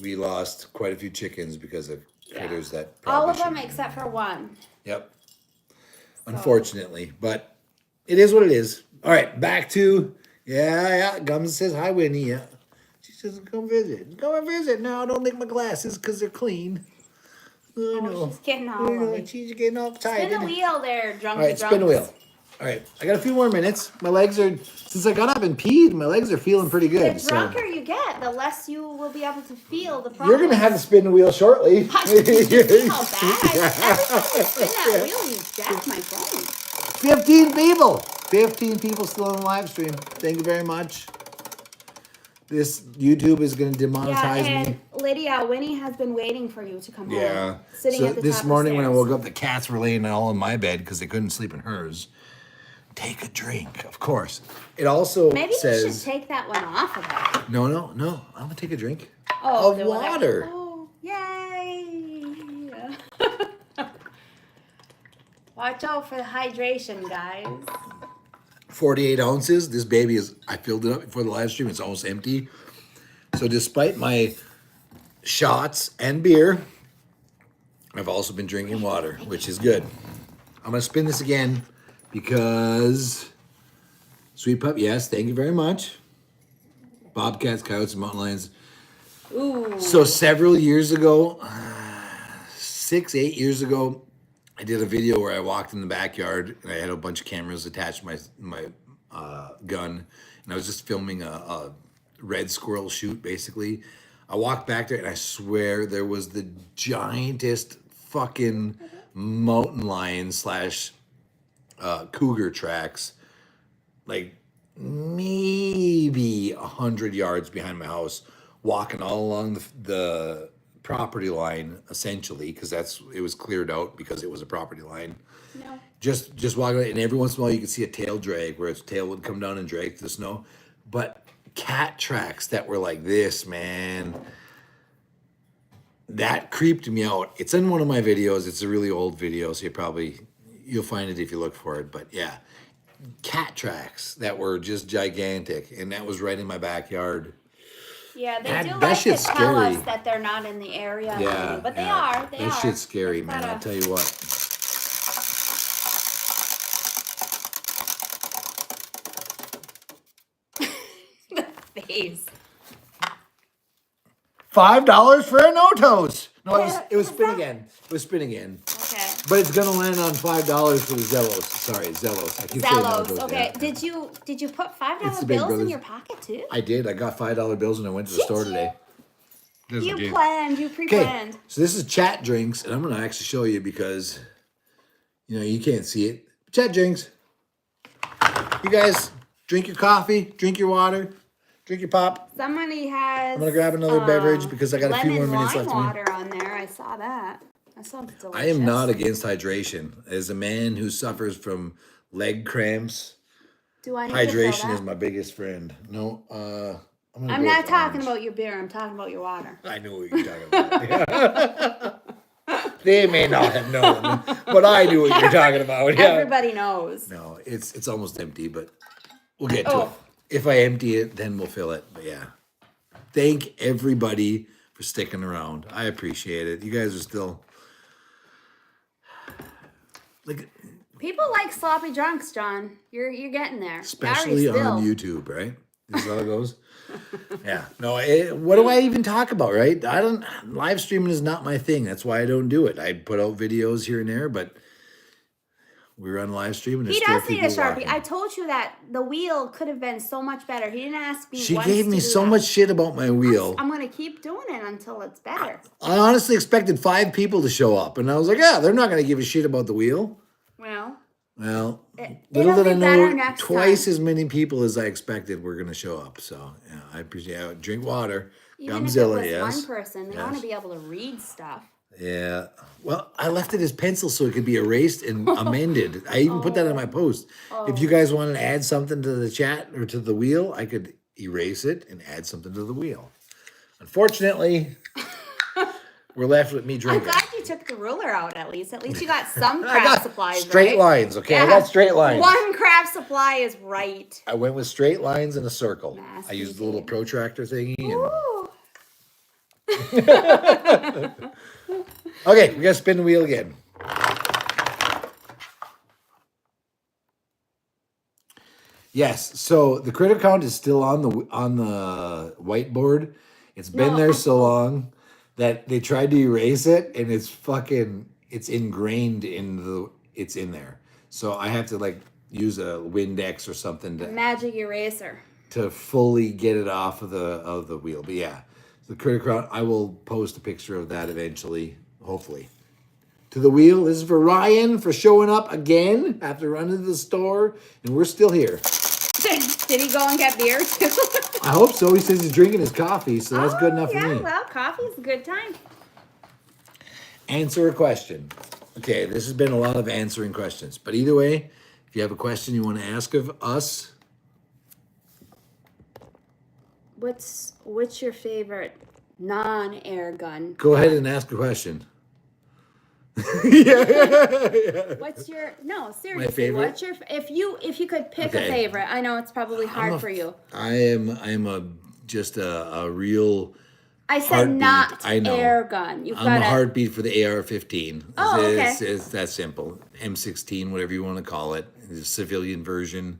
We lost quite a few chickens because of critters that All probably of them shouldn't- except for one. Yep. Unfortunately, but it is what it is. All right, back to Gums says hi, Winnie. Yeah, she says come visit. Come and visit. No, don't lick my glasses because they're clean. Oh no, She's getting all of it. she's getting all Spin excited. the wheel there, drunky All right, spin the wheel. All right, I got a few more minutes. My legs are, since I got up and peed, my legs are feeling pretty good. The drunker you get, the less you will be able to feel the problem. You're going to have to spin the wheel shortly. Did you see how bad? Every time you spin that wheel, you jack my phone. 15 people. 15 people still on the live stream. Thank you very much. This YouTube is going to demonetize and me. Lydia, Winnie has been waiting for you to come Yeah. home. Sitting So at the this top morning of when I stairs. woke up, the cats were laying all in my bed because they couldn't sleep in hers. Take a drink, of course. It also Maybe says... you should take that one off of it. No. I'm going to take a drink Oh, of water. Oh, yay. Watch out for the hydration, guys. 48 ounces. This baby is, I filled it up before the live stream. It's almost empty. So despite my shots and beer, I've also been drinking water, which is good. I'm going to spin this again because Sweet Pup, yes, thank you very much. Bobcats, coyotes, and mountain lions. Ooh. So several years ago, 6-8 years ago, I did a video where I walked in the backyard and I had a bunch of cameras attached to my gun, and I was just filming a red squirrel shoot, basically. I walked back there and I swear there was the giantest fucking mountain lion slash cougar tracks, like maybe 100 yards behind my house, walking all along the property line, essentially, because it was cleared out because it was a property line. No. Just walking, and every once in a while you could see a tail drag where its tail would come down and drag through the snow. But cat tracks that were like this, man, that creeped me out. It's in one of my videos. It's a really old video, so you'll find it if you look for it. But yeah, cat tracks that were just gigantic, and that was right in my backyard. Yeah, they That- do that like to shit's tell scary. us that they're not in the area, Yeah, but they yeah. are. They that are. shit's scary, man. Gotta- I'll tell you what. The face. $5 for a no toast. No, Yeah, it was what's spin that? again. It was spin again. Okay. But it's gonna land on $5 for the Zellos. Sorry, Zellos. I keep saying no Zellos. toast, Okay. yeah. Did you put It's $5 the Big bills in Brothers. your pocket too? I did. I got $5 bills when I went to the Did store you? today. Yes, I You did. planned. You Okay, pre-planned. so this is chat drinks, and I'm gonna actually show you because you can't see it. Chat drinks. You guys drink your coffee, drink your water, drink your pop. Somebody has. I'm gonna grab another beverage because I got a few more minutes left. Lemon in me. water on there. I saw that. That sounds delicious. I am not against hydration. As a man who suffers from leg cramps, Do I need to fill hydration is that? my biggest friend. No, I'm I'm not talking about your beer. I'm talking about your water. I know what you're talking about. They may not have known, but I knew what you're talking about. Yeah. Everybody knows. No, it's almost empty, but we'll get to Oh. it. If I empty it, then we'll fill it. But yeah, thank everybody for sticking around. I appreciate it. You guys are still like, People like sloppy drunks, John. You're getting there. especially Gary's on still. YouTube, right? This is how it goes. Yeah. No, what do I even talk about, right? Live streaming is not my thing. That's why I don't do it. I put out videos here and there, but we're on live stream and there's He still does need a people Sharpie. watching. I told you that the wheel could have been so much better. He didn't ask me She once gave to me do so that. much shit about my wheel. I'm going to keep doing it until it's better. I honestly expected 5 people to show up, and I was like, yeah, they're not going to give a shit about the wheel. Well, Well, it'll little did I be better know, next twice time. as many people as I expected were going to show up. So, yeah, I appreciate it. Drink water. even if Gumzilla, it was yes. one person, they want to be able to read stuff. Yeah. Well, I left it as pencil so it could be erased and amended. I even put that on my post. If you guys wanted to add something to the chat or to the wheel, I could erase it and add something to the wheel. Unfortunately, we're left with me I'm drinking. glad you took the ruler out at least. At least you got some craft supplies, Straight right? lines, okay? I Yeah. got straight lines. One craft supply is right. I went with straight lines and a circle. Nasty I used the little baby. protractor thingy. And... Ooh. Okay, we got to spin the wheel again. Yes, so the critter count is still on the whiteboard. It's been No. there so long that they tried to erase it, and it's ingrained it's in there. So I have to use a Windex or something Magic eraser. to fully get it off of the wheel. But yeah, the critter crown. I will post a picture of that eventually, hopefully. To the wheel. This is for Ryan for showing up again after running to the store, and we're still here. Did he go and get beer too? I hope so. He says he's drinking his coffee, so that's good enough for me. Well, coffee's a good time. Answer a question. Okay, this has been a lot of answering questions, but either way, if you have a question you want to ask of us, What's your favorite non-air gun? go ahead and ask a question. What's your seriously? favorite? What's your if you could pick Okay. a favorite? I know it's probably hard for you. I am just a real I said heartbeat. not I know. air gun. You've I'm got a heartbeat for the AR-15. Oh, okay. It's that simple. M16, whatever you want to call it, the civilian version.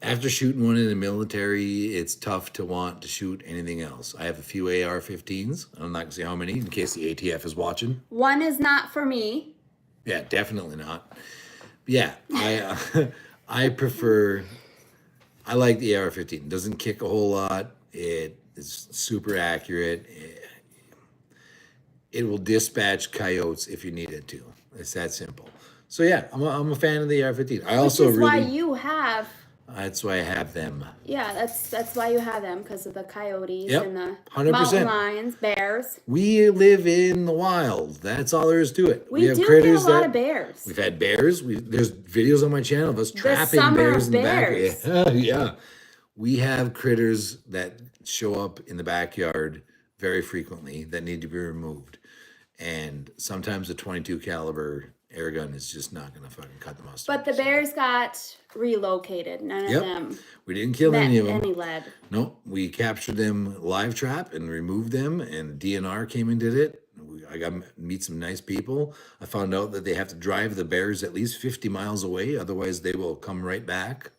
After shooting one in the military, it's tough to want to shoot anything else. I have a few AR-15s. I'm not going to say how many in case the ATF is watching. One is not for me. Yeah, definitely not. Yeah, I prefer. I like the AR-15. It doesn't kick a whole lot. It is super accurate. It will dispatch coyotes if you need it to. It's that simple. So yeah, I'm a fan of the AR-15. I also Which is really. why you have. That's why I have them. Yeah, that's why you have them, because of the coyotes Yep, and the 100%. mountain lions, bears. We live in the wild. That's all there is to it. We have do critters get a lot that- of bears. We've had bears. There's videos on my channel of us trapping summer bears in the bears. back. Yeah. We have critters that show up in the backyard very frequently that need to be removed. And sometimes a 22 caliber air gun is just not going to fucking cut the mustard. But the bears got relocated. None of Yep. them We didn't kill met any of them. any lead. No, we captured them live trap and removed them, and DNR came and did it. I got to meet some nice people. I found out that they have to drive the bears at least 50 miles away, otherwise they will come right back.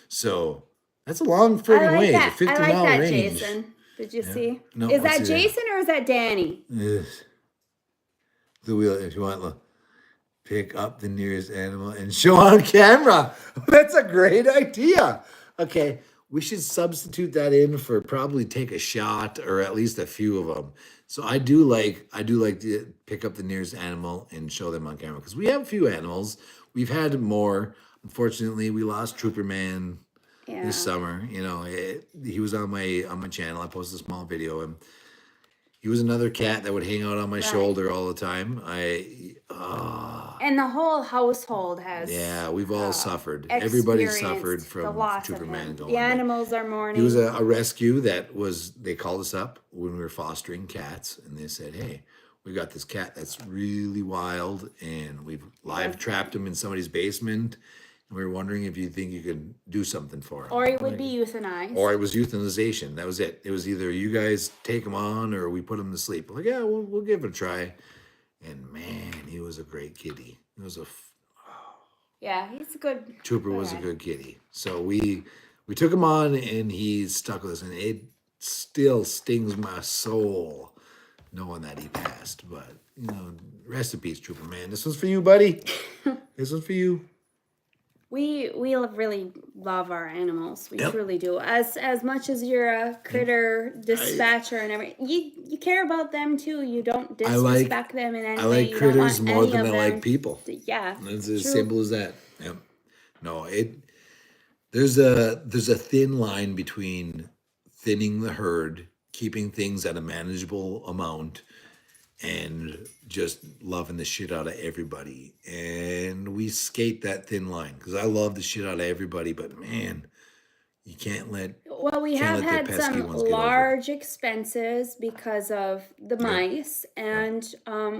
So that's a long I friggin' like way. that. It's a 50 I like mile that, range. Jason. Did you see? No, is let's that see that. Jason or is that Danny? Ugh. The wheel, if you want, pick up the nearest animal and show on camera. That's a great idea. Okay, we should substitute that in for probably take a shot or at least a few of them. So I do like to pick up the nearest animal and show them on camera because we have a few animals. We've had more. Unfortunately, we lost Trooper Man Yeah. this summer. You know, he was on my channel. I posted a small video and he was another cat that would hang out on my shoulder all the time. And the whole household has. Yeah, we've all suffered. Everybody suffered experienced from the loss Trooper of Man him. going. The But animals are mourning. he was a rescue that was. They called us up when we were fostering cats, and they said, "Hey, we got this cat that's really wild, and we've live trapped him in somebody's basement, and we were wondering if you think you could do something for him." or it would be euthanized. Or it was euthanization. That was it. It was either you guys take him on or we put him to sleep. Like, yeah, we'll give it a try. And man, he was a great kitty. He was Yeah, he's a good. Trooper was a good kitty. So we took him on and he stuck with us. And it still stings my soul knowing that he passed. But, you know, rest in peace, Trooper Man. This one's for you, buddy. This one's for you. We really love our animals. We Yep. truly do. As much as you're a critter dispatcher and everything, you care about them too. You don't disrespect them in any I way. like You don't critters want more any than of I them like people. Yeah, It's as true. simple as that. Yep. No, there's a thin line between thinning the herd, keeping things at a manageable amount, and just loving the shit out of everybody. And we skate that thin line because I love the shit out of everybody, but man, you can't let Well, we Can't have let the had pesky some ones get over it. large expenses because of the mice, and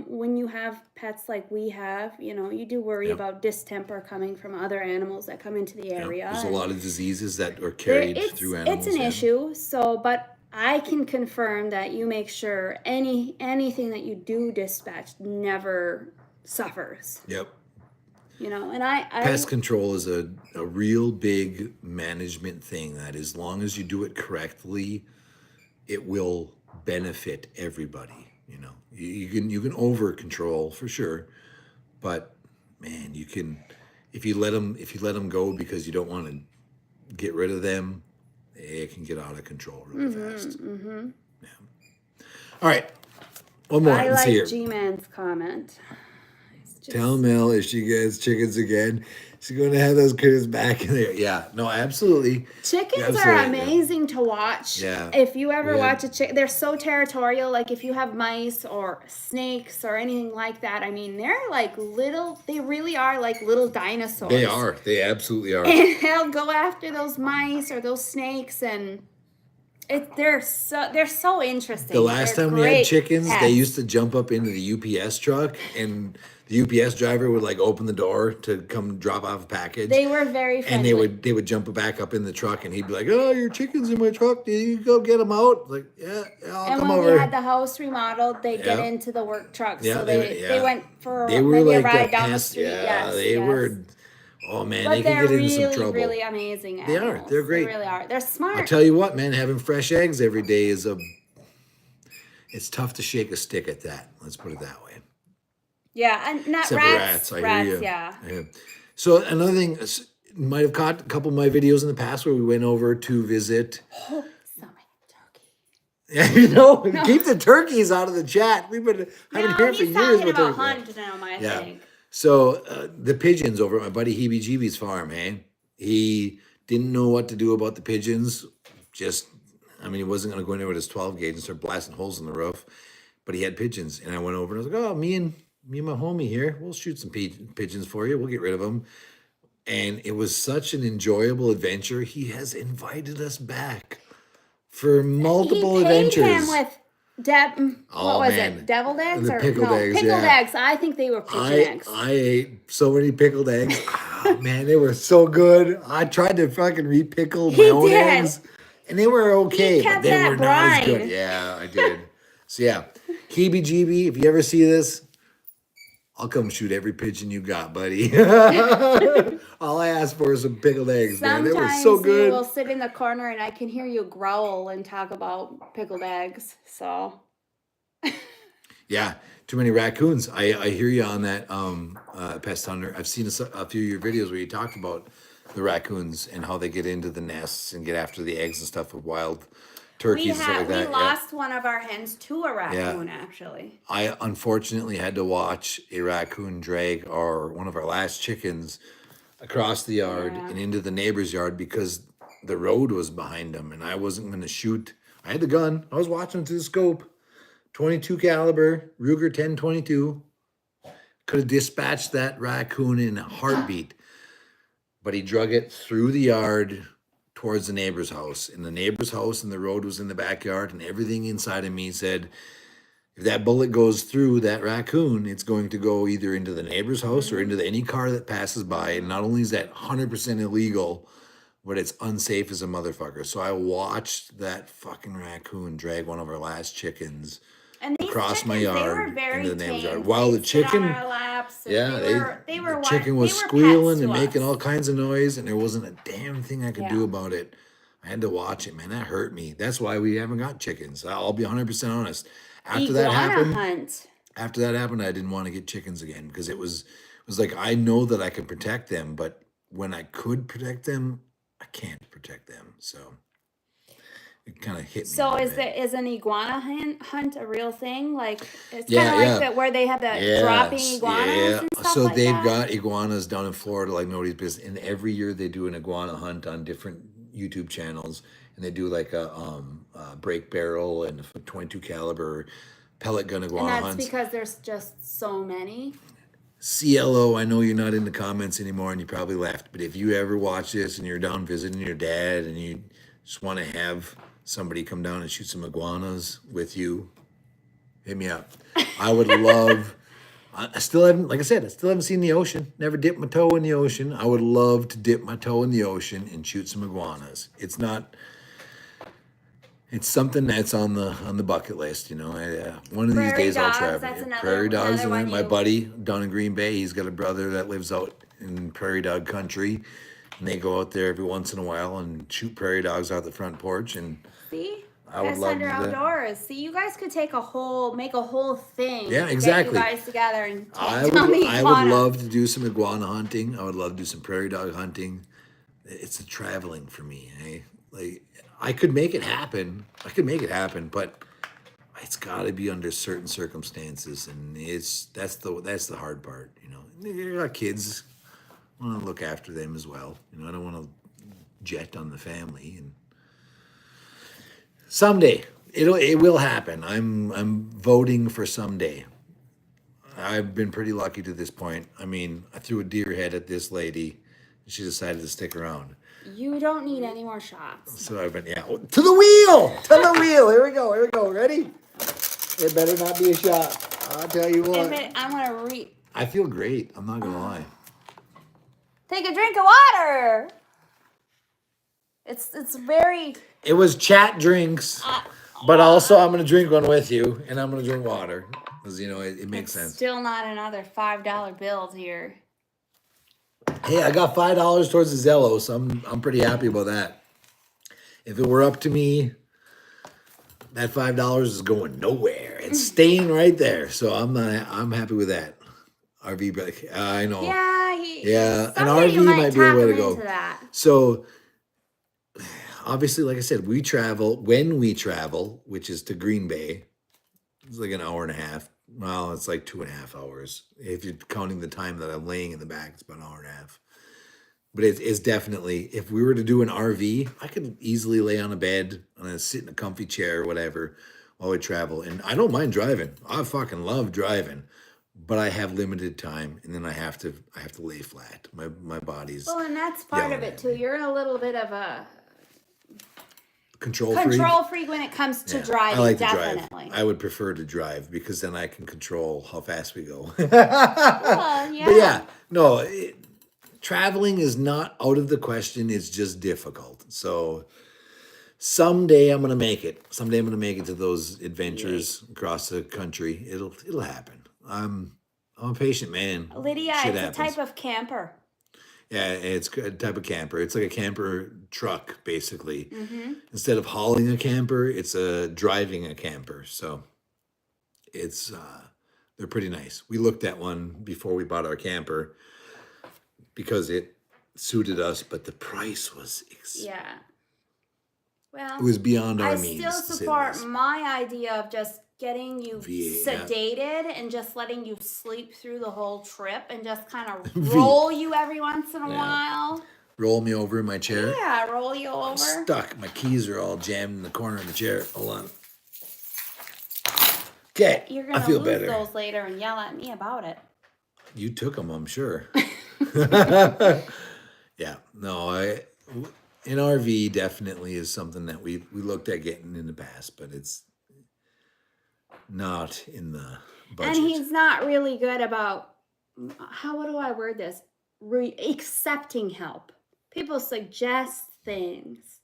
when you have pets like we have, you do worry about distemper coming from other animals that come into the area. there's a and lot of diseases that are there- carried it's, through animals. it's an yeah. issue. So, but I can confirm that you make sure anything that you do dispatch never suffers. Yep. And I Pest control is a real big management thing that as long as you do it correctly, it will benefit everybody. You can over control for sure, but man, you can if you let them go because you don't want to get rid of them, it can get out of control really fast. Yeah. All right. One more. I Let's see like here. G-Man's comment. It's just- Tell Mel if she gets chickens again, she's going to have those critters back in there. Yeah, no, absolutely. Chickens Absolutely, are yeah. amazing to watch. Yeah. If you ever Yeah. watch a chicken, they're so territorial. Like if you have mice or snakes or anything like that, I mean, they're like they really are like little dinosaurs. They are. They absolutely are. And they'll go after those mice or those snakes, and they're so interesting. The last They're time we had great chickens, they pets. used to jump up into the UPS truck, and the UPS driver would like open the door to come drop off a package. They were very and friendly. they would jump back up in the truck, and he'd be like, "Oh, your chicken's in my truck. Do you go get them out?" Like, yeah, I'll And come when over. we had the house remodeled, they get Yeah. into the work trucks. Yeah, so they they went for They were maybe like a ride the down the pest. street. Yeah, Yes, they yes. were. Oh man, But they could they're get into really, some trouble. really amazing They animals. are. They're great. They really are. They're smart. I'll tell you what, man, having fresh eggs every day it's tough to shake a stick at that. Let's put it that way. Yeah, and not Except for rats. rats, I hear you. Yeah. So another thing, you might have caught a couple of my videos in the past where we went over to visit. Oh, so many turkeys. Yeah, keep the turkeys out of the chat. We've been having No, heard for he's years. talking what about turkeys- hunt now, I Yeah. think. So the pigeons over at my buddy Heebie Jeebies farm, man. He didn't know what to do about the pigeons. He wasn't going to go in there with his 12 gauge and start blasting holes in the roof. But he had pigeons, and I went over and I was like, "Oh, me and my homie here, we'll shoot some pigeons for you. We'll get rid of them." And it was such an enjoyable adventure. He has invited us back for multiple He paid adventures. him with Oh, what was man. it? Deviled eggs The or pickled no? eggs, Pickled yeah. eggs. I think they were pigeon eggs. I ate so many pickled eggs. Oh, man, they were so good. I tried to fucking repickle my He own did. eggs, and they were okay, but kept they that were not as brine. good. Yeah, I did. So yeah, Heebie-jeebie, if you ever see this, I'll come shoot every pigeon you got, buddy. All I asked for is some pickled eggs, man. They were Sometimes so you good. will sit in the corner and I can hear you growl and talk about pickled eggs. So Yeah, too many raccoons. I hear you on that, Pest Hunter. I've seen a few of your videos where you talked about the raccoons and how they get into the nests and get after the eggs and stuff of wild turkeys and stuff like we that. Yeah. lost one of our hens to a raccoon actually. I unfortunately had to watch a raccoon drag one of our last chickens across the yard Yeah. and into the neighbor's yard because the road was behind them and I wasn't going to shoot. I had the gun. I was watching through the scope. 22 caliber, Ruger 1022. Could have dispatched that raccoon in a heartbeat. But he drug it through the yard towards the neighbor's house. And the neighbor's house and the road was in the backyard. And everything inside of me said, if that bullet goes through that raccoon, it's going to go either into the neighbor's house or into any car that passes by. And not only is that 100% illegal, but it's unsafe as a motherfucker. So I watched that fucking raccoon drag one of our last chickens And these across my chickens, yard they were very into the neighbor's tame. yard. While They'd the sit chicken, on our laps and yeah, they were the chicken was they were squealing pets and to making us. all kinds of noise, and there wasn't a damn thing I could do Yeah. about it. I had to watch it, man. That hurt me. That's why we haven't got chickens. I'll be 100% honest. After that happened, hunt. I didn't want to get chickens again because it was like I know that I could protect them, but when I could protect them, I can't protect them. So it kind of hit me. So a little is bit. is an iguana hunt a real thing? Like it's Yeah, kind of like yeah. that where they have the Yes, dropping iguanas and stuff So like they've that? got iguanas down in Florida like nobody's business. And every year they do an iguana hunt on different YouTube channels. And they do like a break barrel and a 22 caliber pellet gun And iguana that's hunts. because there's just so many. CLO, I know you're not in the comments anymore and you probably left, but if you ever watch this and you're down visiting your dad and you just want to have somebody come down and shoot some iguanas with you, hit me up. I would love, I still haven't, like I said, I still haven't seen the ocean, never dipped my toe in the ocean. I would love to dip my toe in the ocean and shoot some iguanas. It's something that's on the bucket list, you know. One of these Prairie days I'll dogs, try that's it. another- Prairie dogs, another and one my you- buddy down in Green Bay, he's got a brother that lives out in prairie dog country, and they go out there every once in a while and shoot prairie dogs out the front porch. And See? I would Guys love Thunder to do that. Outdoors. See, you guys could make a whole thing. Yeah, exactly. Get you guys together and I take down the would iguana. love to do some iguana hunting. I would love to do some prairie dog hunting. It's the traveling for me. Like I could make it happen. But it's got to be under certain circumstances, and that's the hard part. You know, you got kids. I want to look after them as well. You know, I don't want to jet on the family. And someday it will happen. I'm voting for someday. I've been pretty lucky to this point. I mean, I threw a deer head at this lady. And she decided to stick around. You don't need any more shots. So I've been, to the wheel! To the wheel! Here we go. Ready? It better not be a shot. I'll tell you what. I'm going to I feel great. I'm not going to lie. take a drink of water. It's very... It was chat drinks, but also I'm going to drink one with you, and I'm going to drink water. Because, you know, it makes sense. Still not another $5 bills here. Hey, I got $5 towards the Zello, so I'm pretty happy about that. If it were up to me, that $5 is going nowhere. It's staying right there. So I'm happy with that. RV break. I know. Yeah, an someday RV you might be a tap way to him go. into that. So obviously, like I said, we travel when we travel, which is to Green Bay. It's like an hour and a half. Well, it's like 2.5 hours. If you're counting the time that I'm laying in the back, it's about an hour and a half. But it's definitely, if we were to do an RV, I could easily lay on a bed and sit in a comfy chair or whatever while we travel. And I don't mind driving. I fucking love driving. But I have limited time, and then I have to lay flat. My body's Well, and that's part of it too. You're a little bit of a control freak when it comes to driving. I like definitely. to drive. I would prefer to drive because then I can control how fast we go. Well, yeah. But yeah, no, traveling is not out of the question. It's just difficult. So someday I'm gonna make it. Someday I'm gonna make it to those adventures across the country. It'll happen. I'm a patient man. Lydia, Shit it's happens. a type of camper. Yeah, it's a type of camper. It's like a camper truck, basically. Mm-hmm. Instead of hauling a camper, it's driving a camper. So it's they're pretty nice. We looked at one before we bought our camper because it suited us, but the price was Yeah. Well, it was beyond our I means. still to say the support least. my idea of just getting you V8, sedated and just letting you sleep through the whole trip and just kind of roll you every once in a while. Roll me over in my chair. Yeah, roll you over. I'm stuck. My keys are all jammed in the corner of the chair. Hold on. Okay, You're I gonna feel lose better. those later and yell at me about it. You took them, I'm sure. Yeah, no, an RV definitely is something that we looked at getting in the past, but it's not in the budget. And he's not really good about what do I word this? Accepting help. People suggest things,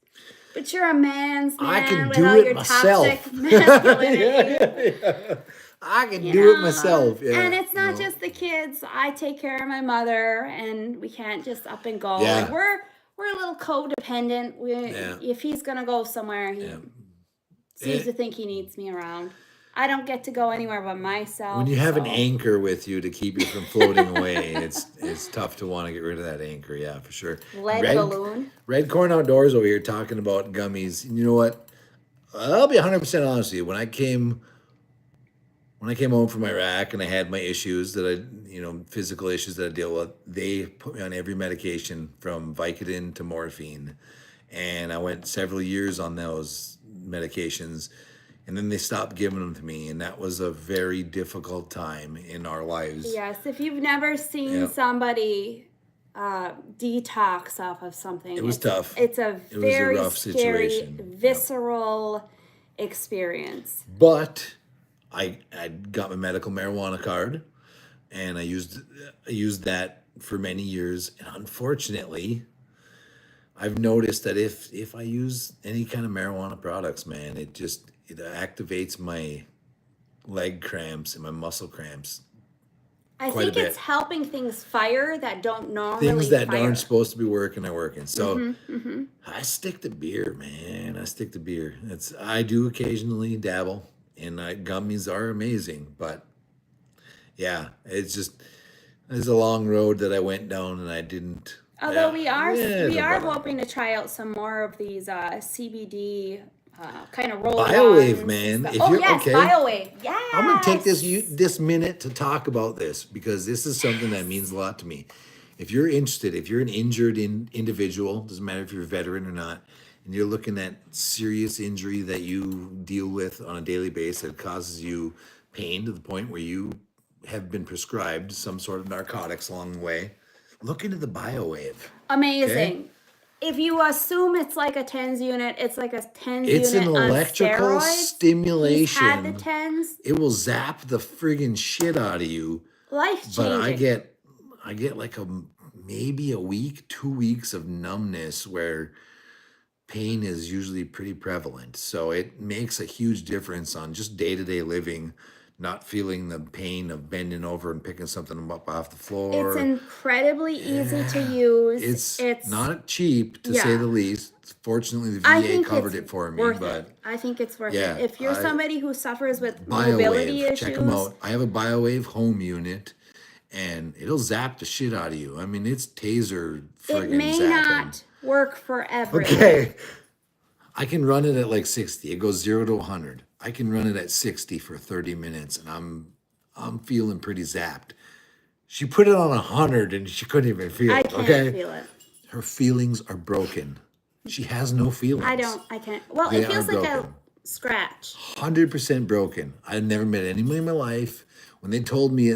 but you're a man's man I can with do all it your myself. toxic masculinity. I can You do it know? myself. Yeah, And it's not no. just the kids. I take care of my mother, and we can't just up and go. Yeah. Like, we're a little codependent. If he's gonna go somewhere, he seems to think he needs me around. I don't get to go anywhere by myself. When you have an anchor with you to keep you from floating away, it's tough to want to get rid of that anchor. Yeah, for sure. Lead balloon. Red Corn Outdoors over here talking about gummies. And you know what? I'll be 100% honest with you. When I came home from Iraq and I had my issues physical issues that I deal with, they put me on every medication from Vicodin to morphine. And I went several years on those medications. And then they stopped giving them to me, and that was a very difficult time in our lives. Yes, if you've never seen somebody detox off of something, It was tough. It's a It was a very rough scary, situation. visceral experience. But I got my medical marijuana card, and I used that for many years. And unfortunately, I've noticed that if I use any kind of marijuana products, man, it activates my leg cramps and my muscle cramps I quite a think bit. it's helping things fire that don't normally Things that fire. aren't supposed to be working are working. So Mm-hmm. I stick to beer, man. I do occasionally dabble, and gummies are amazing. But yeah, it's a long road that I went down, and I didn't. Although we don't are bother. hoping to try out some more of these CBD kind of roll BioWave, ons. man. If Oh you're yes, okay, BioWave. Yes. I'm gonna take this minute to talk about this because this is something that means a lot to me. If you're interested, if you're an injured individual, doesn't matter if you're a veteran or not, and you're looking at serious injury that you deal with on a daily basis that causes you pain to the point where you have been prescribed some sort of narcotics along the way, look into the BioWave. Amazing. Okay? If you assume it's like a TENS unit, it's like a TENS It's unit an on electrical steroids. stimulation. He's had the TENS. It will zap the friggin' shit out of you. Life But changing. I get like maybe a week, 2 weeks of numbness where pain is usually pretty prevalent. So it makes a huge difference on just day-to-day living, not feeling the pain of bending over and picking something up off the floor. It's incredibly easy to use. It's not cheap to say Yeah. the least. Fortunately, the I VA think covered it's it for me, worth but it. I think it's worth yeah, it. If you're I- somebody who suffers with mobility BioWave, issues, check them out. I have a BioWave home unit, and it'll zap the shit out of you. I mean, it's taser friggin' it may zapping. not work for everyone. Okay, I can run it at like 60. It goes 0 to 100. I can run it at 60 for 30 minutes, and I'm feeling pretty zapped. She put it on 100, and she couldn't even feel I it. can't Okay, feel it. her feelings are broken. She has no feelings. I can't. Well, They it feels are like a broken. scratch. 100% broken. I'd never met anybody in my life. When they told me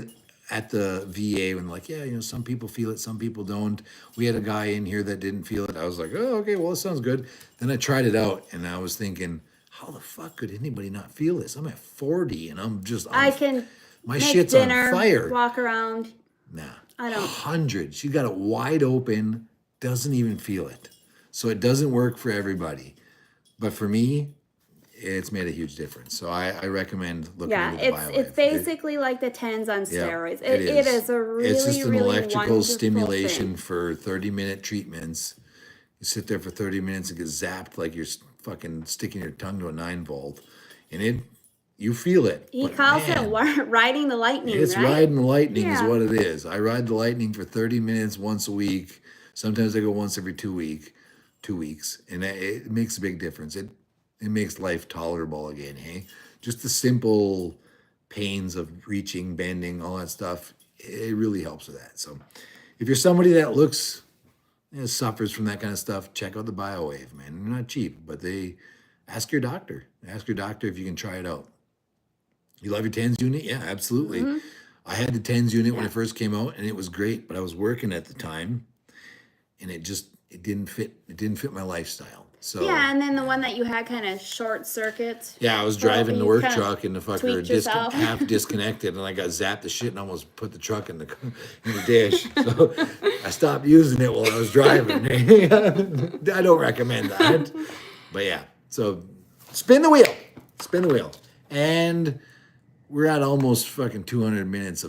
at the VA, when like, yeah, some people feel it, some people don't. We had a guy in here that didn't feel it. I was like, oh, okay, well, it sounds good. Then I tried it out, and I was thinking, how the fuck could anybody not feel this? I'm at 40, and I can my make shit's dinner, on fire. walk around. Nah, I don't. 100. She got it wide open, doesn't even feel it. So it doesn't work for everybody. But for me, it's made a huge difference. So I recommend looking Yeah, into the BioWave. it's basically like the TENS on Yeah, steroids. It is a really, It's just an really electrical wonderful stimulation thing. for 30-minute treatments. You sit there for 30 minutes and get zapped like you're fucking sticking your tongue to a 9-volt. And you feel it. He But calls man, it riding the lightning, it's right? riding the lightning is Yeah. what it is. I ride the lightning for 30 minutes once a week. Sometimes I go once every 2 weeks, and it makes a big difference. It makes life tolerable again, hey? Just the simple pains of reaching, bending, all that stuff, it really helps with that. So if you're somebody that suffers from that kind of stuff, check out the BioWave, man. They're not cheap, but ask your doctor. Ask your doctor if you can try it out. You love your TENS unit? Yeah, absolutely. Mm-hmm. I had the TENS unit when it first came out, and it was great, but I was working at the time, and it didn't fit my lifestyle. So Yeah, and then the one that you had kind of short circuits. yeah, I was Well, driving the you work kinda truck, and the fucker tweaked yourself. half disconnected, and I got zapped to shit and almost put the truck in the dish. So I stopped using it while I was driving. I don't recommend that. But yeah, so spin the wheel. And we're at almost fucking 200 minutes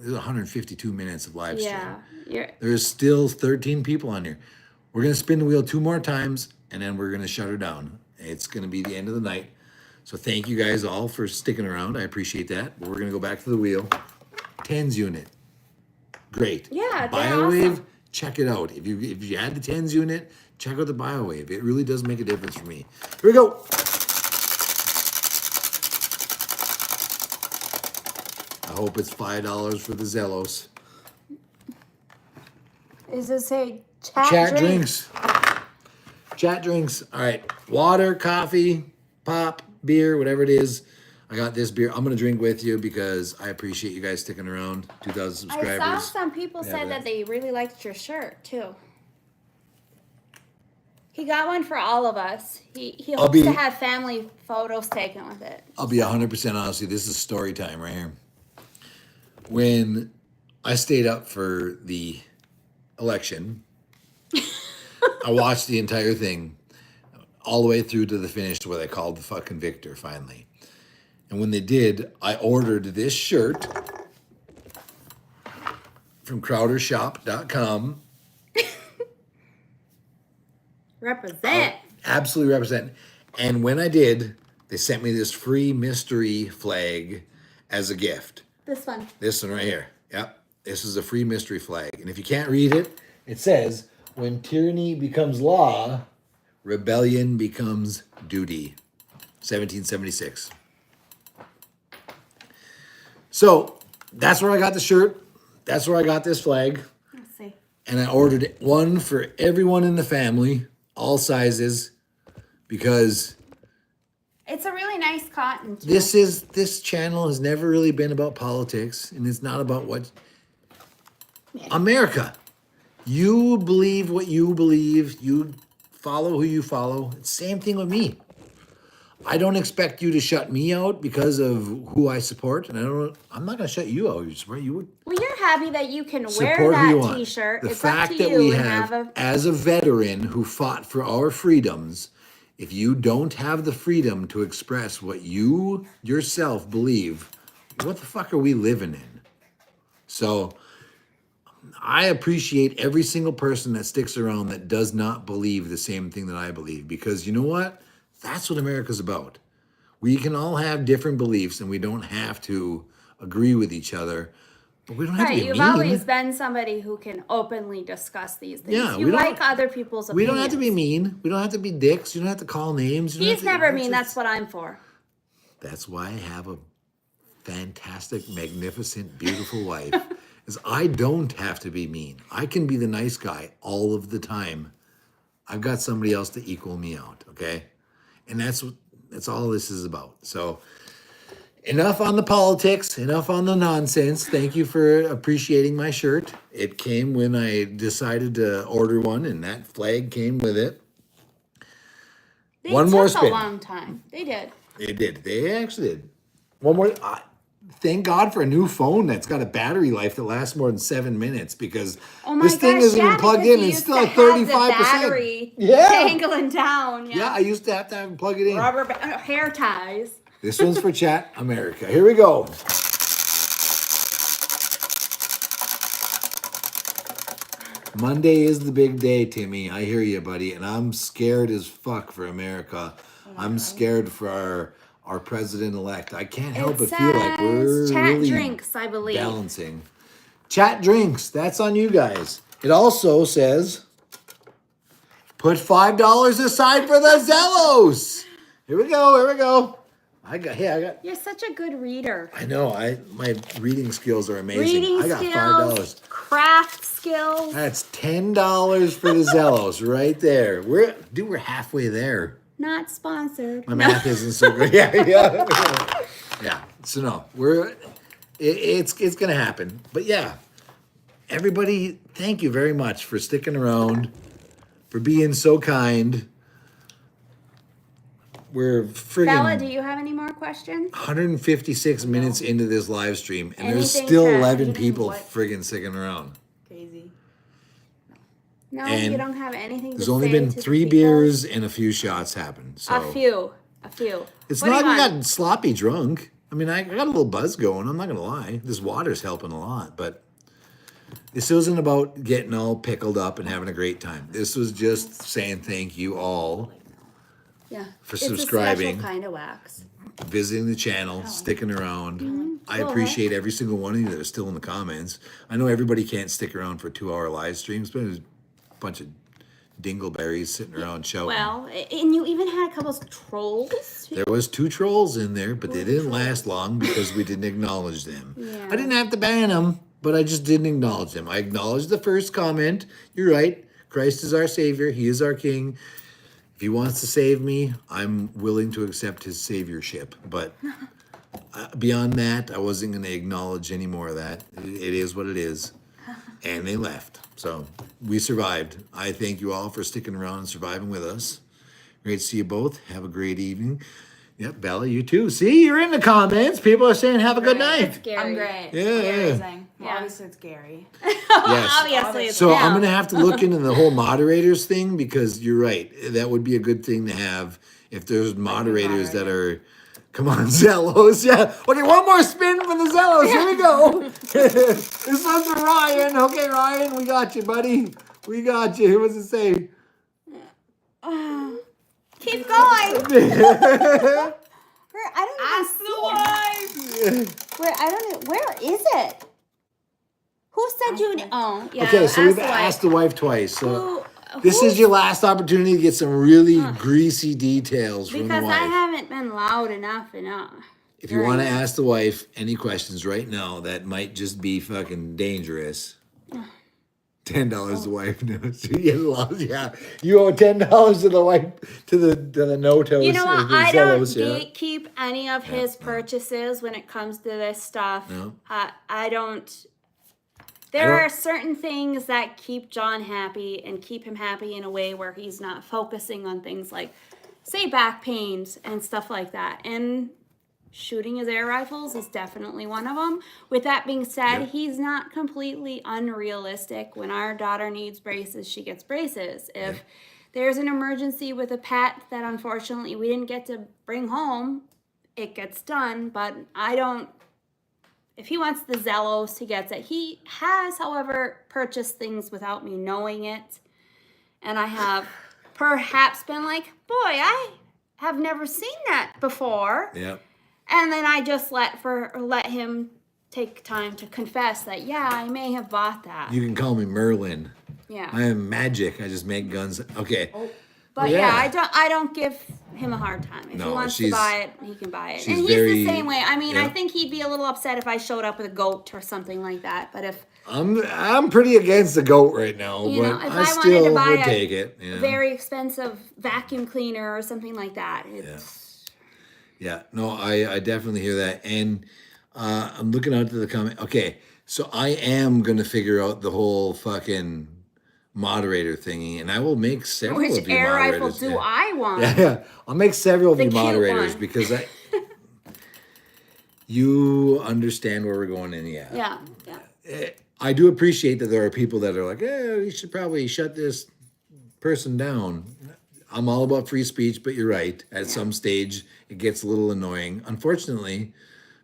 there's 152 minutes of live stream. Yeah, There's still 13 people on here. We're going to spin the wheel 2 more times, and then we're going to shut her down. It's going to be the end of the night. So thank you guys all for sticking around. I appreciate that. But we're going to go back to the wheel. TENS unit. Great. Yeah, they're BioWave, awesome. check it out. If you had the TENS unit, check out the BioWave. It really does make a difference for me. Here we go. I hope it's $5 for the Zellos. Is this a Chat drinks. Chat drinks. All right. Water, coffee, pop, beer, whatever it is. I got this beer. I'm going to drink with you because I appreciate you guys sticking around. 2,000 subscribers. I saw some people Yeah, said that they really liked your shirt too. He got one for all of us. He hopes to have family photos taken with it. I'll be 100% honest with you. This is story time right here. When I stayed up for the election, I watched the entire thing all the way through to the finish to where they called the fucking victor finally. And when they did, I ordered this shirt from crowdershop.com. Represent. Absolutely represent. And when I did, they sent me this free mystery flag as a gift. This one. This one right here. Yep. This is a free mystery flag. And if you can't read it, it says, when tyranny becomes law, rebellion becomes duty. 1776. So that's where I got the shirt. That's where I got this flag. Let's see. And I ordered one for everyone in the family, all sizes, because It's a really nice cotton too. this channel has never really been about politics, and it's not about what America. You believe what you believe, you follow who you follow. It's same thing with me. I don't expect you to shut me out because of who I support, and I'm not going to shut you out. You support you. Well, you're happy that you can wear Support who you that want. T-shirt. The It's fact up to that you we and have, a. as a veteran who fought for our freedoms, if you don't have the freedom to express what you yourself believe, what the fuck are we living in? So I appreciate every single person that sticks around that does not believe the same thing that I believe, because you know what? That's what America's about. We can all have different beliefs and we don't have to agree with each other, but we don't have to Right, be you've mean. always been somebody who can openly discuss these things. Yeah, you we don't- like other people's We opinions. don't have to be mean. We don't have to be dicks. You don't have to call names. You don't He's have to- never mean. That's what I'm for. That's why I have a fantastic, magnificent, beautiful wife. Is I don't have to be mean. I can be the nice guy all of the time. I've got somebody else to equal me out, okay? And that's all this is about. So enough on the politics, enough on the nonsense. Thank you for appreciating my shirt. It came when I decided to order one, and that flag came with it. They One took more a spin. long time. They did. They did. They actually did. One more. Thank God for a new phone that's got a battery life that lasts more than 7 minutes, because Oh my this thing gosh, isn't yeah, even plugged because in. you It's used still to at have the 35%. battery Yeah. dangling down. Yeah, I used to have to plug it in. Hair ties. This one's for Chat America. Here we go. Monday is the big day, Timmy. I hear you, buddy. And I'm scared as fuck for America. I'm scared for our president-elect. I can't help but feel like we're Chat really drinks, I believe. balancing. Chat drinks. That's on you guys. It also says, put $5 aside for the Zellos. Here we go. Here we go. I got. You're such a good reader. I know. My reading skills are amazing. Reading I got skills, $5. craft skills. That's $10 for the Zellos right there. We're halfway there. Not sponsored. My math isn't so good. Yeah. So no, it's gonna happen. But yeah, everybody, thank you very much for sticking around, for being so kind. We're friggin' Bella, do you have any more questions? 156 minutes into this live stream, and there's Anything still to- 11 anything people what? friggin' sticking around. Crazy. No, And you don't have anything There's to only say been to the 3 people? beers and a few shots happened. So A few. it's What do not you even want? got sloppy drunk. I mean, I got a little buzz going. I'm not gonna lie. This water's helping a lot, but this wasn't about getting all pickled up and having a great time. This was just saying thank you all Yeah. for It's subscribing. a special kind of wax. visiting the channel, sticking around. I Go appreciate every single one of you that are still in the comments. I know everybody can't stick around for 2-hour live streams, but there's a bunch of dingleberries sitting around shouting. Well, and you even had a couple of trolls. There was 2 trolls in there, but they didn't last long because we didn't acknowledge them. Yeah. I didn't have to ban them, but I just didn't acknowledge them. I acknowledged the first comment. You're right. Christ is our Savior. He is our King. If he wants to save me, I'm willing to accept his saviorship. But beyond that, I wasn't going to acknowledge any more of that. It is what it is. And they left. So we survived. I thank you all for sticking around and surviving with us. Great to see you both. Have a great evening. Yep, Bella, you too. See, you're in the comments. People are saying have a good night. Scary. I'm great. Yeah. Gary's saying. Well, Yeah. obviously it's Gary. Yes. Obviously, it's So them. I'm gonna have to look into the whole moderators thing, because you're right. That would be a good thing to have if there's moderators that are Come on, Zellos. Yeah. Okay, one more spin for the Zellos. Here we go. This one's for Ryan. Okay, Ryan, we got you, buddy. We got you. What's it say? Keep going. I don't Ask even the see it. wife. Where I don't know. Where is it? Who said you? Oh, yeah. Okay, so we've ask the wife. asked the wife twice. So Who- this who- is your last opportunity to get some really greasy details from the because wife. I haven't been loud enough. If you want to ask the wife any questions right now that might just be fucking dangerous, $10 the wife knows. Yeah, you owe $10 to the wife to the no-toes. You know what? the I don't Zellos, yeah. gatekeep any of his purchases when it comes to this stuff. No. I don't. There are certain things that keep John happy and keep him happy in a way where he's not focusing on things like, say, back pains and stuff like that. And shooting his air rifles is definitely one of them. With that being said, he's not completely unrealistic. When our daughter needs braces, she gets braces. If there's an emergency with a pet that unfortunately we didn't get to bring home, it gets done. But I don't. If he wants the Zellos, he gets it. He has, however, purchased things without me knowing it. And I have perhaps been like, boy, I have never seen that before. Yeah. And then I just let him take time to confess that, yeah, I may have bought that. You can call me Merlin. Yeah. I am magic. I just make guns. Okay. But yeah. I don't give him a hard time. If he wants to buy it, he can buy it. And he's the same way. I mean, I think he'd be a little upset if I showed up with a goat or something like that. But if I'm pretty against the goat right now, you know, but if I I still wanted to buy would a take it. You know? very expensive vacuum cleaner or something like that, it's Yeah, no, I definitely hear that. And I'm looking out to the comment. Okay, so I am going to figure out the whole fucking moderator thingy, and I will make several which of you air rifle moderators. do I want? Yeah, I'll make several of The you cute moderators one. because you understand where we're going in. Yeah. I do appreciate that there are people that are like, you should probably shut this person down. I'm all about free speech, but you're right. At some stage, it gets a little annoying. Unfortunately,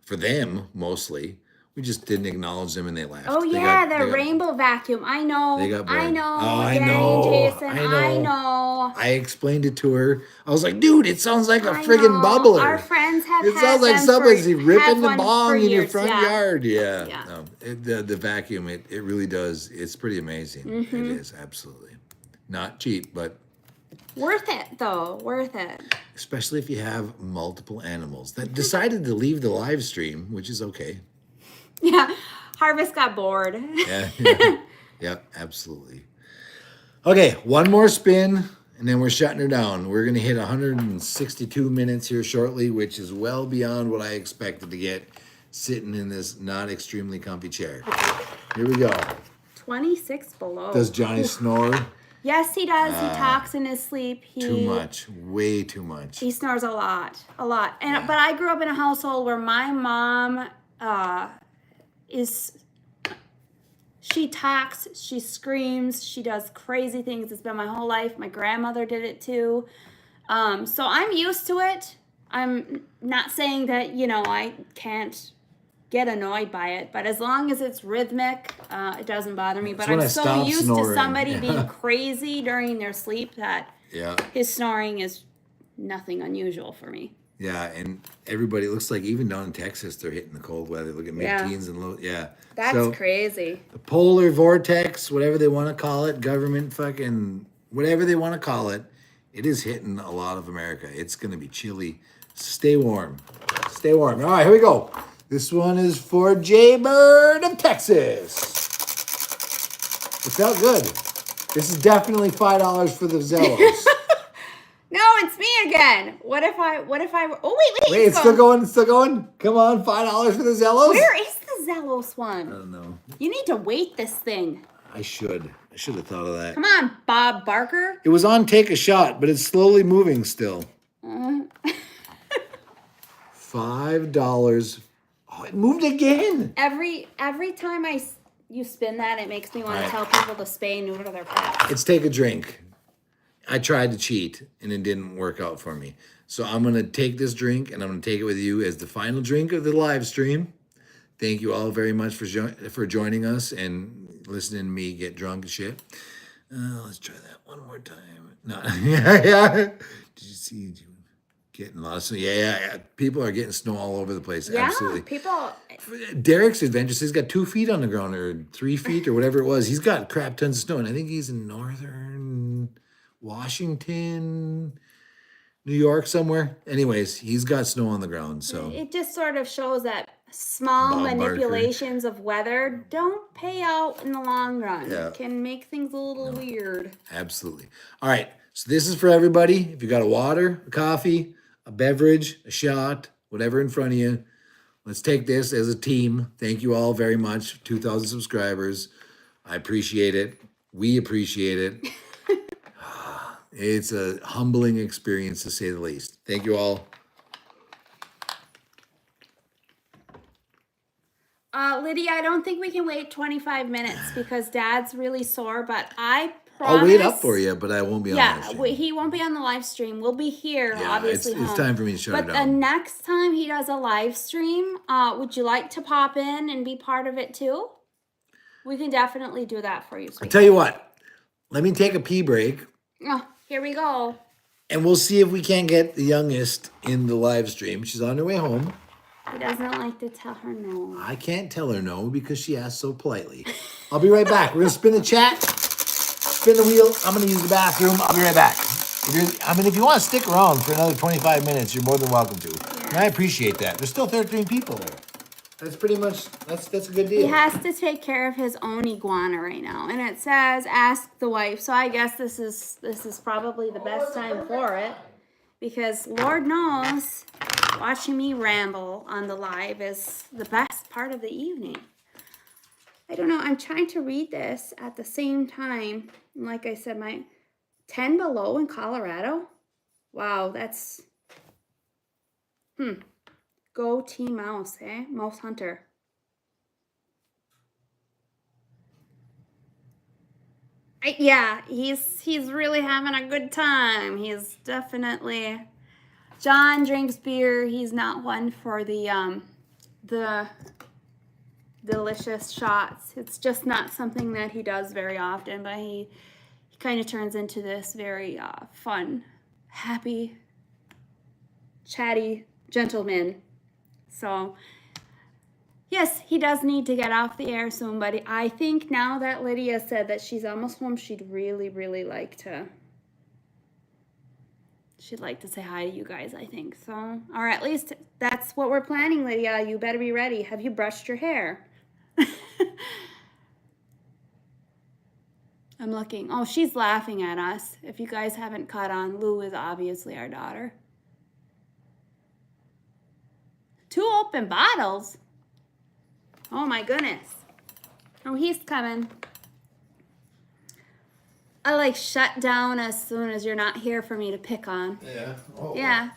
for them, mostly, we just didn't acknowledge them and they left. Oh yeah, the rainbow vacuum. I know. They got bored. I know. Oh, I Danny know. and Jason. I I know. I explained it to her. I was like, dude, it sounds like a I friggin' know. bubbler. Our friends have It had sounds like them somebody's for- ripping had the one for bong in your years, front yeah. yard. Yeah. Yeah. No, the vacuum, it really does. It's pretty amazing. Mm-hmm. It is, absolutely. Not cheap, but Worth it though. Worth it. especially if you have multiple animals that decided to leave the live stream, which is okay. Yeah. Harvest got bored. Yeah, absolutely. Okay, one more spin, and then we're shutting her down. We're going to hit 162 minutes here shortly, which is well beyond what I expected to get sitting in this not extremely comfy chair. Here we go. 26 below. Does Johnny snore? Yes, he does. He talks in his sleep. Too much, way too much. He snores a lot. And but I grew up in a household where my mom she talks, she screams, she does crazy things. It's been my whole life. My grandmother did it too. So I'm used to it. I'm not saying that, I can't get annoyed by it, but as long as it's rhythmic, it doesn't bother me. But when I'm I so stop used snoring. to somebody being crazy during their sleep that Yeah. his snoring is nothing unusual for me. Yeah, and everybody, it looks like even down in Texas, they're hitting the cold weather. Look at mid-teens and low. Yeah. That's So, crazy. the polar vortex, whatever they want to call it, government fucking, whatever they want to call it, it is hitting a lot of America. It's going to be chilly. Stay warm. Stay warm. All right, here we go. This one is for Jaybird of Texas. It felt good. This is definitely $5 for the Zellos. No, it's me again. What if I oh wait, Wait, it's still going, it's still going. Come on, $5 for the Zellos. Where is the Zellos one? I don't know. You need to weight this thing. I should have thought of that. Come on, Bob Barker. It was on Take a Shot, but it's slowly moving still. $5. Oh, it moved again. Every time you spin that, it makes me want to tell people to spay and neuter their pets. Let's take a drink. I tried to cheat and it didn't work out for me. So I'm gonna take this drink and I'm gonna take it with you as the final drink of the live stream. Thank you all very much for joining us and listening to me get drunk and shit. Let's try that one more time. No, yeah. Did you see? Getting lost. Yeah. People are getting snow all over the place. Yeah, Absolutely. people. Derek's adventures. He's got 2 feet on the ground or 3 feet or whatever it was. He's got crap tons of snow, and I think he's in northern Washington, New York somewhere. Anyways, he's got snow on the ground. So It just sort of shows that small Bob Barker. manipulations of weather don't pay out in the long run. Yeah. It can make things a little weird. absolutely. All right. So this is for everybody. If you got a water, a coffee, a beverage, a shot, whatever in front of you, let's take this as a team. Thank you all very much. 2,000 subscribers. I appreciate it. We appreciate it. It's a humbling experience to say the least. Thank you all. Lydia, I don't think we can wait 25 minutes because Dad's really sore, but I promise. I'll wait up for you, but I won't be on live Yeah, stream. he won't be on the live stream. We'll be here, Yeah, obviously. it's home. time for me to shut But it the down. next time he does a live stream, would you like to pop in and be part of it too? We can definitely do that for you, I sweetie. tell you what, let me take a pee break, Oh, here we go. and we'll see if we can't get the youngest in the live stream. She's on her way home. He doesn't like to tell her no. I can't tell her no because she asked so politely. I'll be right back. We're gonna spin the chat, spin the wheel. I'm gonna use the bathroom. I'll be right back. If you want to stick around for another 25 minutes, you're more than welcome to. And I appreciate that. There's still 13 people there. That's pretty much, that's a good deal. He has to take care of his own iguana right now, and it says ask the wife. So I guess this is probably the best time for it, because Lord knows, watching me ramble on the live is the best part of the evening. I don't know. I'm trying to read this at the same time. Like I said, my 10 below in Colorado. Wow, that's Go Team Mouse, eh? Mouse Hunter. Yeah, he's really having a good time. He's definitely. John drinks beer. He's not one for the delicious shots. It's just not something that he does very often. But he kind of turns into this very fun, happy, chatty gentleman. So, yes, he does need to get off the air soon, but I think now that Lydia said that she's almost home, she'd really, really like to. She'd like to say hi to you guys, I think. So, or at least that's what we're planning, Lydia. You better be ready. Have you brushed your hair? I'm looking. Oh, she's laughing at us. If you guys haven't caught on, Lou is obviously our daughter. 2 open bottles? Oh my goodness. Oh, he's coming. I like shut down as soon as you're not here for me to pick on. Yeah. Oh, Yeah.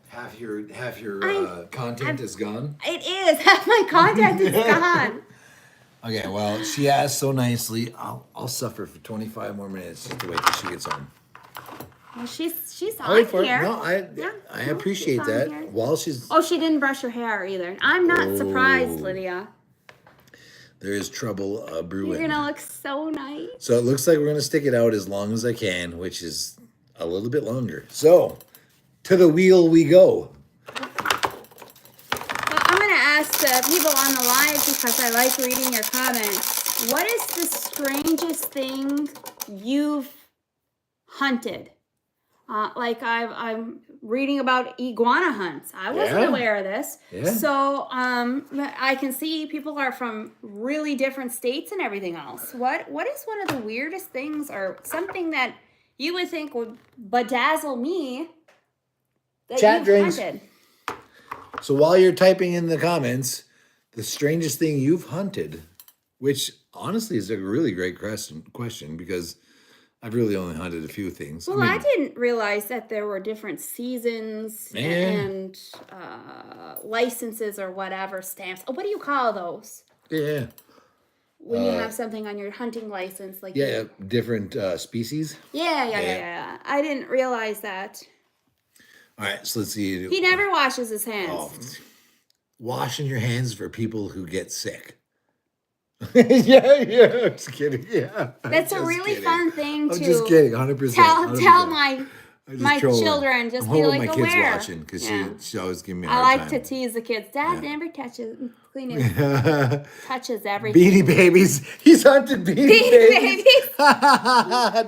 Half your I'm- content is gone. It is. Half my content is gone. Okay, well, she asked so nicely. I'll suffer for 25 more minutes just to wait till she gets home. Well, she's I'll on wait for it. here. No, I Yeah, appreciate she's on that. here. While she's Oh, she didn't brush her hair either. I'm not surprised, Lydia. there is trouble brewing. You're gonna look so nice. So it looks like we're gonna stick it out as long as I can, which is a little bit longer. So to the wheel we go. Well, I'm going to ask the people on the live, because I like reading your comments. What is the strangest thing you've hunted? I'm reading about iguana hunts. I wasn't Yeah. aware of this. Yeah. So I can see people are from really different states and everything else. What is one of the weirdest things, or something that you would think would bedazzle me that Chat you've drinks. hunted? So while you're typing in the comments, the strangest thing you've hunted, which honestly is a really great question because I've really only hunted a few things. Well, I didn't realize that there were different seasons and licenses or whatever, stamps. What do you call those? Yeah. when you have something on your hunting license, like Yeah, different species. Yeah. I didn't realize that. All right, so let's see. He never washes his Oh, hands. washing your hands for people who get sick. yeah, I'm just kidding. Yeah, That's a really fun thing I'm to just kidding, 100%. tell my trolling. children. Just I'm be hoping like my aware. kids watching because she always gives me a I hard like time. to tease the kids. Dad never touches, cleaning, touches everything. Beanie Babies. He's hunted Beanie Babies.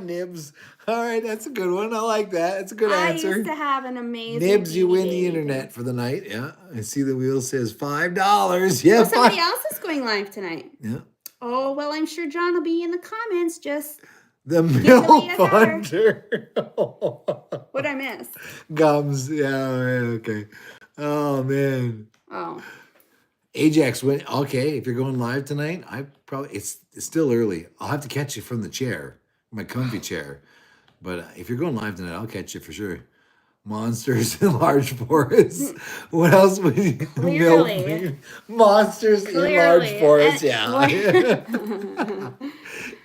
Nibs. All right, that's a good one. I like that. That's a good answer. I used to have an amazing Nibs, you Beanie win Baby the internet thing. for the night. Yeah, I see the wheel says $5. Yeah, Oh, somebody else is going live tonight. Yeah. Oh, well, I'm sure John will be in the comments. Just The me milk a header. hunter. what'd I miss? Gums. Yeah, okay. Oh man. Oh, Ajax, okay, if you're going live tonight, it's still early. I'll have to catch you from the chair, my comfy chair. But if you're going live tonight, I'll catch you for sure. Monsters in large forests. What else would you Clearly. Monsters in large Clearly. forests, yeah.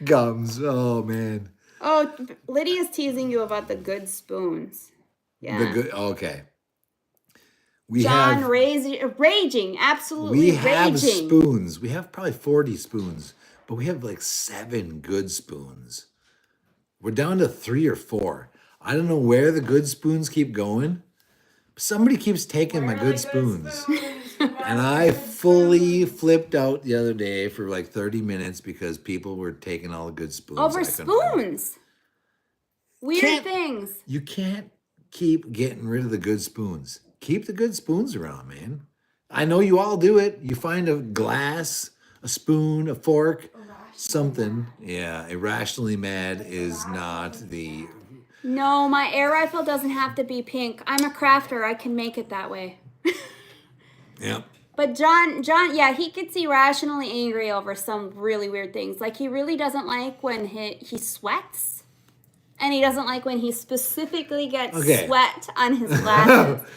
Gums. Oh man. Oh, Lydia's teasing you about the good spoons. Yeah. Okay. John raging, absolutely we have raging. spoons. We have probably 40 spoons, but we have like 7 good spoons. We're down to 3 or 4. I don't know where the good spoons keep going. Somebody keeps taking my good spoons. And I fully flipped out the other day for like 30 minutes because people were taking all the good spoons. Over spoons. Weird things. You can't keep getting rid of the good spoons. Keep the good spoons around, man. I know you all do it. You find a glass, a spoon, a fork, something. Yeah, irrationally mad is not the... No, my air rifle doesn't have to be pink. I'm a crafter. I can make it that way. Yep. But John, yeah, he gets irrationally angry over some really weird things. Like, he really doesn't like when he sweats. And he doesn't like when he specifically gets sweat on his glasses.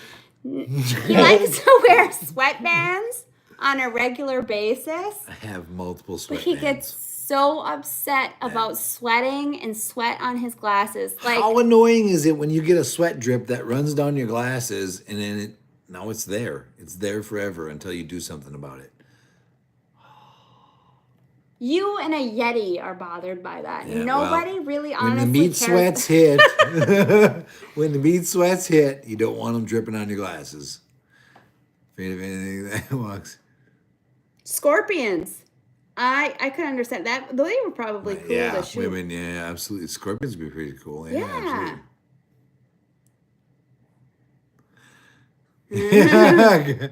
He likes to wear sweatbands on a regular basis. I have multiple sweatbands. But he gets so upset about sweating and sweat on his glasses. Like, how annoying is it when you get a sweat drip that runs down your glasses and then now it's there. It's there forever until you do something about it. You and a Yeti are bothered by that. Yeah, Nobody really honestly when the meat cares. sweats hit, when the meat sweats hit, you don't want them dripping on your glasses. Afraid of anything that walks. Scorpions. I could understand that. Though they were probably cool to shoot. Women, yeah, absolutely. Scorpions would be pretty cool. Yeah, absolutely.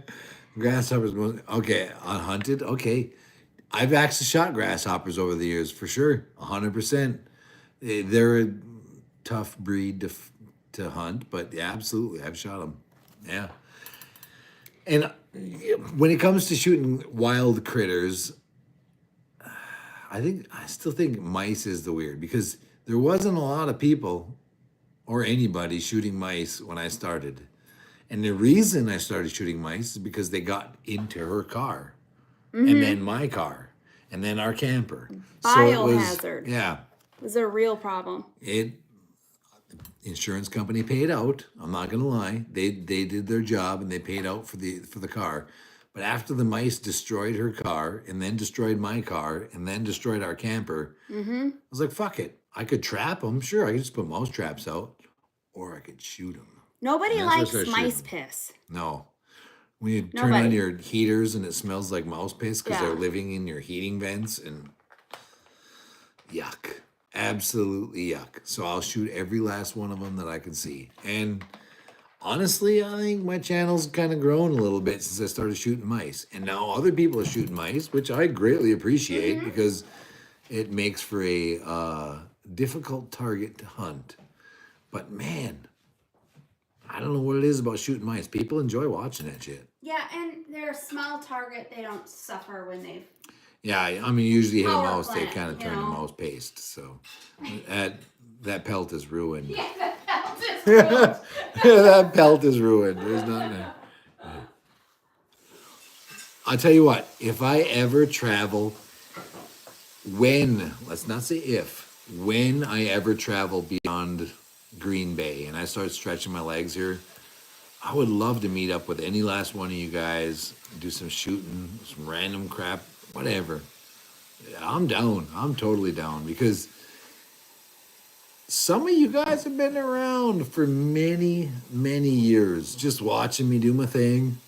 Grasshoppers. Okay, unhunted. Okay. I've actually shot grasshoppers over the years, for sure, 100%. They're a tough breed to hunt, but yeah, absolutely, I've shot them. Yeah. And when it comes to shooting wild critters, I still think mice is the weird, because there wasn't a lot of people or anybody shooting mice when I started. And the reason I started shooting mice is because they got into her car. And then my car, and then our camper. Biohazard. Yeah. It was a real problem. The insurance company paid out. I'm not gonna lie. They did their job and they paid out for the car. But after the mice destroyed her car and then destroyed my car and then destroyed our camper, I was like, fuck it. I could trap them. Sure, I could just put mouse traps out, or I could shoot them. Nobody likes mice piss. No. When you turn on your heaters and it smells like mouse piss because they're living in your heating vents, and yuck. Absolutely yuck. So I'll shoot every last one of them that I can see. And honestly, I think my channel's kind of grown a little bit since I started shooting mice. And now other people are shooting mice, which I greatly appreciate because it makes for a difficult target to hunt. But man, I don't know what it is about shooting mice. People enjoy watching that shit. Yeah, and they're a small target. They don't suffer when they've... Yeah, I mean, usually hit a Power mouse, they plant, kind of turn to mouse paste. So that pelt is ruined. Yeah, that pelt is ruined. That pelt is ruined. There's not. I'll tell you what. If I ever travel when, let's not say if, when I ever travel beyond Green Bay and I start stretching my legs here, I would love to meet up with any last one of you guys, do some shooting, some random crap, whatever. I'm down. I'm totally down because some of you guys have been around for many, many years, just watching me do my thing,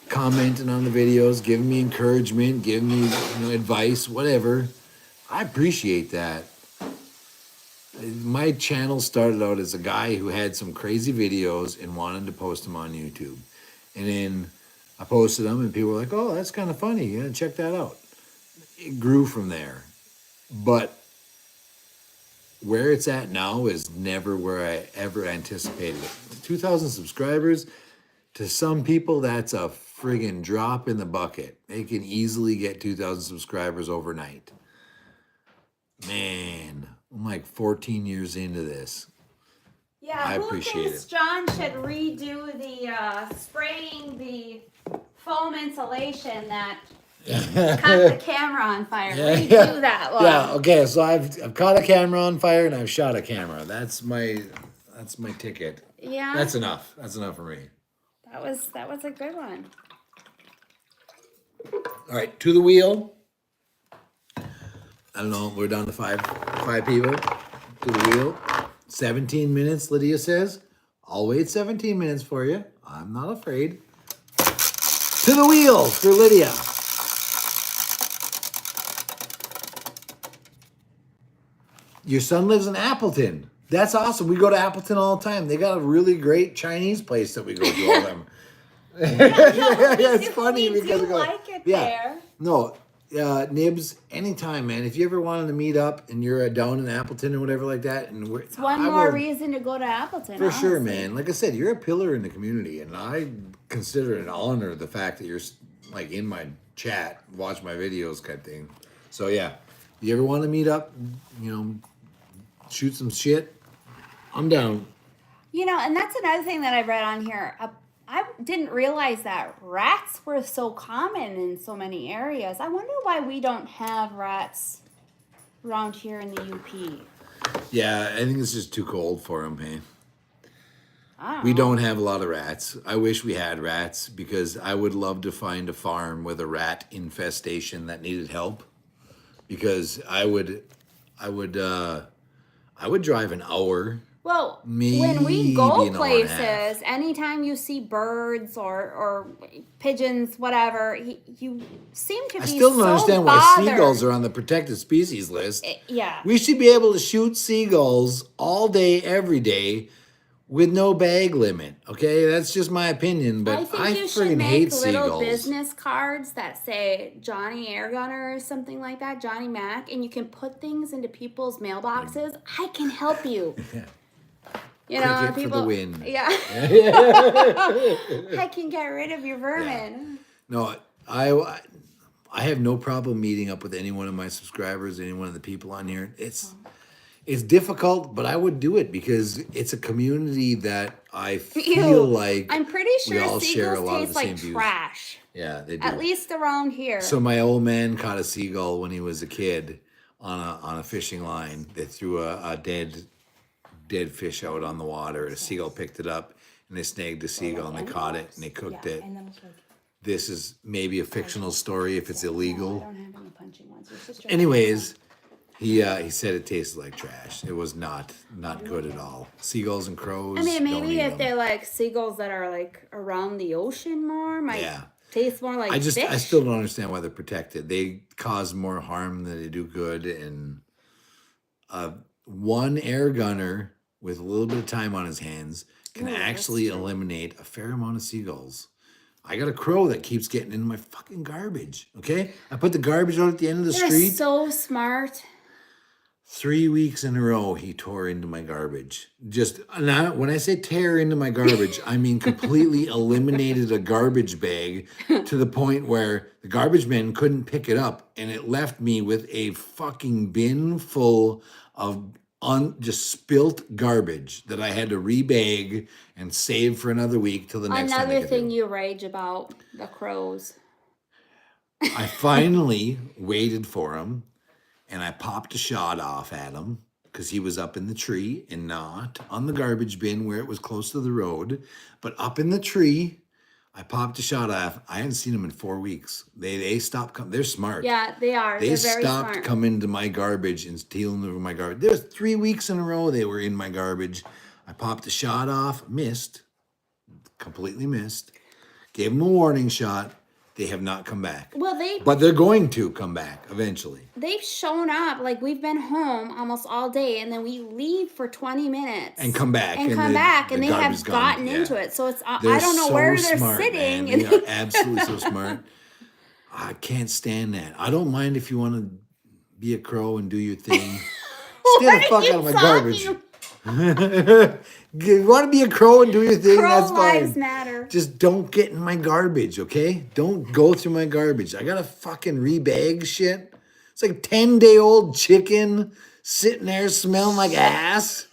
commenting on the videos, giving me encouragement, giving me advice, whatever. I appreciate that. My channel started out as a guy who had some crazy videos and wanted to post them on YouTube. And then I posted them and people were like, oh, that's kind of funny. Yeah, check that out. It grew from there. But where it's at now is never where I ever anticipated it. 2,000 subscribers, to some people, that's a friggin' drop in the bucket. They can easily get 2,000 subscribers overnight. Man, I'm like 14 years into this. Yeah, I who appreciate thinks it. John should redo the spraying the foam insulation that caught the camera on fire? Redo that one. Yeah, okay, so I've caught a camera on fire and I've shot a camera. That's my ticket. Yeah. That's enough. That's enough for me. That was a good one. All right, to the wheel. I don't know, we're down to five people. To the wheel. 17 minutes, Lydia says. I'll wait 17 minutes for you. I'm not afraid. To the wheel for Lydia. Your son lives in Appleton. That's awesome. We go to Appleton all the time. They got a really great Chinese place that we go to all them. It's funny we because do we go, like it there. No, Nibs, anytime, man. If you ever wanted to meet up and you're down in Appleton or whatever like that, and It's one more reason to go to Appleton. for sure, honestly. man. Like I said, you're a pillar in the community, and I consider it an honor the fact that you're like in my chat, watch my videos, kind of thing. So yeah, you ever want to meet up, shoot some shit, I'm down. And that's another thing that I read on here. I didn't realize that rats were so common in so many areas. I wonder why we don't have rats around here in the UP. Yeah, I think it's just too cold for them, hey. I We know. don't have a lot of rats. I wish we had rats because I would love to find a farm with a rat infestation that needed help. Because I would drive an hour. Well, Maybe when we an go hour and a half. places, anytime you see birds or pigeons, whatever, you seem to be I still don't so understand why bothered. seagulls are on the protected species list. Yeah. We should be able to shoot seagulls all day, every day, with no bag limit. Okay, that's just my opinion, but I think I you should friggin' make hate little seagulls. business cards that say Johnny Air Gunner or something like that, Johnny Mak, and you can put things into people's mailboxes. I can help you. Cricket for the people. win. Yeah. I can get rid of your vermin. No, I have no problem meeting up with any one of my subscribers, any one of the people on here. It's difficult, but I would do it because it's a community that I feel like I'm pretty we sure all share a seagulls lot of taste the same like views. trash. Yeah, they do. At least around here. So my old man caught a seagull when he was a kid on a fishing line. They threw a dead fish out on the water. A seagull picked it up and they snagged the seagull and they caught it and they cooked it. And then it's like, This is maybe a fictional story if it's I illegal. don't have any punching ones. Your sister has Anyways, he said it tasted like trash. It was not good at all. Seagulls and crows. I mean, don't maybe eat if them. they're like seagulls that are like around the ocean more, might Yeah. taste more like fish. I still don't understand why they're protected. They cause more harm than they do good. And one air gunner with a little bit of time on his hands can Ooh, that's actually true. eliminate a fair amount of seagulls. I got a crow that keeps getting into my fucking garbage. Okay, I put the garbage out at the end of the They're street. so smart. 3 weeks in a row, he tore into my garbage. When I say tear into my garbage, I mean completely eliminated a garbage bag to the point where the garbage man couldn't pick it up, and it left me with a fucking bin full of just spilt garbage that I had to rebag and save for another week till the next time. Another thing you rage about, the crows. I finally waited for him. and I popped a shot off at him because he was up in the tree and not on the garbage bin where it was close to the road, but up in the tree. I popped a shot off. I hadn't seen them in 4 weeks. They stopped coming. They're smart. Yeah, they are. They They're very stopped smart. coming to my garbage and stealing over my garbage. There was 3 weeks in a row they were in my garbage. I popped a shot off, missed, completely missed. Gave them a warning shot. They have not come back. Well, But they're going to come back eventually. they've shown up. Like, we've been home almost all day, and then we leave for 20 minutes And come back. and the they garbage have is gone. gotten Yeah. into it. So it's They're I don't know so where they're smart, sitting. Man. They are absolutely so smart. I can't stand that. I don't mind if you want to be a crow and do your thing. Stay the fuck out of my garbage. You want to be a crow and do your thing? Crow That's fine. lives matter. Just don't get in my garbage, okay? Don't go through my garbage. I gotta fucking rebag shit. It's like 10-day-old chicken sitting there smelling like ass.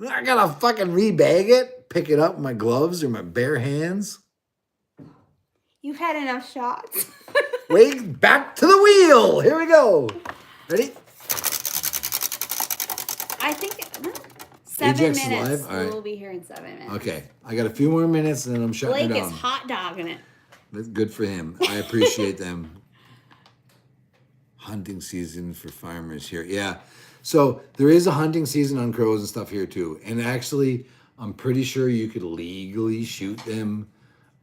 I gotta fucking rebag it, pick it up with my gloves or my bare hands. You've had enough shots. Wait, back to the wheel. Here we go. Ready? I think 7 Ajax is minutes. live? All right. We'll be here in 7 minutes. Okay, I got a few more minutes and then I'm shutting Blake it down. is hot dogging it. That's good for him. I appreciate them. Hunting season for farmers here. Yeah. So there is a hunting season on crows and stuff here too. And actually, I'm pretty sure you could legally shoot them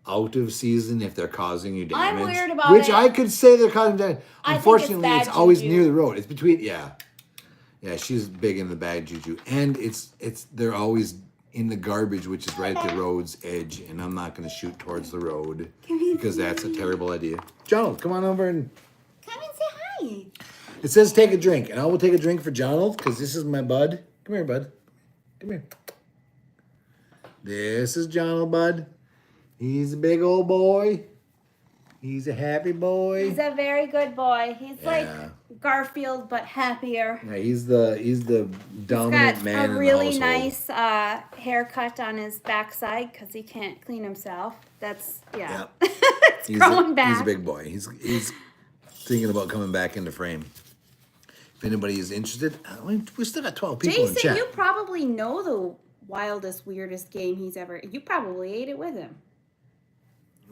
out of season if they're causing you damage. I'm weird about Which it. I could say they're causing damage. I think it's Unfortunately, bad it's always juju. near the road. It's between, yeah. Yeah, she's big in the bad juju. And they're always in the garbage, which is right at the road's edge. And I'm not going to shoot towards the road because that's a terrible idea. John, come on over and... Come and say hi. It says take a drink, and I will take a drink for Jonald because this is my bud. Come here, bud. Come here. This is Jonald, bud. He's a big old boy. He's a happy boy. He's a very good boy. He's Yeah. like Garfield, but happier. Yeah, he's the dominant Got man a in really the household. nice haircut on his backside because he can't clean himself. That's, yeah. Yeah. It's growing back. He's a big boy. He's thinking about coming back into frame. If anybody is interested, we still got 12 people in Jason, chat. you probably know the wildest, weirdest game he's ever... You probably ate it with him.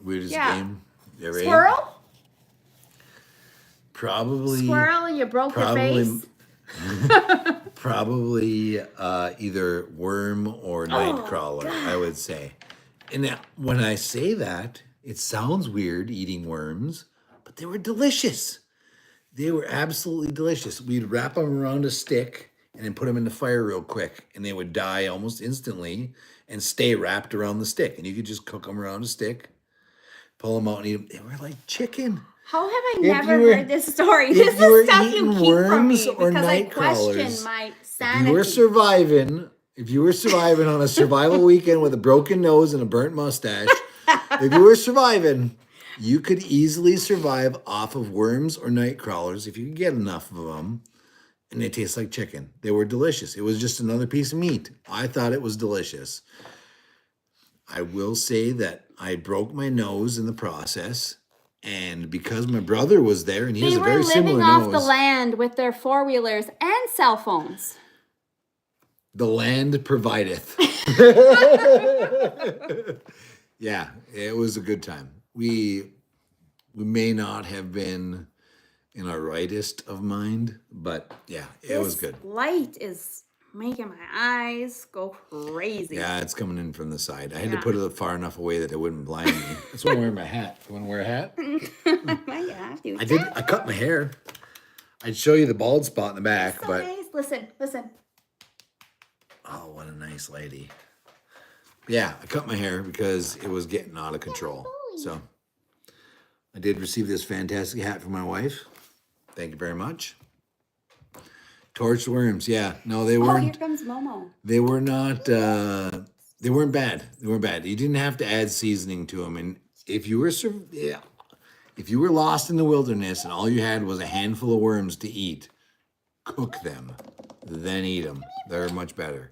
Weirdest Yeah. game. You ever ate? Squirrel? Probably. Squirrel and you broke your face? Probably either worm or nightcrawler, I would say. And now, when I say that, it sounds weird eating worms, but they were delicious. They were absolutely delicious. We'd wrap them around a stick and then put them in the fire real quick, and they would die almost instantly and stay wrapped around the stick. And you could just cook them around a stick, pull them out and eat them. They were like chicken. How have I If never you were- heard this story? if This you were is stuff you eating keep from me worms or because I night question crawlers, my If sanity. you were surviving on a survival weekend with a broken nose and a burnt mustache, if you were surviving, you could easily survive off of worms or night crawlers if you could get enough of them. And they taste like chicken. They were delicious. It was just another piece of meat. I thought it was delicious. I will say that I broke my nose in the process. And because my brother was there and he has They a were very similar living off nose, the land with their four-wheelers and cell phones. the land provideth. Yeah, it was a good time. We may not have been in our rightest of mind, but yeah, it was good. This light is making my eyes go crazy. Yeah, it's coming in from the side. I had to Yeah. put it far enough away that it wouldn't blind me. That's why I'm wearing my hat. You want to wear a hat? I might have to. I cut my hair. I'd show you the bald spot in the back, So but nice. Listen. oh, what a nice lady. Yeah, I cut my hair because it was getting out of control. So I did receive this fantastic hat from my wife. Thank you very much. Torched worms, yeah. No, they Oh, here weren't. comes Momo. They were not. They weren't bad. They weren't bad. You didn't have to add seasoning to them. And if you were, if you were lost in the wilderness and all you had was a handful of worms to eat, cook them, then eat them. They're much better.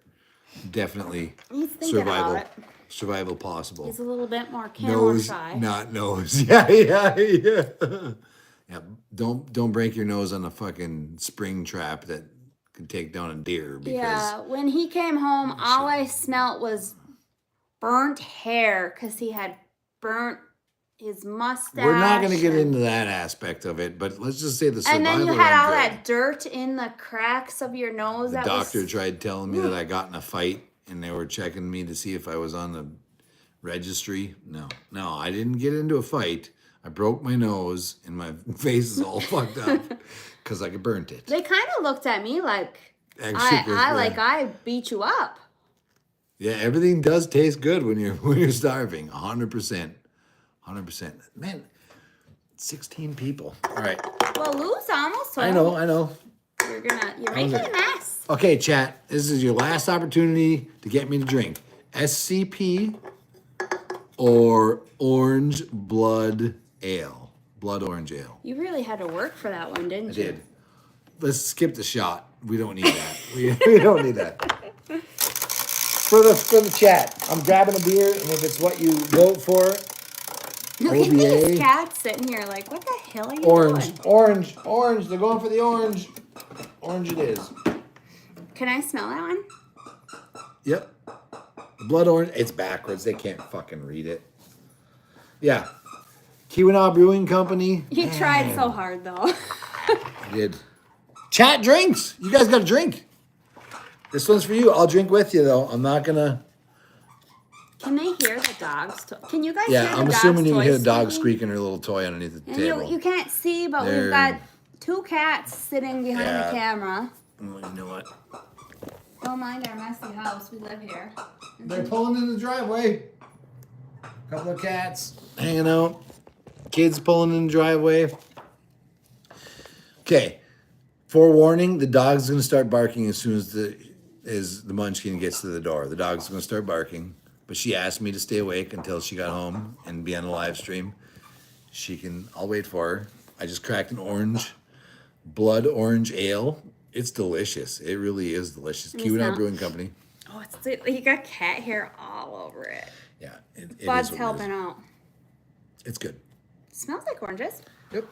Definitely He's thinking about it. survival possible. He's a little bit more camera Nose, shy. not nose. Yeah. Yeah, don't break your nose on a fucking spring trap that can take down a deer because Yeah, when he came home, all I smelt was burnt hair because he had burnt his mustache. we're not going to get and- into that aspect of it, but let's just say the survival And then you had all went that dirt in the cracks of your nose. good. The that doctor was, tried telling me that I got in a fight and they were checking me to see if I was on the registry. No, I didn't get into a fight. I broke my nose and my face is all fucked up because I burnt it. They kind of looked at me like I beat you up. Yeah, everything does taste good when you're starving. 100%. 100%. Man, 16 people. All right. Well, Lou's almost home. I know. You're making a mess. Okay, chat. This is your last opportunity to get me to drink. SCP or orange blood ale. Blood orange ale. You really had to work for that one, didn't I you? did. Let's skip the shot. We don't need that. we don't need that. For the chat, I'm grabbing a beer, and if it's what you vote for, Look at these OBA, cats sitting here like, what the hell are you orange, doing? orange. They're going for the orange. Orange it is. Can I smell that one? Yep. Blood orange. It's backwards. They can't fucking read it. Yeah. Keweenaw Brewing Company. You tried so hard, though. I did. Chat drinks. You guys got to drink. This one's for you. I'll drink with you, though. I'm not going to. Can they hear the dogs? Can you guys hear Yeah, the I'm dogs' assuming you can hear a toys dog squeaking? squeaking her little toy underneath the And table. you can't see, but They're- we've got two cats sitting behind Yeah. the camera. Oh, you know what? Don't mind our messy house. We live here. They're pulling in the driveway. Couple of cats hanging out. Kids pulling in the driveway. Okay. Forewarning, the dog's going to start barking as soon as the munchkin gets to the door. The dog's going to start barking. But she asked me to stay awake until she got home and be on the live stream. I'll wait for her. I just cracked an blood orange ale. It's delicious. It really is delicious. me Keweenaw smell. Brewing Company. Oh, you got cat hair all over it. Yeah, it Bud's is what it is. helping out. It's good. Smells like oranges. Yep.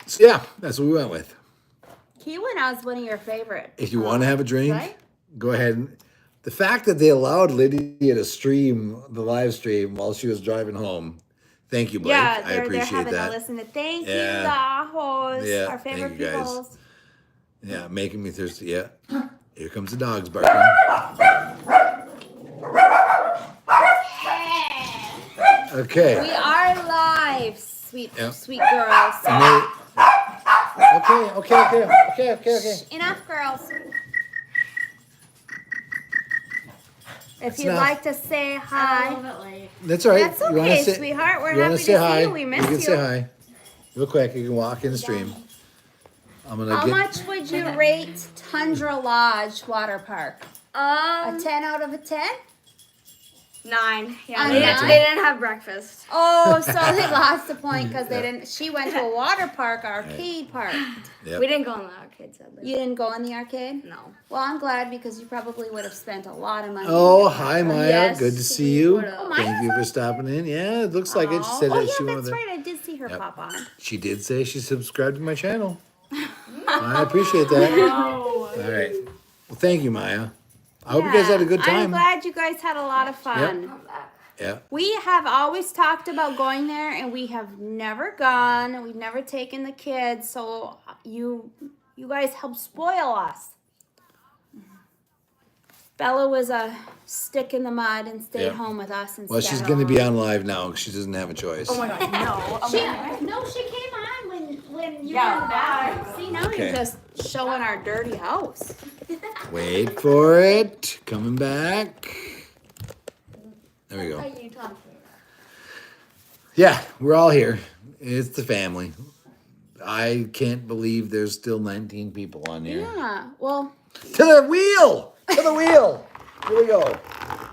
So yeah, that's what we went with. Keweenaw's one of your favorites. If you want to have a drink, right? go ahead. The fact that they allowed Lydia to stream the live stream while she was driving home. Thank you, Blake. Yeah, I they're appreciate having that. to listen to thank you, Yeah. the ahos, Yeah, our favorite thank you, guys. peoples. Yeah, making me thirsty. Yeah. Here comes the dogs barking. Okay. We are live, sweet Yep. girls. Okay. Enough, girls. If you'd enough. like to say A hi, little bit late. That's all right. that's You wanna okay, say- sweetheart. We're you wanna happy to say hi? see you. We miss You you. can say hi. Real quick, you can walk in the stream. I'm gonna How get. much would you rate Tundra Lodge Water Park? A 10 out of a 10? 9. Yeah, A they 9? didn't have breakfast. Oh, so they lost the point because they didn't. She went to a water park, arcade park. Yep. We didn't go in the arcade, sadly. You didn't go in the arcade? No. Well, I'm glad because you probably would have spent a lot of money. Oh, hi Maya. Yes, Good to see you. would've. Oh, Maya's Thank you for on? stopping in. Yeah, it looks like it. She said Oh, that she yeah, wanted that's to. right. I did see her Yep. pop on. She did say she subscribed to my channel. I appreciate that. All right. Well, thank you, Maya. I hope you guys had a good I'm time. glad you guys had a lot of fun. Yeah. We have always talked about going there, and we have never gone. And we've never taken the kids, so you guys help spoil us. Bella was a stick in the mud and stayed Yeah. home with us instead. Well, she's going to be on live now because she doesn't have a choice. Oh my god, no. She came on when you Yeah. were in the bathroom. See, now Okay. you're just showing our dirty house. Wait for it. Coming back. There we go. Yeah, we're all here. It's the family. I can't believe there's still 19 people on here. Yeah. Well, To the wheel! To the wheel! Here we go.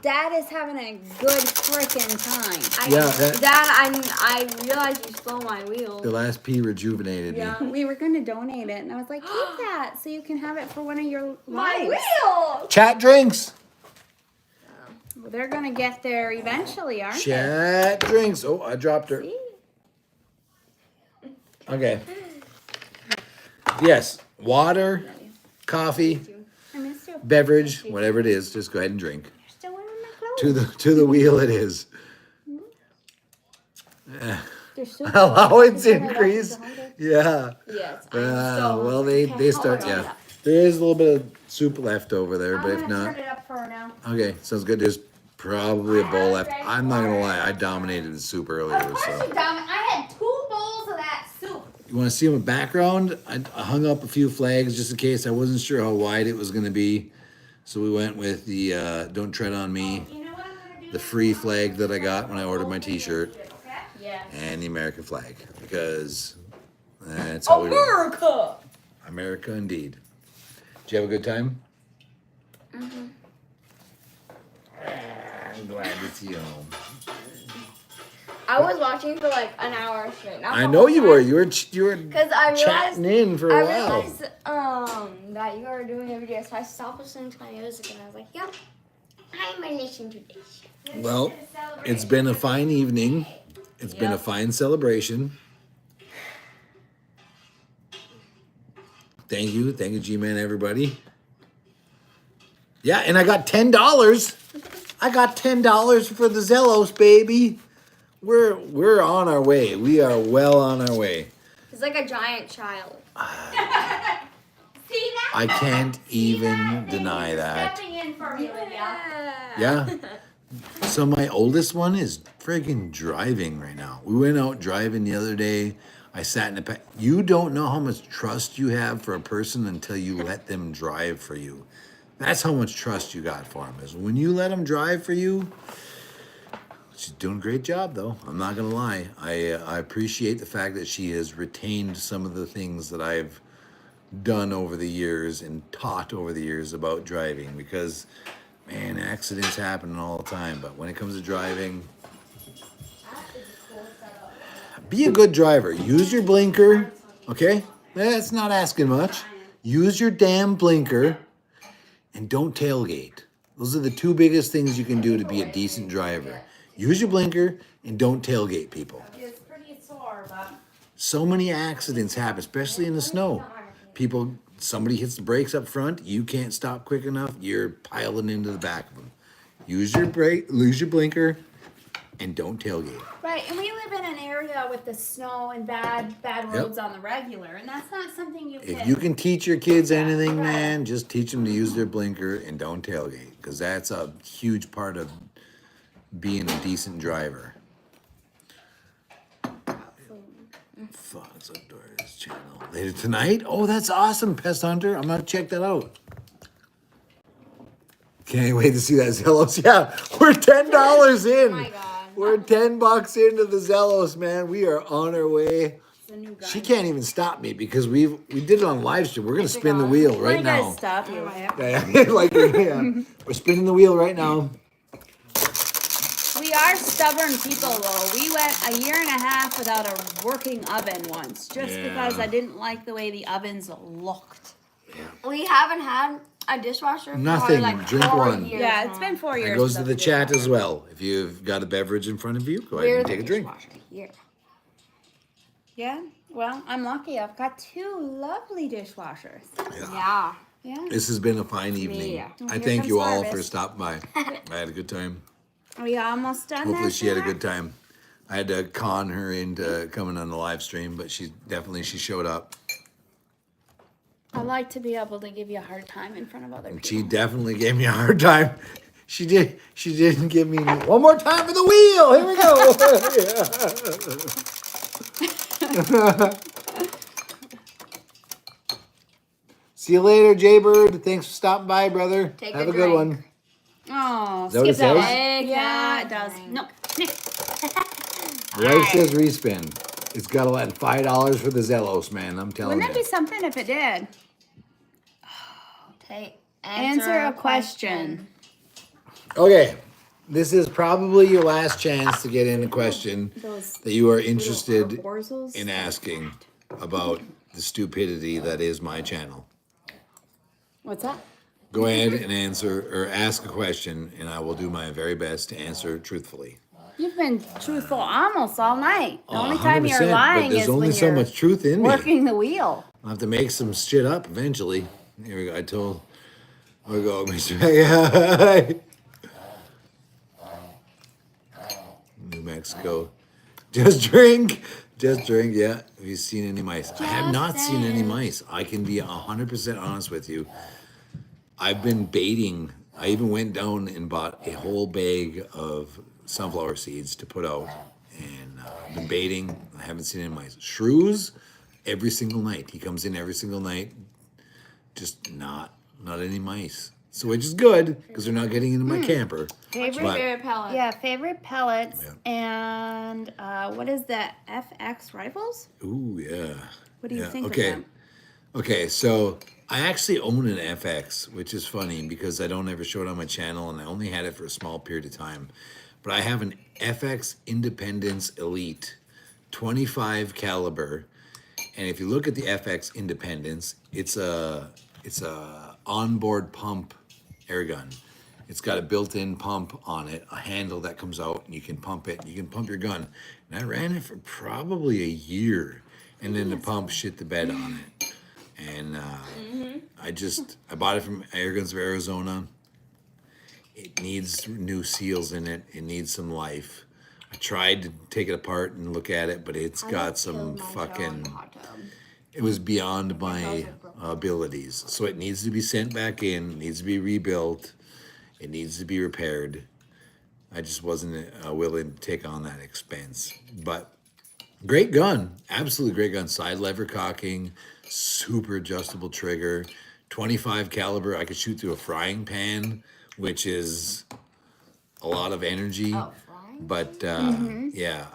Dad is having a good freaking time. Yeah, I realized you stole my wheel. the last P rejuvenated me. Yeah, we were gonna donate it, and I was like, keep that so you can have it for one of your My lives. wheel! Chat drinks. Well, they're gonna get there eventually, aren't they? Chat drinks. Oh, I dropped her. See? Okay. Yes, water, coffee, I missed you. beverage, whatever it is, just go ahead and drink. You're still wearing my clothes. To the wheel it is. There's soup. Allowance Is that my increase. doctor's hungry? Yeah. Yes. Well, they start. hold on. Yeah. There is a little bit of soup left over there, but I'm if gonna not, turn it up for now. okay, sounds good. There's probably a bowl left. I'm not gonna lie, I dominated the soup earlier. Of course So you dumb. I had 2 bowls of that soup. you want to see in the background? I hung up a few flags just in case. I wasn't sure how wide it was gonna be, so we went with the "Don't Tread on Me," You know what I'm gonna do? the free flag that I got when I ordered my T-shirt, Okay? Yeah. and the American flag because that's how we roll. America. America, indeed. Did you have a good time? Mm-hmm. I'm glad to see you home. I was watching for like an hour straight. Not I the know whole you time. were. You were Cause I realized chatting in for a while. realized that you were doing a video, so I stopped listening to my music and I was like, yep, I'm gonna listen to this. Well, it's been a fine evening. It's been a Yep. fine celebration. Thank you, G-Man, everybody. Yeah, and I got $10. I got $10 for the Zellos, baby. We're on our way. We are well on our way. It's like a giant child. See that? I can't even deny that. Stepping in for me, Lydia. Yeah. So my oldest one is friggin' driving right now. We went out driving the other day. I sat in the You don't know how much trust you have for a person until you let them drive for you. That's how much trust you got for them. Is when you let them drive for you. She's doing a great job, though. I'm not gonna lie. I appreciate the fact that she has retained some of the things that I've done over the years and taught over the years about driving because, man, accidents happen all the time. But when it comes to driving, be a good driver. Use your blinker, okay? That's not asking much. Use your damn blinker and don't tailgate. Those are the 2 biggest things you can do to be a decent driver. Use your blinker and don't tailgate people. It's pretty sore, but So many accidents happen, especially in the snow. Somebody hits the brakes up front, you can't stop quick enough, you're piling into the back of them. Use your blinker, and don't tailgate. right, and we live in an area with the snow and bad roads on the regular, and that's not something you can. If you can teach your kids anything, man, just teach them to use their blinker and don't tailgate, because that's a huge part of being a decent driver. Fox Outdoors channel later tonight. Oh, that's awesome, Pest Hunter. I'm gonna check that out. Can't wait to see that Zellos. Yeah, we're $10 in. Oh my God. We're $10 into the Zellos, man. We are on our way. It's a new guy. She can't even stop me because we did it on live stream. We're gonna spin the wheel right now. Stop you. We're spinning the wheel right now. We are stubborn people, though. We went a year and a half without a working oven once, just Yeah. because I didn't like the way the ovens looked. We haven't had a dishwasher for Nothing. like Drink 4 one. years Yeah, it's now. been 4 years. It goes to without the the chat dishwasher. as well. If you've got a beverage in front of you, go ahead We're and the take a drink. dishwasher here. Yeah, well, I'm lucky. I've got 2 lovely dishwashers. Yeah. Yeah. This has been a fine evening. Yeah. Oh, I here thank comes you all Harvest. for stopping by. I had a good time. We almost done Hopefully that. she had a Jack? good time. I had to con her into coming on the live stream, but she showed up. I like to be able to give you a hard time in front of other people. She definitely gave me a hard time. She didn't give me one more time for the wheel. Here we go. See you later, Jaybird. Thanks for stopping by, brother. Take Have a a good drink. one. Oh, Is that what skip it that says? one. Yeah, it Take does. a drink. No, Nick. Right says respin. It's got a lot $5 for the Zellos, man. I'm telling Wouldn't that you. be something if it did? Answer a question. Okay, this is probably your last chance to get in a question Those that you are interested Orzels. in asking about the stupidity that is my channel. What's that? Go ahead and answer or ask a question, and I will do my very best to answer truthfully. You've been truthful almost all night. The Oh, only time you're 100%, lying but there's is only when so you're much truth in me. working the wheel. I'll have to make some shit up eventually. Here we go. I told. Here we go, Mr. New Mexico. Just drink. Just drink. Yeah. Have you seen any mice? I have not seen any mice. I can be 100% honest with you. I've been baiting. I even went down and bought a whole bag of sunflower seeds to put out. And I've been baiting. I haven't seen any mice. Shrews, every single night. He comes in every single night. Just not any mice. So which is good because they're not getting into my camper. Favorite pellet? Yeah, favorite pellets. Yeah. And what is the FX rifles? Ooh, yeah. What do you think okay. of them? Okay, so I actually own an FX, which is funny because I don't ever show it on my channel and I only had it for a small period of time. But I have an FX Independence Elite 25 caliber. And if you look at the FX Independence, it's a onboard pump air gun. It's got a built-in pump on it, a handle that comes out, and you can pump it. You can pump your gun. And I ran it for probably a year, and then the pump shit the bed on it. And I bought it from Air Guns of Arizona. It needs new seals in it. It needs some life. I tried to take it apart and look at it, but it's got some fucking. It was beyond my abilities. So it needs to be sent back in, it needs to be rebuilt, it needs to be repaired. I just wasn't willing to take on that expense. But great gun, absolutely great gun. Side lever cocking, super adjustable trigger, 25 caliber. I could shoot through a frying pan, which is a lot of energy. Oh, frying? But yeah,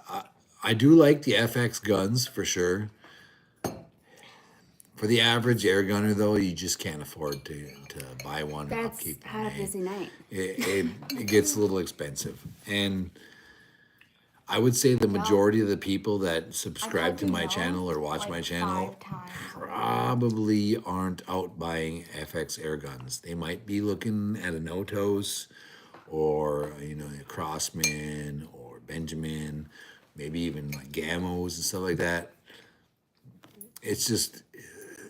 I do like the FX guns for sure. For the average air gunner, though, you just can't afford to buy one. That's upkeep had a and busy night. it gets a little expensive. And I would say the majority of the people that subscribe to my channel or watch my channel probably aren't out buying FX air guns. They might be looking at a Notos or, a Crossman or Benjamin, maybe even like Gamos and stuff like that. It's just...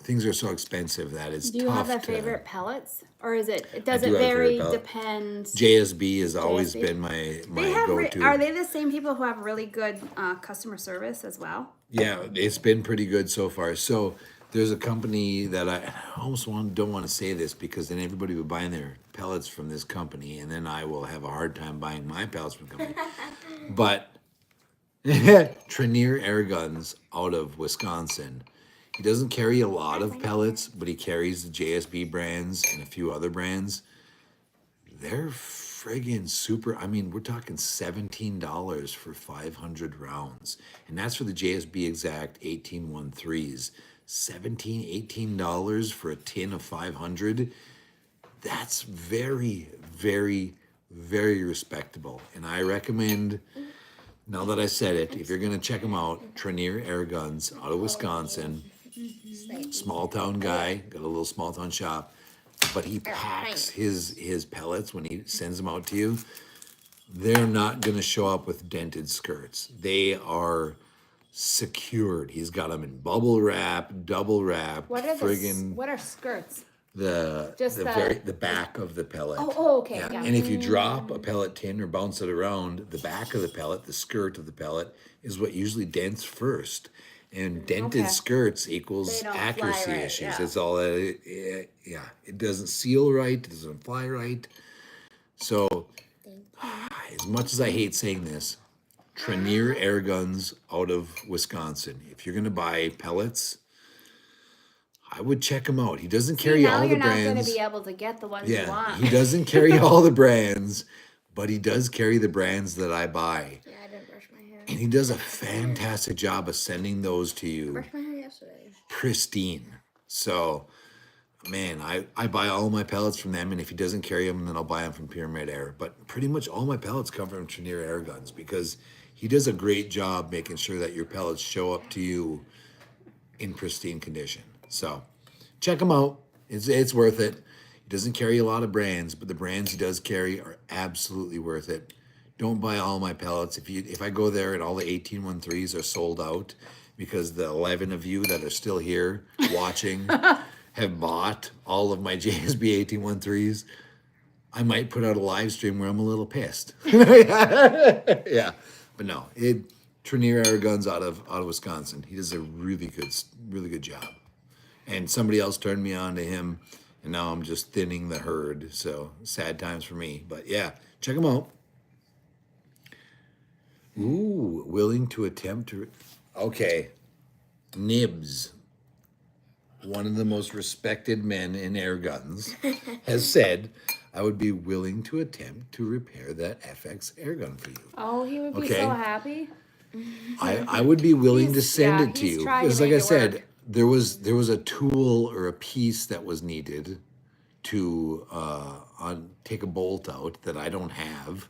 Things are so expensive that it's tough. Do you have a favorite pellets? Or is it does I it do have a vary, favorite pellet. depend? JSB has always JSB? been my They go-to. are they the same people who have really good customer service as well? Yeah, it's been pretty good so far. So there's a company that I almost don't want to say this because then everybody will be buying their pellets from this company and then I will have a hard time buying my pellets from the company. But Trenier Air Guns out of Wisconsin. He doesn't carry a lot of pellets, but he carries the JSB brands and a few other brands. They're friggin' super. I mean, we're talking $17 for 500 rounds. And that's for the JSB Exact 1813s. $17, $18 for a tin of 500. That's very, very, very respectable. And I recommend, now that I said it, if you're going to check them out, Trenier Air Guns out of Wisconsin. Small town guy, got a little small town shop, but he packs his pellets when he sends them out to you. They're not going to show up with dented skirts. They are secured. He's got them in bubble wrap, double wrap. What are friggin' what are skirts? the back of the pellet. Oh, okay. Yeah. Yeah. And if you drop a pellet tin or bounce it around, the back of the pellet, the skirt of the pellet, is what usually dents first. And dented skirts equals They don't accuracy fly right, issues. yeah. That's all that it doesn't seal right, it doesn't fly right. So, as much as I hate saying this, Trenier Air Guns out of Wisconsin. If you're going to buy pellets, I would check him out. He doesn't carry all the Now you're not brands. going to be able to get the ones you want. He doesn't carry all the brands, but he does carry the brands that I buy. Yeah, I didn't brush my hair. And he does a fantastic job of sending those to you Brushed my hair yesterday. pristine. So, man, I buy all my pellets from them, and if he doesn't carry them, then I'll buy them from Pyramid Air. But pretty much all my pellets come from Trenier Air Guns because he does a great job making sure that your pellets show up to you in pristine condition. So, check him out. It's worth it. He doesn't carry a lot of brands, but the brands he does carry are absolutely worth it. don't buy all my pellets. If I go there and all the 1813s are sold out because the 11 of you that are still here watching have bought all of my JSB 1813s, I might put out a live stream where I'm a little pissed. Yeah, but no, Trinier Air Guns out of Wisconsin. He does a really good job. And somebody else turned me on to him, and now I'm just thinning the herd. So sad times for me. But yeah, check him out. Ooh, willing to attempt to. Okay, Nibs, one of the most respected men in air guns, has said, I would be willing to attempt to repair that FX air gun for you. Oh, he would be Okay. so happy. I would be willing to send it to he's you. trying to Because like make I it said, work. there was a tool or a piece that was needed to take a bolt out that I don't have.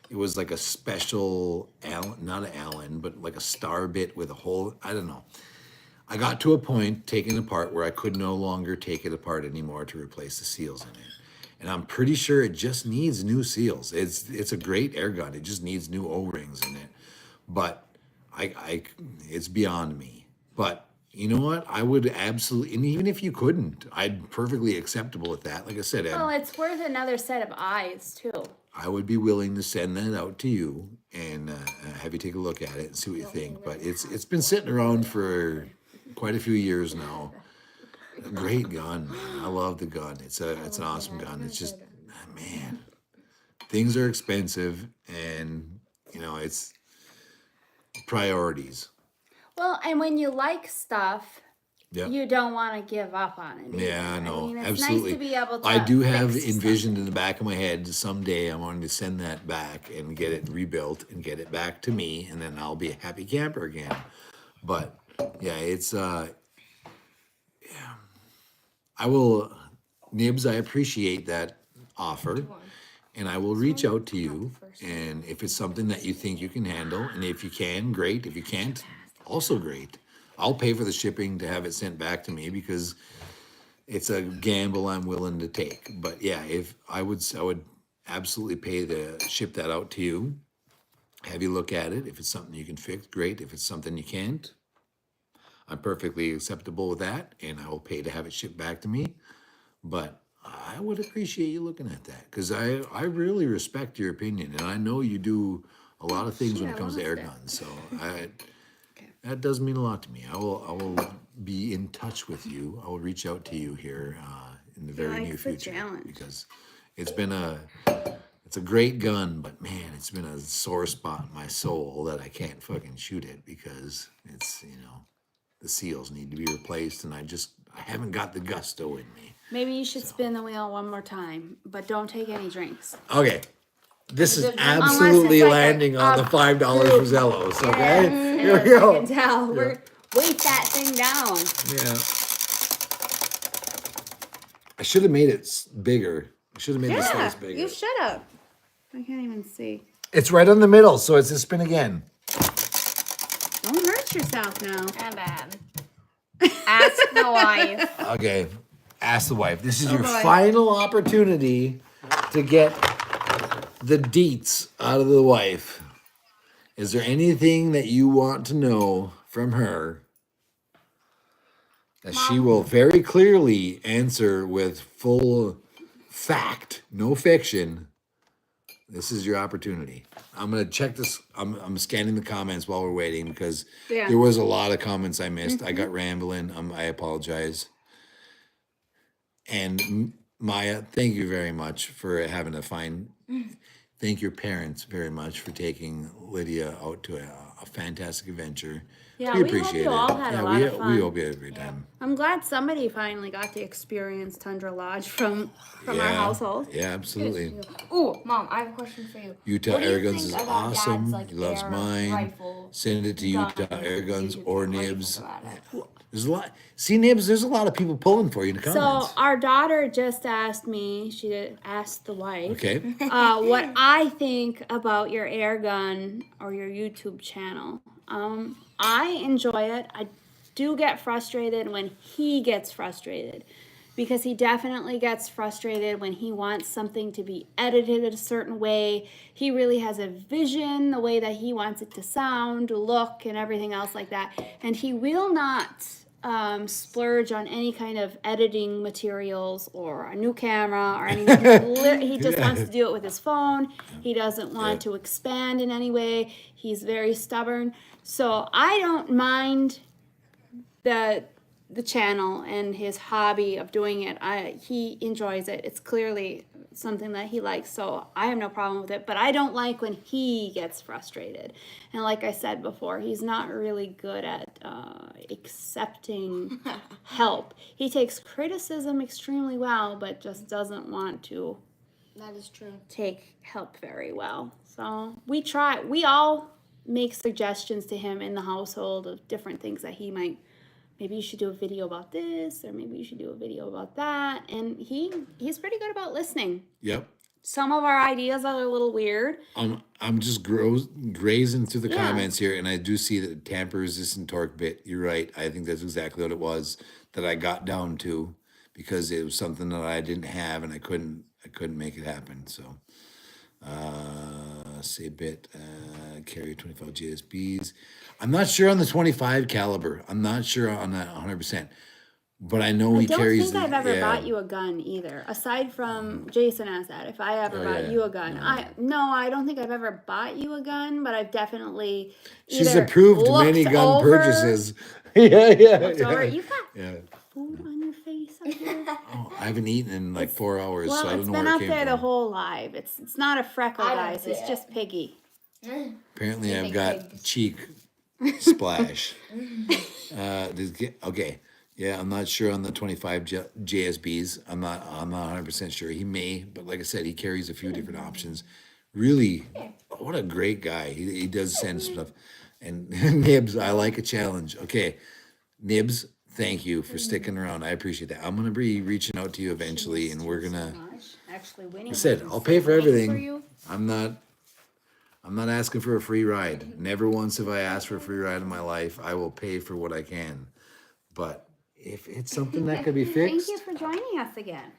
It was like a special Allen, not an Allen, but like a star bit with a hole. I don't know. I got to a point taking it apart where I could no longer take it apart anymore to replace the seals in it. And I'm pretty sure it just needs new seals. It's a great air gun. It just needs new O-rings in it. But it's beyond me. But you know what? I would absolutely, and even if you couldn't, I'd perfectly acceptable with that. Like I said, Well, it's worth another set of eyes too. I would be willing to send that out to you and have you take a look at it and see what you think. But it's been sitting around for quite a few years now. A great gun, man. I love the gun. It's an awesome gun. It's just, man, things are expensive, and it's priorities. Well, and when you like stuff, Yeah. you don't want to give up on it. Either. Yeah, no, I mean, it's absolutely. nice to be able to. I do have fix envisioned in the back of my head someday I wanted to send that back and get it rebuilt and get it back to me, and then I'll be a happy camper again. But yeah, it's I will, Nibs, I appreciate that offer, and I will reach out to you, and if it's something that you think you can handle, and if you can, great. If you can't, also great. I'll pay for the shipping to have it sent back to me because it's a gamble I'm willing to take. But yeah, if I would absolutely pay to ship that out to you, have you look at it. If it's something you can fix, great. If it's something you can't, I'm perfectly acceptable with that, and I will pay to have it shipped back to me. But I would appreciate you looking at that because I really respect your opinion, and I know you do a lot of things when it comes to air guns. So that does mean a lot to me. I will be in touch with you. I will reach out to you here in the very near likes the future challenge. because it's a great gun, but man, it's been a sore spot in my soul that I can't fucking shoot it because it's the seals need to be replaced, and I haven't got the gusto in me. Maybe you should spin the wheel one more time, but don't take any drinks. Okay. This is Unless it's absolutely like landing on the $5 for Zellos, okay? Here we I go. can tell. We're weight that thing down. Yeah. I should have made it bigger. I should have made the slice bigger. You should have. I can't even see. It's right on the middle, so it's a spin again. Don't hurt yourself now. Not bad. Ask the wife. Okay. Ask the wife. This is your boy. final opportunity to get the deets out of the wife. Is there anything that you want to know from her that she will very clearly answer with full fact, no fiction? This is your opportunity. I'm going to check this. I'm scanning the comments while we're waiting because there was a lot of comments I missed. I got rambling. I apologize. And Maya, thank you very much for having a fine. Thank your parents very much for taking Lydia out to a fantastic adventure. Yeah, we we hope appreciate you it. all had a lot of fun. We hope you had a great time. I'm glad somebody finally got to experience Tundra Lodge from our household. Yeah, absolutely. Ooh, Mom, I have a question for you. Utah What do you Air Guns think is about awesome. Dad's, like, He loves air mine. rifle Send it to Utah gun? Air Guns or What do you Nibs. think about it? There's a lot. See, Nibs, there's a lot of people pulling for you in the So comments. our daughter just asked me, she asked the wife, Okay. what I think about your air gun or your YouTube channel. I enjoy it. I do get frustrated when he gets frustrated because he definitely gets frustrated when he wants something to be edited a certain way. He really has a vision, the way that he wants it to sound, look, and everything else like that. And he will not splurge on any kind of editing materials or a new camera or anything. He just wants to do it with his phone. He doesn't want to expand in any way. He's very stubborn. So I don't mind the channel and his hobby of doing it. He enjoys it. It's clearly something that he likes, so I have no problem with it. But I don't like when he gets frustrated. And like I said before, he's not really good at accepting help. He takes criticism extremely well, but just doesn't want to That is true. take help very well. So we all make suggestions to him in the household of different things that he might, maybe you should do a video about this, or maybe you should do a video about that. And he's pretty good about listening. Yep. Some of our ideas are a little weird. I'm just grazing through the comments here, and I do see that tamper resistant torque bit. You're right. I think that's exactly what it was that I got down to, because it was something that I didn't have and I couldn't make it happen. So say bit carry 25 GSBs. I'm not sure on the 25 caliber. I'm not sure on that 100%. But I know he carries. I don't think I've ever bought you a gun either. Aside from Jason asked that if I ever bought you a gun. I don't think I've ever bought you a gun, but I've definitely. She's approved many gun purchases. You've got food on your face up here. I haven't eaten in like 4 hours, so I don't know where it came from. It's been up there the whole live. It's not a freckle, guys. It's just Piggy. Apparently, I've got cheek splash. Okay. Yeah, I'm not sure on the 25 JSBs. I'm not 100% sure. He may, but like I said, he carries a few different options. Really, what a great guy. He does send stuff. And Nibs, I like a challenge. Okay, Nibs, thank you for sticking around. I appreciate that. I'm going to be reaching out to you eventually, and we're going to... Actually winning. I said, I'll pay for everything. I'm not asking for a free ride. Never once have I asked for a free ride in my life. I will pay for what I can. But if it's something that could be fixed... Thank you for joining us again.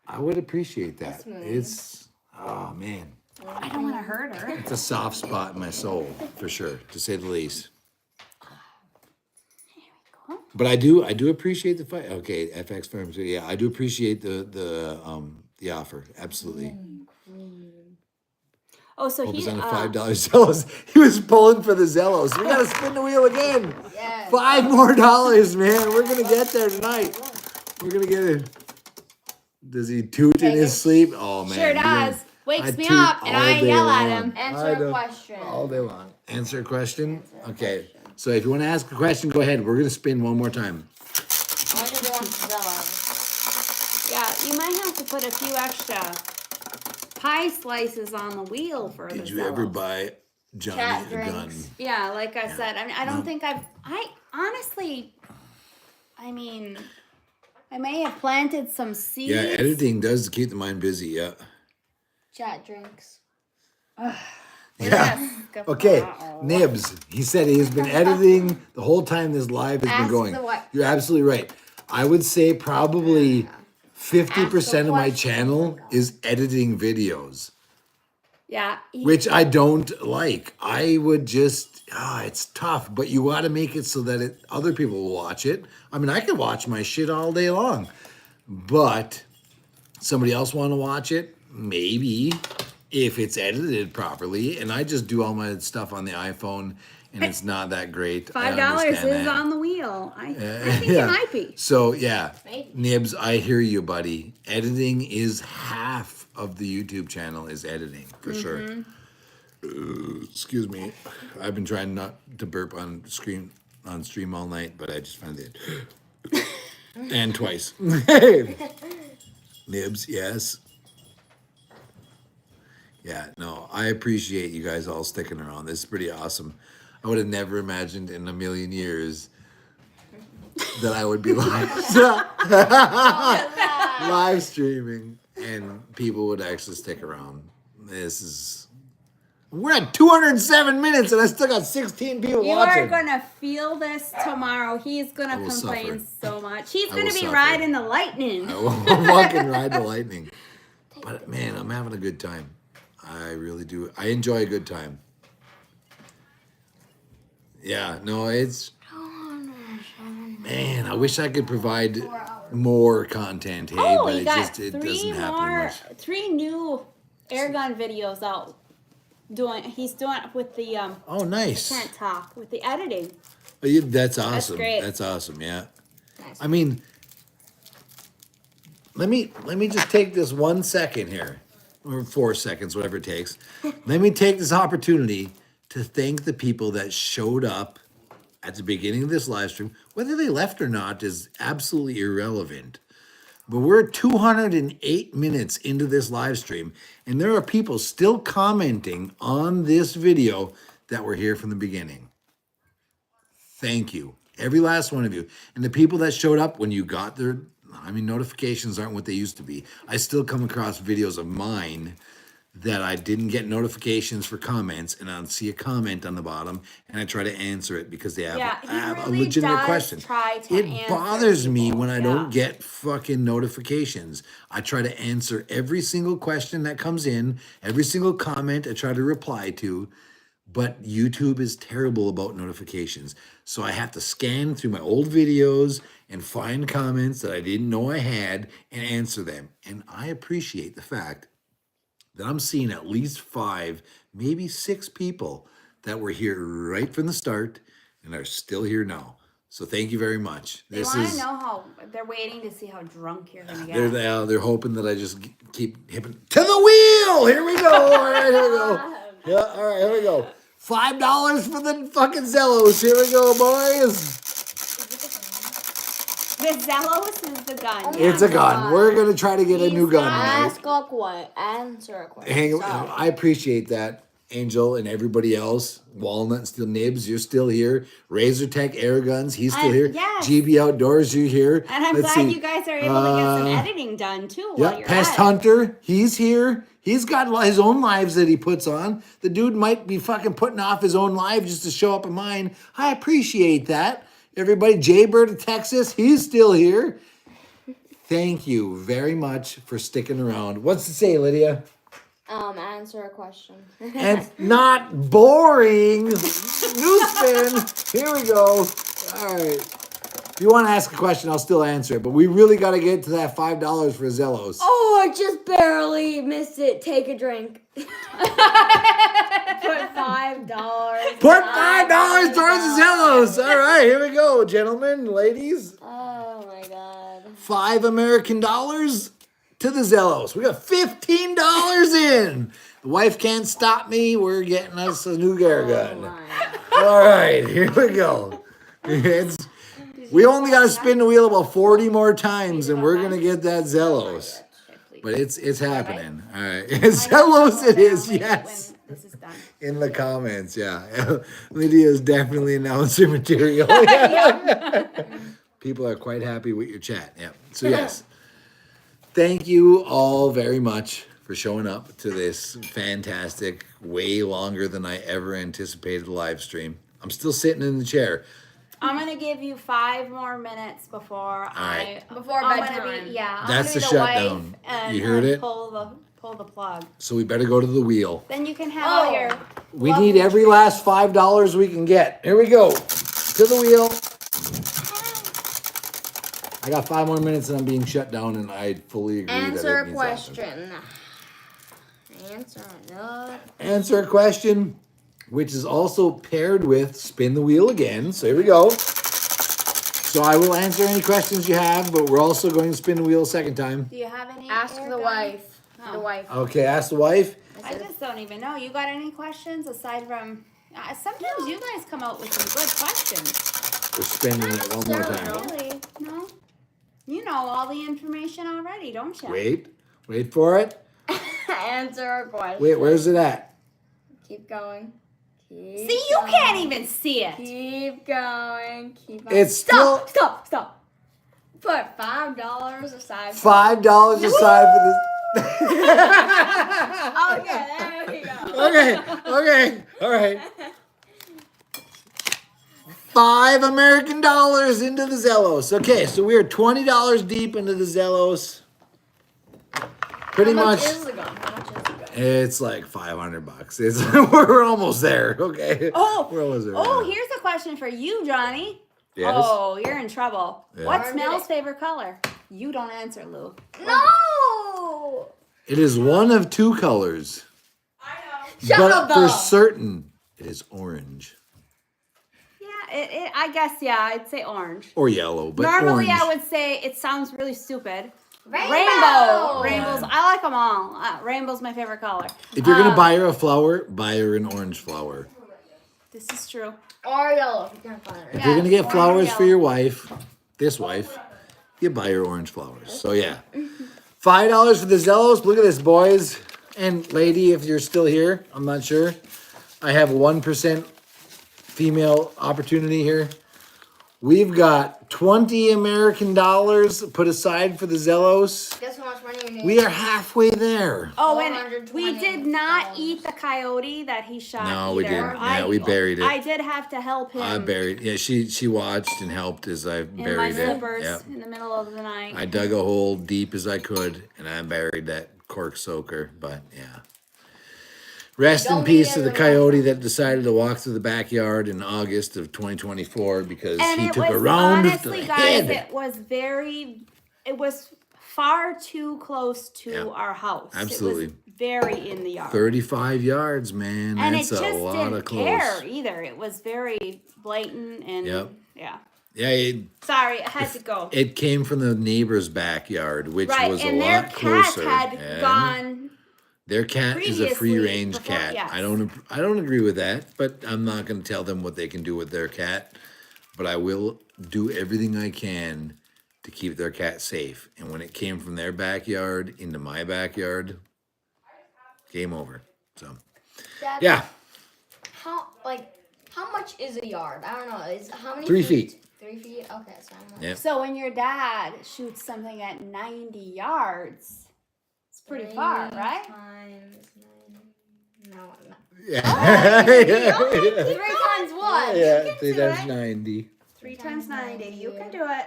I would appreciate that. It's... Oh, man. I don't want to hurt her. It's a soft spot in my soul, for sure, to say the least. But I do appreciate the fight. Okay, FX Farms. Yeah, I do appreciate the offer. Absolutely. Oh, so Hope he's on a $5 Zellos. He was pulling for the Zellos. We gotta spin the wheel again. Yes. $5 more, man. We're gonna get there tonight. We're gonna get it. Does he toot in his sleep? Oh man, sure does. Wakes me up and I yell at him. Answer a question. All day long. Answer a question? Okay. So if you want to ask a question, go ahead. We're going to spin one more time. I want to go on Zillow. Yeah, you might have to put a few extra pie slices on the wheel for the Did you ever Zellos. buy Johnny Cat a gun? drinks. Yeah, like I said, I mean, I don't think I honestly, I mean, I may have planted some seeds. Yeah, editing does keep the mind busy, yeah. Chat drinks. Yeah. Okay, Nibs. He said he has been editing the whole time this live has been going. You're absolutely right. I would say probably 50% of my channel is editing videos. Yeah. Which I don't like. I would just, it's tough, but you got to make it so that other people will watch it. I mean, I can watch my shit all day long, but somebody else want to watch it? Maybe, if it's edited properly. And I just do all my stuff on the iPhone, and it's not that great. $5 is on the wheel. I think it might be. So, yeah, Nibs, I hear you, buddy. Editing is half of the YouTube channel is editing, for sure. Excuse me. I've been trying not to burp on stream all night, but I just found it. And twice. Nibs, yes. Yeah, no, I appreciate you guys all sticking around. This is pretty awesome. I would have never imagined in a million years that I would be live streaming and people would actually stick around. This is We're at 207 minutes and I still got 16 people You watching. are gonna feel this tomorrow. He's gonna will complain suffer. so much. He's I gonna will be suffer. riding the lightning. I will fucking ride the lightning. But man, I'm having a good time. I really do. I enjoy a good time. Yeah, no, it's... Man, I wish I could provide more content, hey, Oh, but he it got just it doesn't happen much. 3 new air gun videos out. He's doing it with the Oh, nice. can't talk with the editing. That's awesome. great. That's awesome. Yeah. Nice. I mean, let me just take this 1 second here, or 4 seconds, whatever it takes. Let me take this opportunity to thank the people that showed up at the beginning of this live stream. Whether they left or not is absolutely irrelevant. But we're 208 minutes into this live stream, and there are people still commenting on this video that were here from the beginning. Thank you. Every last one of you. And the people that showed up when you got their, notifications aren't what they used to be. I still come across videos of mine that I didn't get notifications for comments, and I'll see a comment on the bottom, and I try to answer it because they have, Yeah, he have really a legitimate does question. try to It answer bothers me people, when I yeah. don't get fucking notifications. I try to answer every single question that comes in, every single comment I try to reply to, but YouTube is terrible about notifications. So I have to scan through my old videos and find comments that I didn't know I had and answer them. And I appreciate the fact that I'm seeing at least 5, maybe 6 people that were here right from the start and are still here now. So thank you very much. They want to know how they're waiting to see how drunk you're gonna get. They're hoping that I just keep hitting to the wheel. Here we go. All right, here we go. Yeah, all right, here we go. $5 for the fucking Zellos. Here we go, boys. The Zellos is the gun. It's a gun. We're gonna try to get a new gun. Right? Ask a question. Answer a question. Hang, I appreciate that, Angel, and everybody else. Walnut and Steel Nibs, you're still here. Razor Tech Air Guns, he's still here. yes. GB Outdoors, you're here. And I'm glad you guys are able to get some editing done too. While Yeah, you're Pest at it. Hunter, he's here. He's got his own lives that he puts on. The dude might be fucking putting off his own live just to show up in mine. I appreciate that. Everybody, Jaybird of Texas, he's still here. Thank you very much for sticking around. What's it say, Lydia? Answer a question. And it's not boring. New spin. Here we go. All right. If you want to ask a question, I'll still answer it. But we really got to get to that $5 for Zellos. Oh, I just barely missed it. Take a drink. Put $5. Put $5 towards the Zellos. All right, here we go, gentlemen, ladies. Oh my god. $5 American dollars to the Zellos. We got $15 in. The wife can't stop me. We're getting us a new air gun. All right, here we go. We only got to spin the wheel about 40 more times, and we're gonna get that Zellos. But it's happening. All right, Zellos it is. Yes. When this is done. In the comments, yeah. Lydia is definitely announcer material. People are quite happy with your chat. Yeah. So yes. Thank you all very much for showing up to this fantastic, way longer than I ever anticipated live stream. I'm still sitting in the chair. I'm gonna give you 5 more minutes before right. Before I'm bedtime. gonna be, yeah. I'm That's gonna the be wife shutdown. And, You heard it? Pull the plug. So we better go to the wheel. Then you can have all your. We need every last $5 we can get. Here we go. To the wheel. I got 5 more minutes and I'm being shut down, and I fully agree Answer that a it needs to happen. question. Answer a question, which is also paired with spin the wheel again. So here we go. So I will answer any questions you have, but we're also going to spin the wheel a second time. Do you have any? Ask air the gun? wife. Oh. The wife. Okay, ask the wife. I just don't even know. You got any questions aside from? Sometimes you guys come out with some good questions. We're spinning it one more time. Really? No. You know all the information already, don't you? Wait for it. Answer a question. Wait, where's it at? Keep going. See, you can't even see it. Keep going. Keep on. It's still Stop. Put $5 aside. $5 aside for this. Okay, there we go. Okay. All right. $5 American into the Zellos. Okay, so we are $20 deep into the Zellos. Pretty How much much. is the gun? How much is the gun? It's like $500. It's we're almost there. Okay. Oh, We're almost there. oh, yeah. here's a question for you, Johnny. Yes? Oh, you're in trouble. Yeah. What's Mel's favorite color? You don't answer, Lou. No! It is one of two colors. Shut But up, for though. certain, it is orange Yeah, I guess, yeah, I'd say orange. or yellow, but Normally, orange. I would say it sounds really stupid. Rainbow. Rainbows. I like them all. Rainbow's my favorite color. If you're gonna buy her a flower, buy her an orange flower. This is true. Or yellow, if you can't find it. If you're gonna get orange flowers or for yellow. your wife, this wife, you buy her orange flowers. So yeah, $5 for the Zellos. Look at this, boys and lady. If you're still here, I'm not sure. I have 1% female opportunity here. We've got $20 American put aside for the Zellos. Guess how much money you need? We are halfway there. Oh, and we did not $420. eat the coyote that he shot. No, we either. didn't. Yeah, we buried it. I did have to help him I buried. Yeah, she watched and helped as I in my buried it. slippers Yep. in the middle of the night. I dug a hole deep as I could, and I buried that cork soaker. But yeah, rest in Don't peace be to the in the coyote that decided to walk through the backyard in August of 2024 because and he it took was a round honestly, to the guys, head. it was far too close to Yeah. our house. Absolutely. It was very in the yard. 35 yards, man. And That's it just a lot didn't of close. care either. It was very blatant and Yep. yeah. Yeah, Sorry, I had to go. it came from the neighbor's backyard, which Right, was a and their lot cat closer. had and gone. Their cat is a previously free range before- cat. yes. I don't agree with that, but I'm not going to tell them what they can do with their cat. But I will do everything I can to keep their cat safe. And when it came from their backyard into my backyard, game over. So Dad, yeah, How much is a yard? I don't know. Is how many 3 feet. 3 feet? Okay, so I don't know. Yeah. So when your dad shoots something at 90 yards, it's pretty far, right? Times 9. No, I'm not. yeah, 3 times what? yeah. do 3 it. 90. 3 times 90. You can do it.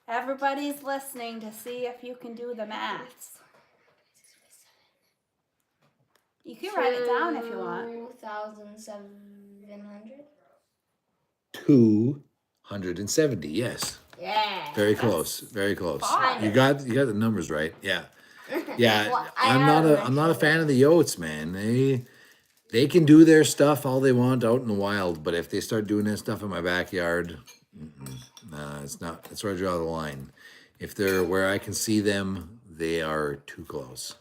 Everybody's listening to see if you can do the maths. You can write it down if you want. 2,700. 270. Yes. Yeah. Very close. Very close. fine. You got the numbers right. Yeah. Yeah. Well, I I'm have not a fan of the Yotes, man. They can do their stuff all they want out in the wild, but if they start doing that stuff in my backyard, nah, it's not. That's where I draw the line. If they're where I can see them, they are too close.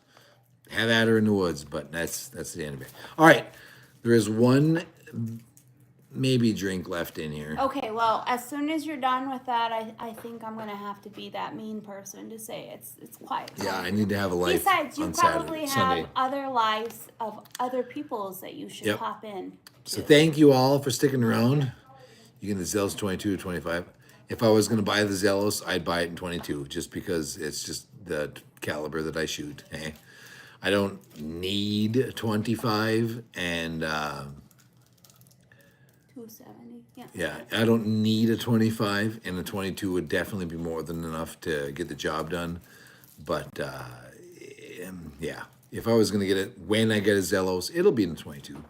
Have at her in the woods, but that's the end of it. All right. There is one maybe drink left in here. Okay, well, as soon as you're done with that, I think I'm gonna have to be that mean person to say it's quiet. Yeah, I need to have a life Besides, you on probably Saturday, have Sunday. other lives of other people's that you should Yep. pop in. So thank you all for sticking around. You get the Zellos 22 to 25. If I was going to buy the Zellos, I'd buy it in 22 just because it's just the caliber that I shoot. Hey, I don't need a 25 and 270. Yeah. yeah, I don't need a 25 and a 22 would definitely be more than enough to get the job done. But yeah, if I was going to get it when I get a Zellos, it'll be in the 22.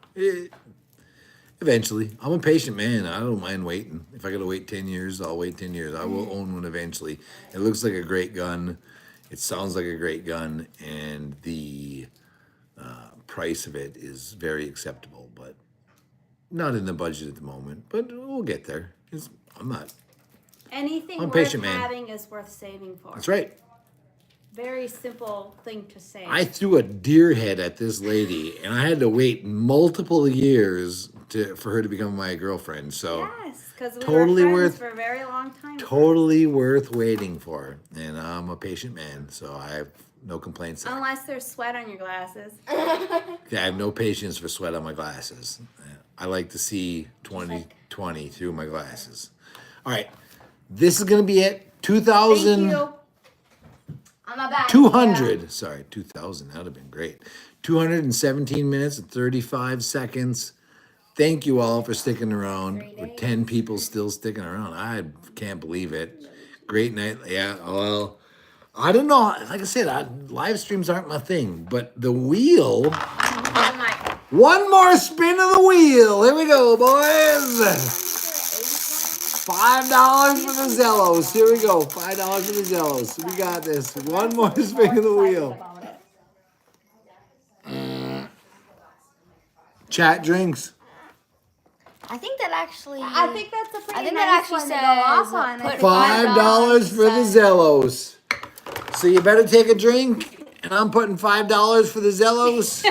Eventually. I'm a patient man. I don't mind waiting. If I got to wait 10 years, I'll wait 10 years. I will own one eventually. It looks like a great gun. It sounds like a great gun. And the price of it is very acceptable, but not in the budget at the moment. But we'll get there. Anything I'm a worth patient man. having is worth saving for. That's right. Very simple thing to say. I threw a deer head at this lady, and I had to wait multiple years for her to become my girlfriend. So Yes, because we Totally were friends worth- for a very long time. totally worth waiting for. And I'm a patient man, so I have no complaints there. Unless there's sweat on your glasses. Yeah, I have no patience for sweat on my glasses. I like to see 20/20 through my glasses. All right, this is going to be it. Thank you. I'm a bad 200. Sorry, 2,000. That would have been great. 217 minutes and 35 seconds. Thank you all for sticking around. With 10 people still sticking around. I can't believe it. Great night. Yeah, well, I don't know. Like I said, live streams aren't my thing. But the wheel. Oh my. One more spin of the wheel. Here we go, boys. $5 for the Zellos. Here we go. $5 for the Zellos. We got this. One more spin of the wheel. Chat drinks. I think that actually. I think that's a pretty I think nice that actually one says to go off on. put $5 for the Zellos. So you better take a drink, and I'm putting $5 for the Zellos.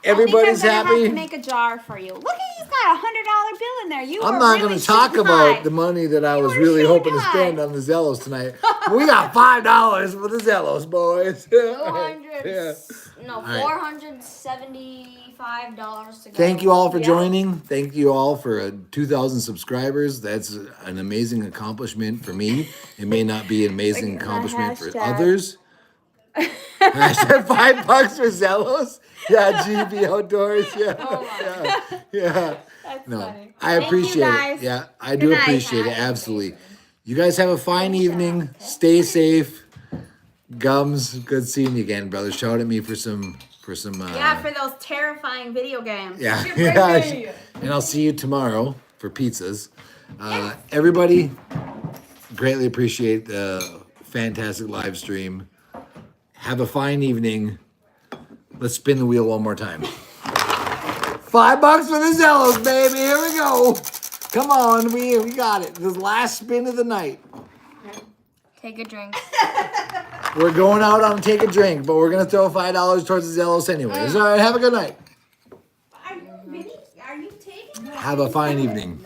Everybody's I think I'm gonna have happy. to make a jar for you. Look, he's got $100 bill in there. You I'm were not really going to talk shooting about high. the money that I was were really shooting hoping to high. spend on the Zellos tonight. We got $5 for the Zellos, boys. 200. Yeah. No, right. $475 to go. Thank you all for Yeah. joining. Thank you all for 2,000 subscribers. That's an amazing accomplishment for me. It may not be an amazing Look at the accomplishment for hashtag. others. I said $5 for Zellos. Yeah, GB Outdoors. Yeah, yeah. That's No, funny. I Thank you, appreciate guys. it. Yeah, I do Good night. appreciate it. Absolutely. You guys have a fine evening. Stay safe. Gums, good seeing you again, brother. Shout at me for some. Yeah, for those terrifying video games. Yeah, yeah. And I'll see you tomorrow for pizzas. Everybody, greatly appreciate the fantastic live stream. Have a fine evening. Let's spin the wheel one more time. $5 for the Zellos, baby. Here we go. Come on, we got it. The last spin of the night. Take a drink. We're going out on Take a Drink, but we're gonna throw $5 towards the Zellos anyways. All right, have a good night. Are you taking? Have a fine evening.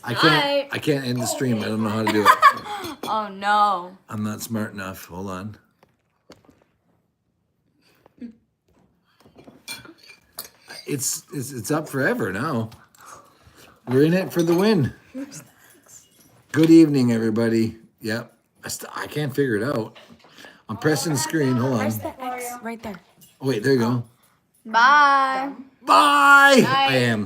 I can't end the stream. I don't know how to do it. Oh no. I'm not smart enough. Hold on. It's up forever now. We're in it for the win. Good evening, everybody. Yep. I can't figure it out. I'm pressing the screen. Hold on. The X right there. Oh, wait, there you go. Bye. Bye. I am